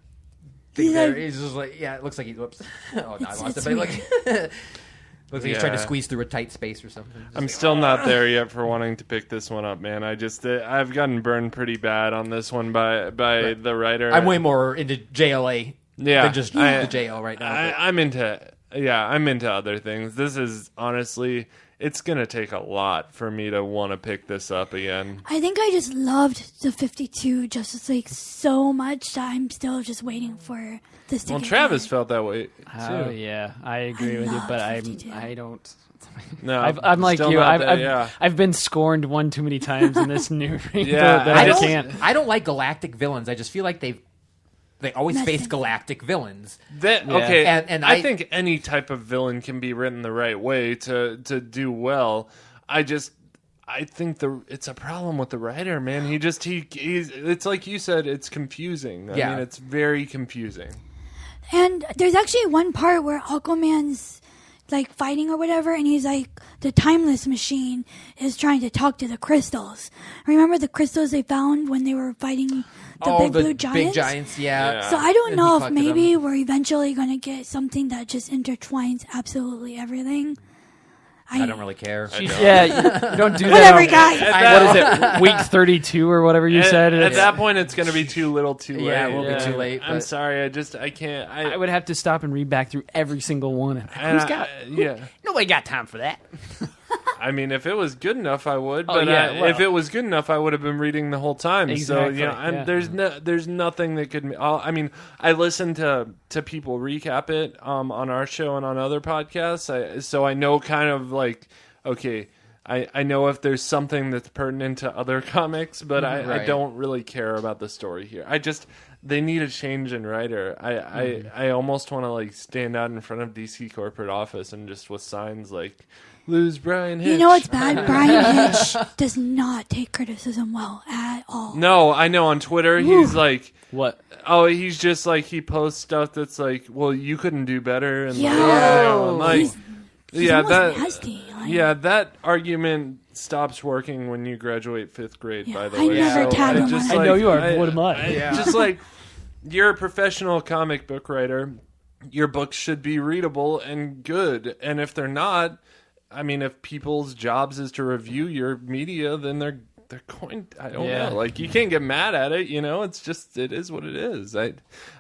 thing there. He's just like, it looks like whoops. Oh, no, I lost it. But looks like he's trying to squeeze through a tight space or something. I'm still not there yet for wanting to pick this one up, man. I've gotten burned pretty bad on this one by the writer. I'm way more into JLA than just the JL right now. I'm into other things. This is honestly, it's going to take a lot for me to want to pick this up again. I think I just loved the 52 Justice League so much that I'm still just waiting for this to Well, get Travis better. felt that way, too. Oh, yeah. I agree with you, but I don't... No, I'm like you. Yeah. I've been scorned one too many times in this new Rainbow Yeah, that I can't. I don't like galactic villains. I just feel like they always face Nothing. galactic villains. Okay, and I think any type of villain can be written the right way to do well. I think it's a problem with the writer, man. He's it's like you said, it's confusing. I mean, it's very confusing. And there's actually one part where Aquaman's like fighting or whatever, and he's like, the Timeless machine is trying to talk to the crystals. Remember the crystals they found when they were fighting the blue giants? Big giants, yeah. So I don't know if maybe we're eventually going to get something that just intertwines absolutely everything. I don't really care. Yeah, you don't do that. Whatever, guys. What is it? Week 32 or whatever you said. At that point, it's going to be too little, too late. Yeah, it will be too late. I'm sorry. I can't. I would have to stop and read back through every single one. Who's got? Nobody got time for that. I mean, if it was good enough, I would. But if it was good enough, I would have been reading the whole time. Exactly. So there's nothing that could. I mean, I listen to people recap it on our show and on other podcasts. So I know kind of like, okay, I know if there's something that's pertinent to other comics, but I don't really care about the story here. They need a change in writer. I almost want to like stand out in front of DC corporate office and just with signs like, lose Brian Hitch. You know what's bad? Brian Hitch does not take criticism well at all. No, I know on Twitter he's like, what? Oh, he's just like, he posts stuff that's like, well, you couldn't do better. And He's almost nasty. That argument stops working when you graduate 5th grade, by the I way. never tag him. I know you are. What am I? Just like, you're a professional comic book writer. Your books should be readable and good. And if they're not, I mean, if people's jobs is to review your media, then they're going. I don't know. Like, you can't get mad at it. You know, it's just, it is what it is. I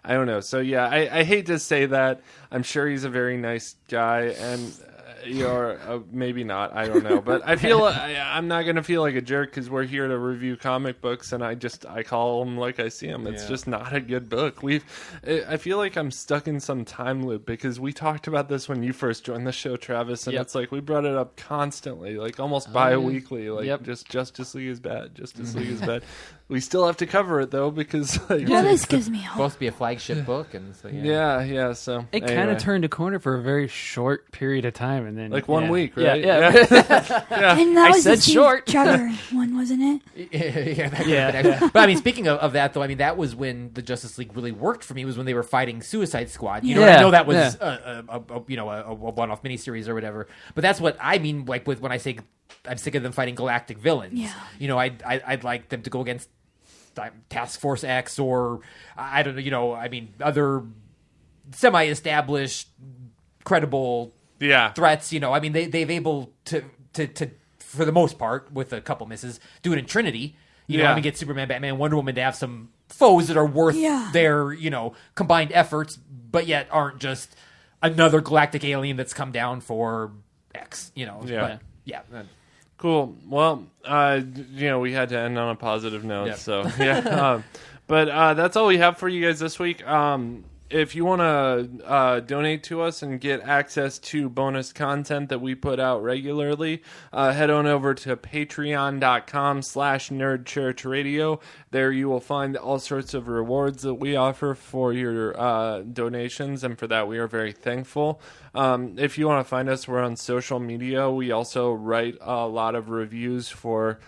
don't know. So yeah, I hate to say that. I'm sure he's a very nice guy, and you're maybe not. I don't know, but I feel I'm not gonna feel like a jerk because we're here to review comic books, and I call them like I see them. It's just not a good book. I feel like I'm stuck in some time loop because we talked about this when you first joined the show, Travis, and it's like we brought it up constantly, like almost bi-weekly. Like just Justice League is bad. Justice League is bad. We still have to cover it though because this gives me hope. Supposed to be a flagship book, and so So it kind of turned a corner for a very short period of time, and then like 1 week, right? Yeah. And that was the Steve short. Trevor one, wasn't it? But I mean, speaking of that, though, I mean that was when the Justice League really worked for me. Was when they were fighting Suicide Squad. You know, I know that was a one-off miniseries or whatever. But that's what I mean, like with when I say I'm sick of them fighting galactic villains. Yeah. You know, I'd like them to go against Task Force X or I don't know. You know, I mean other semi-established, credible threats. You know, I mean they've able to for the most part, with a couple misses, do it in Trinity. You know, I mean get Superman, Batman, Wonder Woman to have some foes that are worth their combined efforts, but yet aren't just another galactic alien that's come down for X. You know, but Cool. Well, we had to end on a positive note, so but that's all we have for you guys this week. If you want to donate to us and get access to bonus content that we put out regularly, head on over to patreon.com/nerdchurchradio. There you will find all sorts of rewards that we offer for your donations, and for that we are very thankful. If you want to find us, we're on social media. We also write a lot of reviews for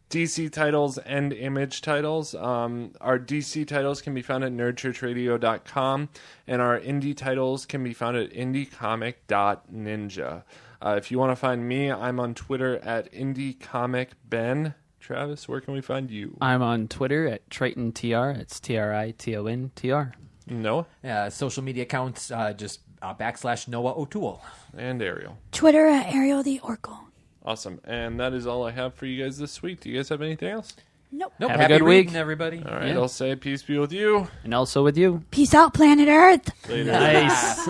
DC titles and Image titles. Our DC titles can be found at nerdchurchradio.com, and our indie titles can be found at indiecomic.ninja. If you want to find me, I'm on Twitter at IndieComicBen. Travis, where can we find you? I'm on Twitter at TritonTR. It's TRITONTR. Noah? Social media accounts, just / Noah O'Toole. And Ariel. Twitter at Ariel the Oracle. Awesome. And that is all I have for you guys this week. Do you guys have anything else? Nope. Have a good week, everybody. All right, I'll say peace be with you. And also with you. Peace out, planet Earth. Later. Nice.